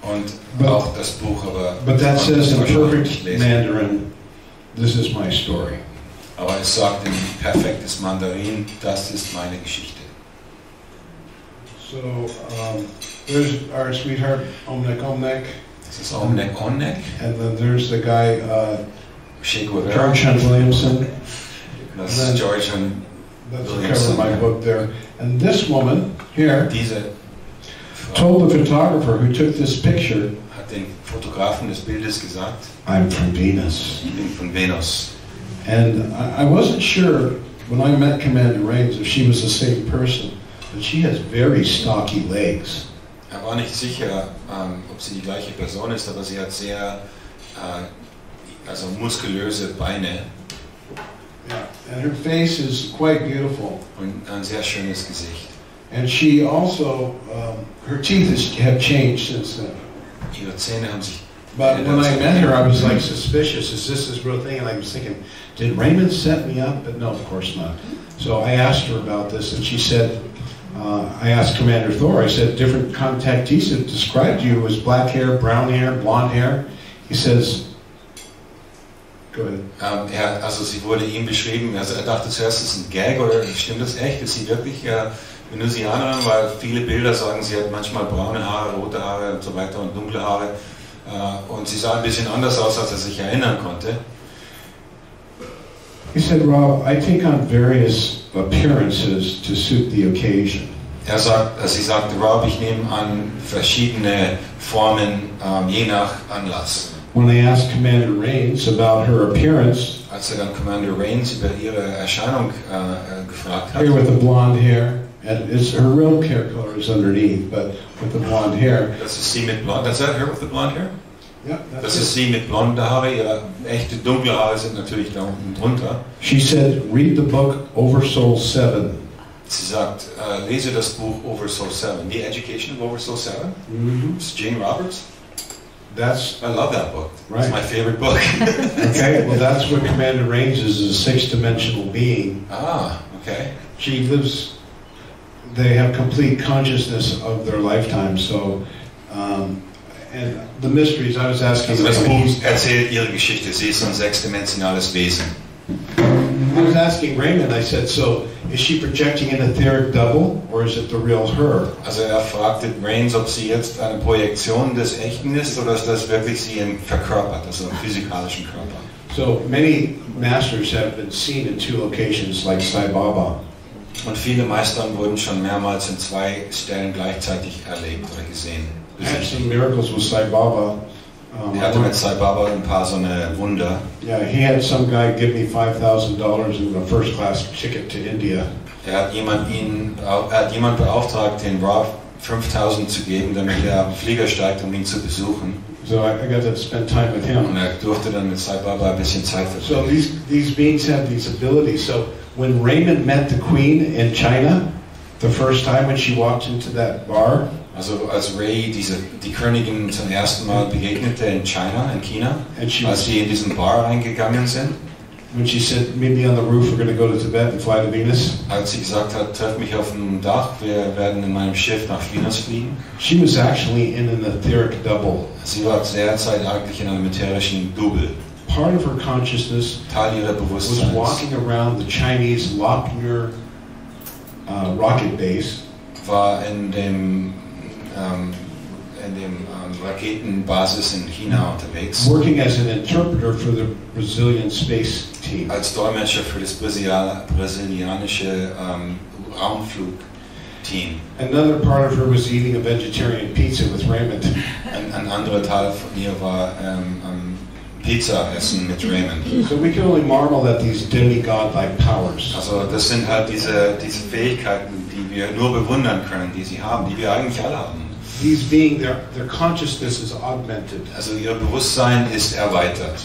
Speaker 2: Und auch das Buch, aber
Speaker 1: but that says in perfect Mandarin, "This is my story."
Speaker 2: Aber es sagt in perfektes Mandarin, das ist meine Geschichte.
Speaker 1: So there's our sweetheart Omnek Omnek.
Speaker 2: Das ist Omnek Omnek.
Speaker 1: And then there's the guy
Speaker 2: George
Speaker 1: Williamson.
Speaker 2: Das ist George
Speaker 1: That's the cover of my book there. And this woman here told the photographer who took this picture,
Speaker 2: hat den Fotografen des Bildes gesagt,
Speaker 1: I'm from Venus.
Speaker 2: Ich bin von Venus.
Speaker 1: And I wasn't sure when I met Commander Raines if she was the same person, but she has very stocky legs.
Speaker 2: War nicht sicher, ob sie die gleiche Person ist, aber sie hat sehr also muskulöse Beine.
Speaker 1: Yeah, and her face is quite beautiful.
Speaker 2: Und ein sehr schönes Gesicht.
Speaker 1: And she also, her teeth have changed since then.
Speaker 2: Ihre Zähne haben sich.
Speaker 1: But when I met her, I was like suspicious. Is this real thing? And I was thinking, did Raymond set me up? But no, of course not. So I asked her about this, and she said, I asked Commander Thor, I said, different contactees have described you as black hair, brown hair, blonde hair. He says, go ahead.
Speaker 2: Also sie wurde ihm beschrieben, also er dachte zuerst, das ist ein Gag, oder stimmt das echt? Ist sie wirklich Venusianerin? Weil viele Bilder sagen, sie hat manchmal braune Haare, rote Haare und so weiter und dunkle Haare. Und sie sah ein bisschen anders aus, als er sich erinnern konnte.
Speaker 1: He said, Rob, I take on various appearances to suit the occasion.
Speaker 2: Sie sagte, Rob, ich nehme an verschiedene Formen je nach Anlass.
Speaker 1: When I asked Commander Raines about her appearance,
Speaker 2: als dann Commander Raines über ihre Erscheinung gefragt hat,
Speaker 1: here with the blonde hair, and her real hair color is underneath, but with the blonde hair.
Speaker 2: Das ist sie mit blond. That's her with the blonde hair?
Speaker 1: Yeah,
Speaker 2: das ist sie mit blonden Haare. Ihre echte dunkle Haare sind natürlich da unten drunter.
Speaker 1: She said, read the book Oversoul 7.
Speaker 2: Sie sagt, lese das Buch Oversoul 7. The Education of Oversoul 7. It's Jane Roberts. I love that book. Right. It's my favorite book.
Speaker 1: Okay, well that's what Commander Raines is a six-dimensional being.
Speaker 2: Ah, okay.
Speaker 1: She lives, they have complete consciousness of their lifetime, so, and the mysteries, I was asking...
Speaker 2: Also das Buch erzählt ihre Geschichte, sie ist ein sechsdimensionales Wesen.
Speaker 1: I was asking Raymond, I said, so is she projecting an etheric double or is it the real her?
Speaker 2: Also fragte Raines, ob sie jetzt eine Projektion des Echten ist oder ist das wirklich sie verkörpert, also im physikalischen Körper.
Speaker 1: So many masters have been seen in two locations like Sai Baba.
Speaker 2: Und viele Meister wurden schon mehrmals in zwei Stellen gleichzeitig erlebt oder gesehen.
Speaker 1: I had some miracles with Sai Baba.
Speaker 2: Hatte mit Sai Baba ein paar so eine Wunder.
Speaker 1: Yeah, he had some guy give me $5,000 in a first-class ticket to India.
Speaker 2: Hat jemand beauftragt, den Rob 5.000 zu geben, damit er auf den Flieger steigt, um ihn zu besuchen.
Speaker 1: So I got to spend time with him.
Speaker 2: Und durfte dann mit Sai Baba ein bisschen Zeit verbringen.
Speaker 1: So these beings have these abilities. So when Raymond met the Queen in China, the first time when she walked into that bar.
Speaker 2: Also als Ray die Königin zum ersten Mal begegnete in China, als sie in diesen Bar reingegangen sind.
Speaker 1: When she said, meet me on the roof, we're going to go to Tibet and fly to Venus.
Speaker 2: Als sie gesagt hat, treff mich auf dem Dach, wir werden in meinem Schiff nach Venus fliegen.
Speaker 1: She was actually in an etheric double.
Speaker 2: Sie war derzeit eigentlich in einem ätherischen Double.
Speaker 1: Part of her consciousness
Speaker 2: Teil ihrer Bewusstseins
Speaker 1: was walking around the Chinese Lochner rocket base.
Speaker 2: War in dem Raketenbasis in China unterwegs.
Speaker 1: Working as an interpreter for the Brazilian space team.
Speaker 2: Als Dolmetscher für das brasilianische Raumflugteam.
Speaker 1: Another part of her was eating a vegetarian pizza with Raymond.
Speaker 2: Ein anderer Teil von ihr war Pizza essen mit Raymond.
Speaker 1: So we can only marvel at these demigod-like powers.
Speaker 2: Also das sind halt diese Fähigkeiten, die wir nur bewundern können, die sie haben, die wir eigentlich alle haben.
Speaker 1: These being their consciousness is augmented.
Speaker 2: Also ihr Bewusstsein ist erweitert.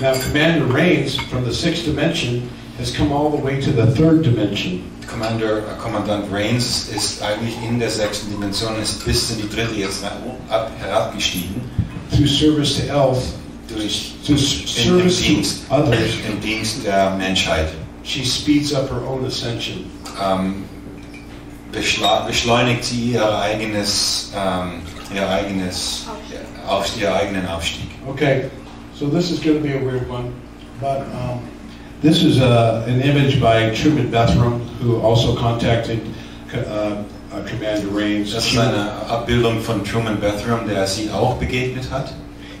Speaker 1: Now Commander Raines from the sixth dimension has come all the way to the third dimension.
Speaker 2: Kommandant Raines ist eigentlich in der sechsten Dimension, ist bis in die dritte jetzt herabgestiegen.
Speaker 1: Through service to Elf, through service to others,
Speaker 2: im Dienst der Menschheit.
Speaker 1: She speeds up her own ascension.
Speaker 2: Beschleunigt sie ihr eigenen Aufstieg.
Speaker 1: Okay, so this is going to be a weird one, but this is an image by Truman Bethram, who also contacted Commander Raines.
Speaker 2: Das ist eine Abbildung von Truman Bethram, der sie auch begegnet hat.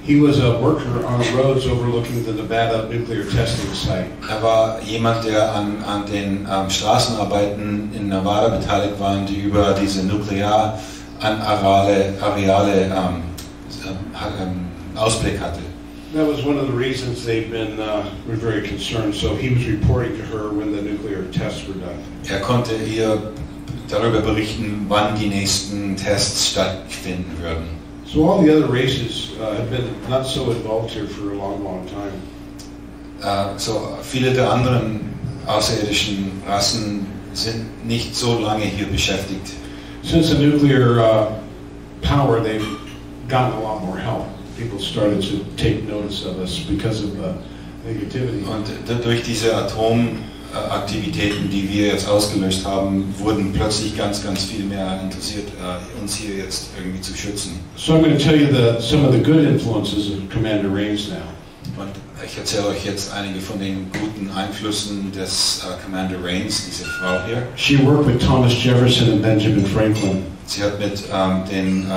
Speaker 1: He was a worker on roads overlooking the Nevada nuclear testing site.
Speaker 2: war jemand, der an den Straßenarbeiten in Nevada beteiligt waren, die über diese Nuklearareale Ausblick hatte.
Speaker 1: That was one of the reasons they've been were very concerned. So he was reporting to her when the nuclear tests were done.
Speaker 2: Konnte ihr darüber berichten, wann die nächsten Tests stattfinden würden.
Speaker 1: So all the other races have been not so involved here for a long, long time.
Speaker 2: So viele der anderen außerirdischen Rassen sind nicht so lange hier beschäftigt.
Speaker 1: Since the nuclear power, they've gotten a lot more help. People started to take notice of us because of the negativity.
Speaker 2: Und durch diese Atomaktivitäten, die wir jetzt ausgelöst haben, wurden plötzlich ganz viel mehr interessiert, uns hier jetzt irgendwie zu schützen.
Speaker 1: So I'm going to tell you some of the good influences of Commander Raines now.
Speaker 2: Und ich erzähle euch jetzt einige von den guten Einflüssen des Commander Raines, diese Frau hier.
Speaker 1: She worked with Thomas Jefferson and Benjamin Franklin.
Speaker 2: Sie hat mit den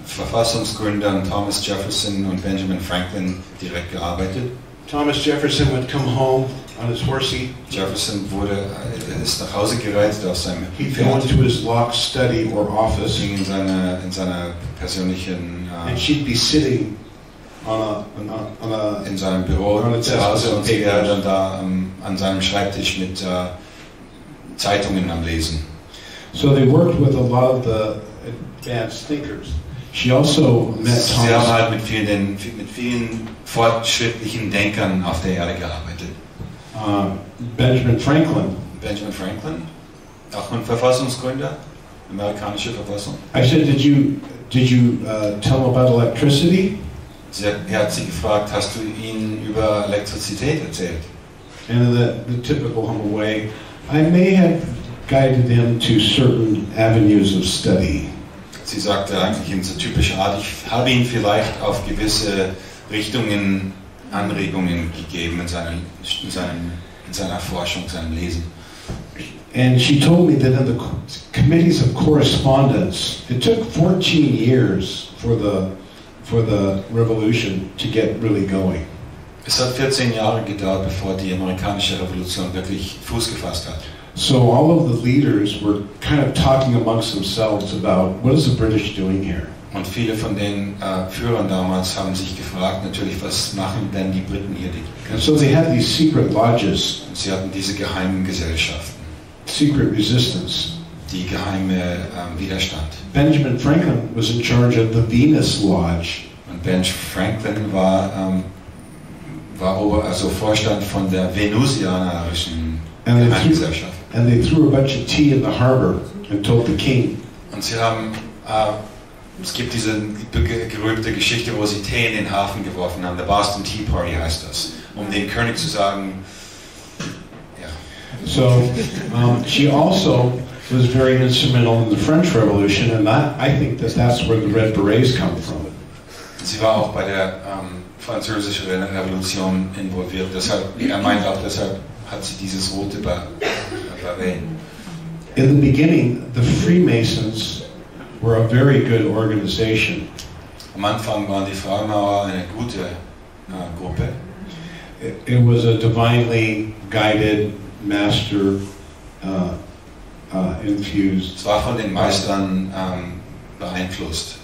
Speaker 2: Verfassungsgründern Thomas Jefferson und Benjamin Franklin direkt gearbeitet.
Speaker 1: Thomas Jefferson would come home on his horsey.
Speaker 2: Jefferson ist nach Hause gereist auf seinem
Speaker 1: He'd go into his locked study or office.
Speaker 2: Ging in seiner persönlichen
Speaker 1: and she'd be sitting
Speaker 2: in seinem Büro zu Hause und sie wäre dann da an seinem Schreibtisch mit Zeitungen am Lesen.
Speaker 1: So they worked with a lot of the advanced thinkers. She also met Thomas.
Speaker 2: Sie haben halt mit vielen fortschrittlichen Denkern auf der Erde gearbeitet.
Speaker 1: Benjamin Franklin.
Speaker 2: Benjamin Franklin, auch ein Verfassungsgründer, amerikanische Verfassung.
Speaker 1: I said, did you tell him about electricity?
Speaker 2: Hat sie gefragt, hast du ihnen über Elektrizität erzählt?
Speaker 1: And in the typical humble way, I may have guided him to certain avenues of study.
Speaker 2: Sie sagte eigentlich in so typischer Art, ich habe ihn vielleicht auf gewisse Richtungen, Anregungen gegeben in seiner Forschung, seinem Lesen.
Speaker 1: And she told me that in the committees of correspondence, it took 14 years for the revolution to get really going.
Speaker 2: Es hat 14 Jahre gedauert, bevor die amerikanische Revolution wirklich Fuß gefasst hat.
Speaker 1: So all of the leaders were kind of talking amongst themselves about what is the British doing here?
Speaker 2: Und viele von den Führern damals haben sich gefragt, natürlich, was machen denn die Briten hier?
Speaker 1: And so they had these secret lodges.
Speaker 2: Und sie hatten diese geheimen Gesellschaften.
Speaker 1: Secret resistance.
Speaker 2: Die geheime Widerstand.
Speaker 1: Benjamin Franklin was in charge of the Venus Lodge.
Speaker 2: Und Benjamin Franklin war Vorstand von der Venusianischen Gesellschaft.
Speaker 1: And they threw a bunch of tea in the harbor and told the king.
Speaker 2: Und sie haben, es gibt diese gerühmte Geschichte, wo sie Tee in den Hafen geworfen haben. The Boston Tea Party heißt das, um dem König zu sagen. Ja.
Speaker 1: So she also was very instrumental in the French Revolution, and I think that's where the Red Berets come from.
Speaker 2: Sie war auch bei der französischen Revolution involviert. Deshalb, meint auch, deshalb hat sie dieses rote Beret.
Speaker 1: In the beginning, the Freemasons were a very good organization.
Speaker 2: Am Anfang waren die Freimaurer eine gute Gruppe.
Speaker 1: It was a divinely guided, master infused.
Speaker 2: Es war von den Meistern beeinflusst.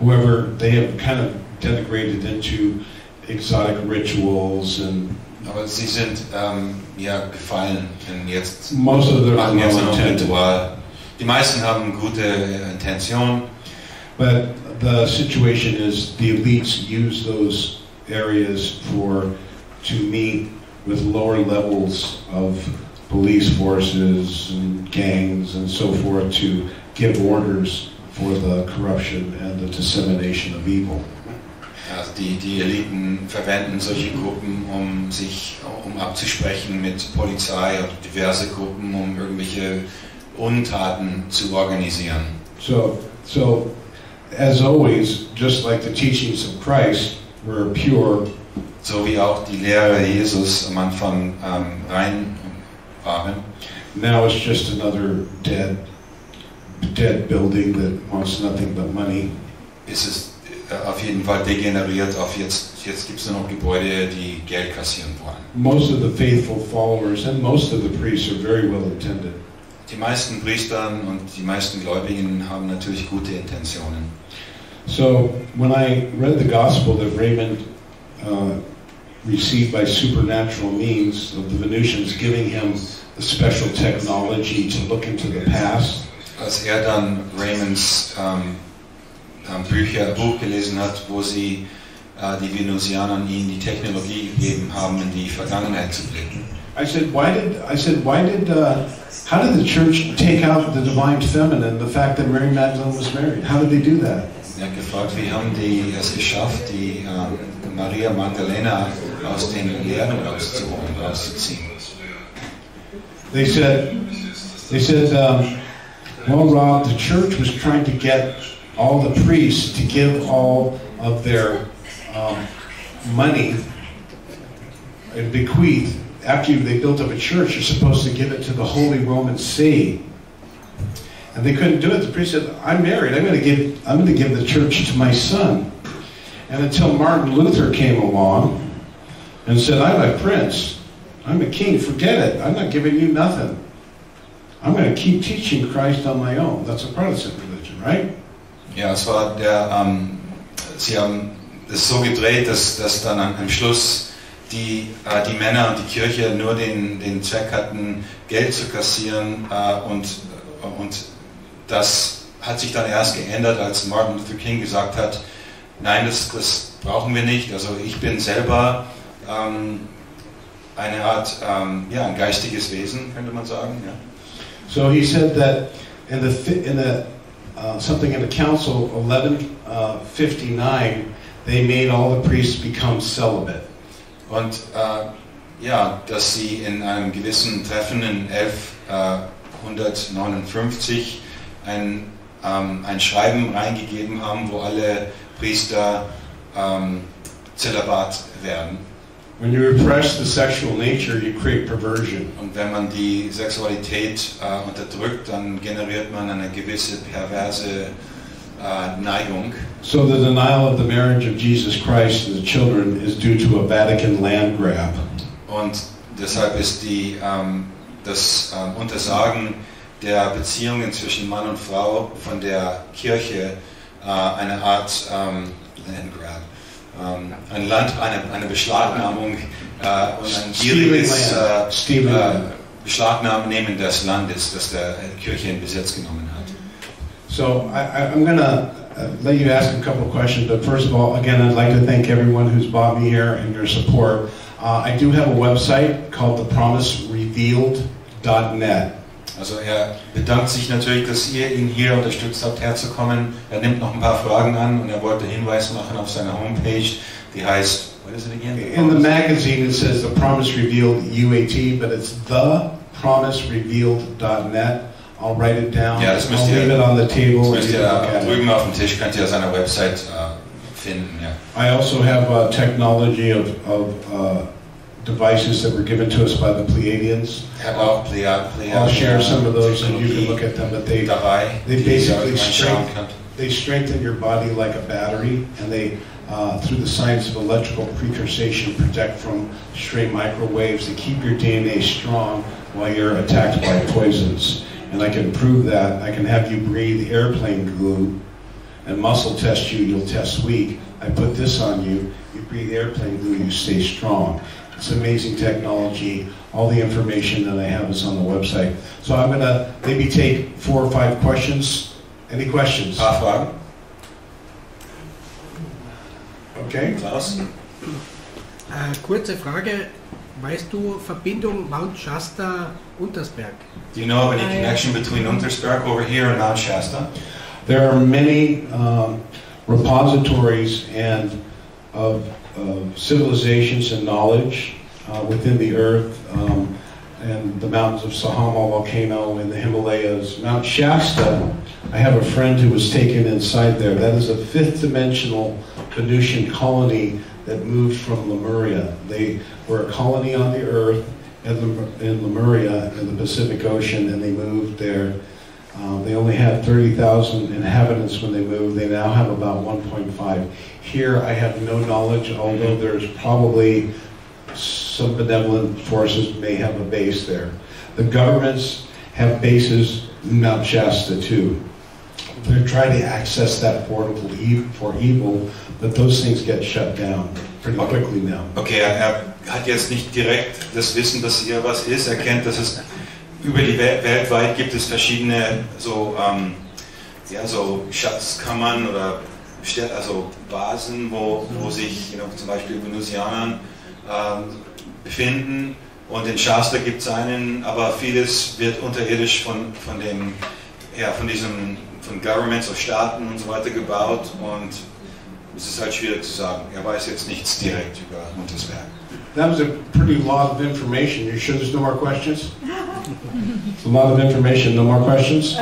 Speaker 1: However, they have kind of denigrated into exotic rituals and.
Speaker 2: Aber sie sind gefallen, denn jetzt
Speaker 1: most of them
Speaker 2: machen jetzt noch Ritual. Die meisten haben gute Intention.
Speaker 1: But the situation is the elites use those areas to meet with lower levels of police forces and gangs and so forth to give orders for the corruption and the dissemination of evil.
Speaker 2: Also die Eliten verwenden solche Gruppen, um abzusprechen mit Polizei und diverse Gruppen, um irgendwelche Untaten zu organisieren.
Speaker 1: So as always, just like the teachings of Christ were pure.
Speaker 2: So wie auch die Lehre Jesus am Anfang rein waren.
Speaker 1: Now it's just another dead building that wants nothing but money.
Speaker 2: Ist es auf jeden Fall degeneriert auf jetzt gibt es nur noch Gebäude, die Geld kassieren wollen.
Speaker 1: Most of the faithful followers and most of the priests are very well intended.
Speaker 2: Die meisten Priester und die meisten Gläubigen haben natürlich gute Intentionen.
Speaker 1: So when I read the gospel that Raymond received by supernatural means of the Venusians giving him a special technology to look into the past.
Speaker 2: Als dann Raymonds Buch gelesen hat, wo sie die Venusianer ihnen die Technologie gegeben haben, in die Vergangenheit zu blicken.
Speaker 1: How did the church take out the divine feminine, the fact that Mary Magdalene was married? How did they do that?
Speaker 2: Er hat gefragt, wie haben die es geschafft, die Maria Magdalena aus den Lehren rauszuziehen?
Speaker 1: They said, well, Rob, the church was trying to get all the priests to give all of their money and bequeath. After they built up a church, you're supposed to give it to the Holy Roman See. And they couldn't do it. The priest said, I'm married. I'm going to give the church to my son. And until Martin Luther came along and said, I'm a prince. I'm a king. Forget it. I'm not giving you nothing. I'm going to keep teaching Christ on my own. That's a Protestant religion, right?
Speaker 2: Ja, es war sie haben es so gedreht, dass dann am Schluss die Männer und die Kirche nur den Zweck hatten, Geld zu kassieren, und das hat sich dann erst geändert, als Martin Luther King gesagt hat, nein, das brauchen wir nicht. Also ich bin selber eine Art, ein geistiges Wesen, könnte man sagen. Ja.
Speaker 1: So he said that something in the council 1159, they made all the priests become celibate.
Speaker 2: Und dass sie in einem gewissen Treffen in 1159 ein Schreiben reingegeben haben, wo alle Priester Zölibat werden.
Speaker 1: When you repress the sexual nature, you create perversion.
Speaker 2: Und wenn man die Sexualität unterdrückt, dann generiert man eine gewisse perverse Neigung.
Speaker 1: So the denial of the marriage of Jesus Christ to the children is due to a Vatican land grab.
Speaker 2: Und deshalb ist das Untersagen der Beziehungen zwischen Mann und Frau von der Kirche eine Art land grab. Eine Beschlagnahmung und ein gieriges Beschlagnahmen des Landes, das der Kirche in Besitz genommen hat.
Speaker 1: So I'm going to let you ask a couple of questions, but first of all, again, I'd like to thank everyone who's brought me here and your support. I do have a website called thepromiserevealed.net.
Speaker 2: Also bedankt sich natürlich, dass ihr ihn hier unterstützt habt, herzukommen. Nimmt noch ein paar Fragen an und wollte Hinweis machen auf seine Homepage, die heißt, what is it again?
Speaker 1: In the magazine it says The Promise Revealed UAT, but it's thepromiserevealed.net. I'll write it down.
Speaker 2: Ja, das müsst
Speaker 1: I'll leave it on the table.
Speaker 2: Das müsst ihr drüben auf dem Tisch, könnt ihr seine Website finden. Ja.
Speaker 1: I also have technology of devices that were given to us by the Pleiadians. I'll share some of those and you can look at them, but they basically strengthen your body like a battery, and they through the science of electrical precursation protect from stray microwaves. They keep your DNA strong while you're attacked by poisons. And I can prove that. I can have you breathe airplane glue and muscle test you, you'll test weak. I put this on you, you breathe airplane glue, you stay strong. It's amazing technology. All the information that I have is on the website. So I'm going to maybe take 4 or 5 questions. Any questions?
Speaker 2: Fragen?
Speaker 1: Okay.
Speaker 2: Klaus?
Speaker 9: Kurze Frage. Weißt du Verbindung Mount Shasta Untersberg?
Speaker 2: Do you know of any connection between Untersberg over here and Mount Shasta?
Speaker 1: There are many repositories of civilizations and knowledge within the earth, and the mountains of Sahama volcano in the Himalayas. Mount Shasta, I have a friend who was taken inside there. That is a 5th dimensional Venusian colony that moved from Lemuria. They were a colony on the earth in Lemuria in the Pacific Ocean, and they moved there They only had 30,000 inhabitants when they moved. They now have about 1.5. Here I have no knowledge, although there's probably some benevolent forces may have a base there. The governments have bases in Mount Shasta too. They're trying to access that portal for evil, but those things get shut down pretty quickly now.
Speaker 2: Okay, er hat jetzt nicht direkt das Wissen, dass hier was ist. Er kennt, dass es über die Welt, weltweit gibt es verschiedene so, so Schatzkammern oder also Basen, wo sich zum Beispiel Venusianern befinden. Und in Shasta gibt es einen, aber vieles wird unterirdisch von Governments, so Staaten und so weiter gebaut. Und es ist halt schwierig zu sagen. Er weiß jetzt nichts direkt über Untersberg.
Speaker 1: That was a pretty lot of information. You sure there's no more questions? It's a lot of information. No more questions?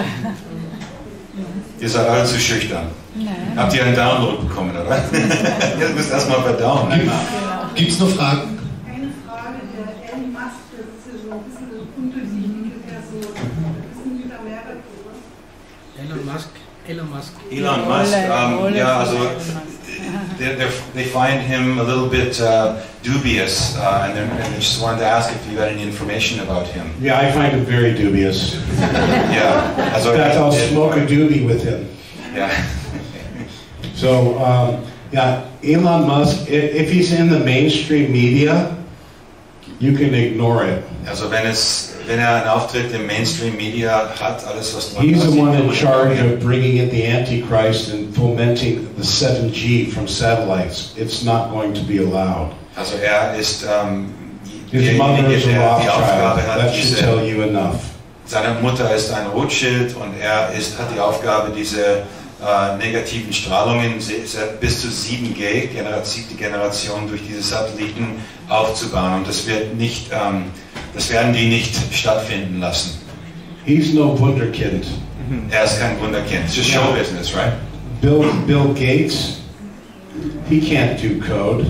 Speaker 2: Ihr seid alle zu schüchtern. Habt ihr einen Download bekommen, oder? Ihr müsst erstmal verdauen.
Speaker 5: Gibt es noch Fragen?
Speaker 4: Eine Frage, der Elon Musk, das ist ja so ein bisschen undurchsichtig, der so ein bisschen mit Amerika.
Speaker 9: Elon Musk.
Speaker 2: Elon Musk, yeah, also they find him a little bit dubious, and they just wanted to ask if you had any information about him.
Speaker 1: Yeah, I find it very dubious.
Speaker 2: Yeah, also
Speaker 1: in fact, I'll smoke a doobie with him.
Speaker 2: Yeah.
Speaker 1: So, yeah, Elon Musk, if he's in the mainstream media, you can ignore it.
Speaker 2: Also wenn er einen Auftritt im Mainstream Media hat, alles was dran
Speaker 1: He's the one in charge of bringing in the Antichrist and fomenting the 7G from satellites. It's not going to be allowed.
Speaker 2: Also er ist
Speaker 1: His mother is a Rothschild. That should
Speaker 2: diese,
Speaker 1: tell you enough.
Speaker 2: Seine Mutter ist ein Rothschild und er hat die Aufgabe, diese negativen Strahlungen bis zu 7G, die Generation durch diese Satelliten aufzubauen. Und das werden die nicht stattfinden lassen.
Speaker 1: He's no Wunderkind.
Speaker 2: Er ist kein Wunderkind. It's just show business, right?
Speaker 1: Bill Gates, he can't do code.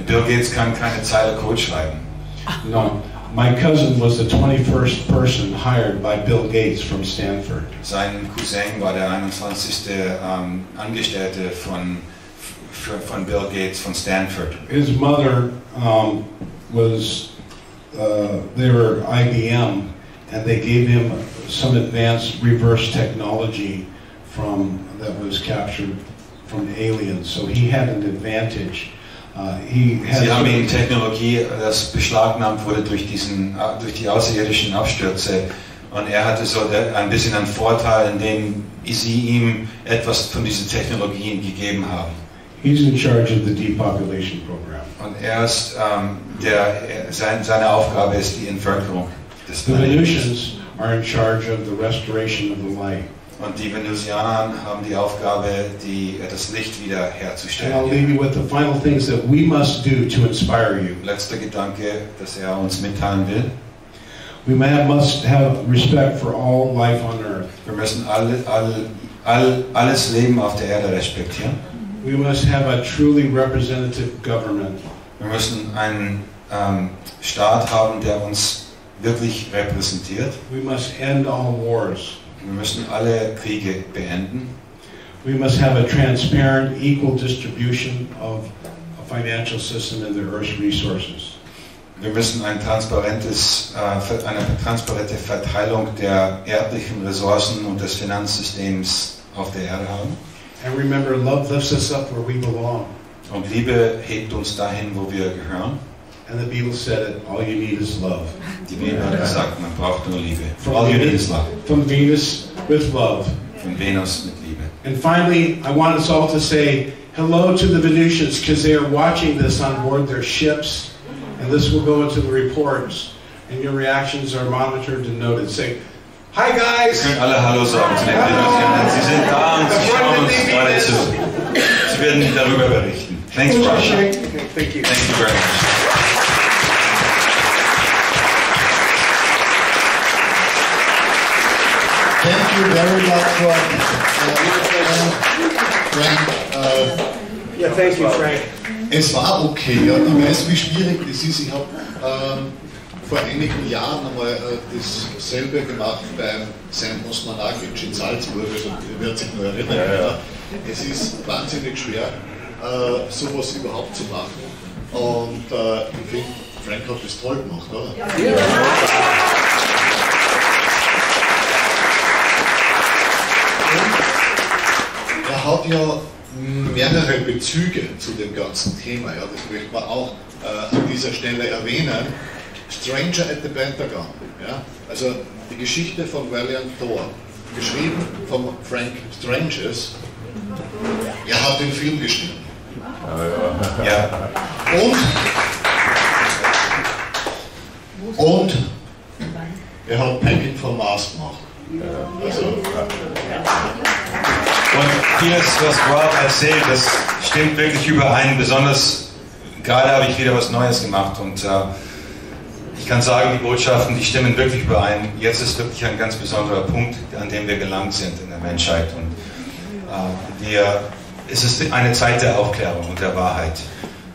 Speaker 2: Bill Gates kann keine Zeile Code schreiben.
Speaker 1: No. My cousin was the 21st person hired by Bill Gates from Stanford.
Speaker 2: Sein Cousin war der 21. Angestellte von Bill Gates von Stanford.
Speaker 1: His mother they were IBM, and they gave him some advanced reverse technology that was captured from aliens. So he had an advantage.
Speaker 2: Sie haben ihm Technologie, das beschlagnahmt wurde durch die außerirdischen Abstürze, und er hatte so ein bisschen einen Vorteil, indem sie ihm etwas von diesen Technologien gegeben haben.
Speaker 1: He's in charge of the depopulation program.
Speaker 2: Und er ist seine Aufgabe ist die Entvölkerung des
Speaker 1: The
Speaker 2: Planeten.
Speaker 1: Venusians are in charge of the restoration of the light.
Speaker 2: Und die Venusianer haben die Aufgabe, das Licht wieder
Speaker 1: And I'll
Speaker 2: herzustellen.
Speaker 1: leave you with the final things that we must do to inspire you.
Speaker 2: Letzter Gedanke, dass er uns mitteilen will.
Speaker 1: We must have respect for all life on earth.
Speaker 2: Wir müssen alles Leben auf der Erde respektieren.
Speaker 1: We must have a truly representative government.
Speaker 2: Wir müssen einen Staat haben, der uns wirklich repräsentiert.
Speaker 1: We must end all wars.
Speaker 2: Wir müssen alle Kriege beenden.
Speaker 1: We must have a transparent, equal distribution of a financial system and the Earth's resources.
Speaker 2: Wir müssen eine transparente Verteilung der erdlichen Ressourcen und des Finanzsystems auf der Erde haben.
Speaker 1: And remember, love lifts us up where we belong.
Speaker 2: Und Liebe hebt uns dahin, wo wir gehören.
Speaker 1: And the Beatles said it, all you need is love.
Speaker 2: Die Bibel hat gesagt, man braucht nur Liebe. All you need is love.
Speaker 1: From Venus with love.
Speaker 2: Von Venus mit Liebe.
Speaker 1: And finally, I want us all to say hello to the Venusians, because they are watching this on board their ships, and this will go into the reports, and your reactions are monitored and noted. Say, hi guys!
Speaker 2: Wir können alle Hallo sagen zu den Venusianern. Sie sind da und sie schauen uns gerade zu. Sie werden darüber berichten. Thanks, Brian.
Speaker 1: Thank you.
Speaker 2: Thank you very much.
Speaker 5: Thank you very much for Frank.
Speaker 1: Yeah, thank you, Frank.
Speaker 5: Es war okay, ja. Ich weiß, wie schwierig das ist. Ich habe vor einigen Jahren einmal dasselbe gemacht beim St. Osmanagic in Salzburg, also ihr werdet sich nur erinnern. Ja. Es ist wahnsinnig schwer, sowas überhaupt zu machen. Und ich finde, Frank hat das toll gemacht, oder? Ja. Er hat ja mehrere Bezüge zu dem ganzen Thema, ja, das möchte man auch an dieser Stelle erwähnen. Stranger at the Pentagon, ja, also die Geschichte von Valiant Thor, geschrieben von Frank Stranges. Er hat den Film geschrieben. Ja. Und er hat Packing for Mars gemacht. Also,
Speaker 2: und vieles, was Rob erzählt, das stimmt wirklich überein. Besonders gerade habe ich wieder was Neues gemacht und ich kann sagen, die Botschaften, die stimmen wirklich überein. Jetzt ist wirklich ein ganz besonderer Punkt, an dem wir gelangt sind in der Menschheit. Und es ist eine Zeit der Aufklärung und der Wahrheit.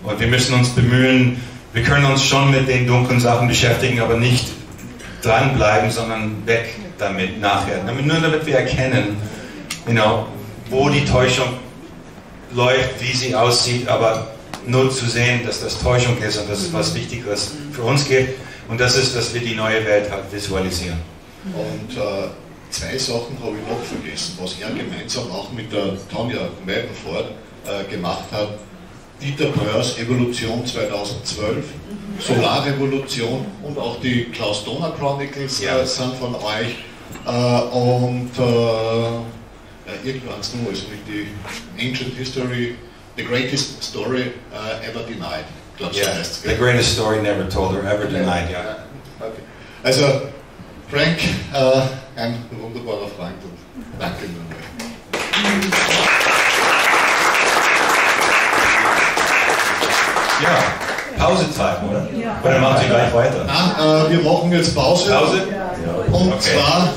Speaker 2: Und wir müssen uns bemühen, wir können uns schon mit den dunklen Sachen beschäftigen, aber nicht dranbleiben, sondern weg damit nachher. Nur damit wir erkennen, wo die Täuschung läuft, wie sie aussieht, aber nur zu sehen, dass das Täuschung ist und dass es was Wichtigeres für uns gibt. Und das ist, dass wir die neue Welt halt visualisieren.
Speaker 5: Und zwei Sachen habe ich noch vergessen, was er gemeinsam auch mit der Tonja Meidenford gemacht hat. Dieter Breurs Evolution 2012, Solarrevolution und auch die Klaus Donner Chronicles sind von euch. Irgendwann nur ist mit die Ancient History, The Greatest Story Ever Denied.
Speaker 2: The greatest story never told or ever denied, ja.
Speaker 5: Okay. Also, Frank, ein wunderbarer Freund und danke nochmal.
Speaker 2: Ja, Pausezeit, oder? Ja. Oder macht ihr gleich weiter?
Speaker 5: Nein, wir machen jetzt Pause.
Speaker 2: Pause?
Speaker 5: Und zwar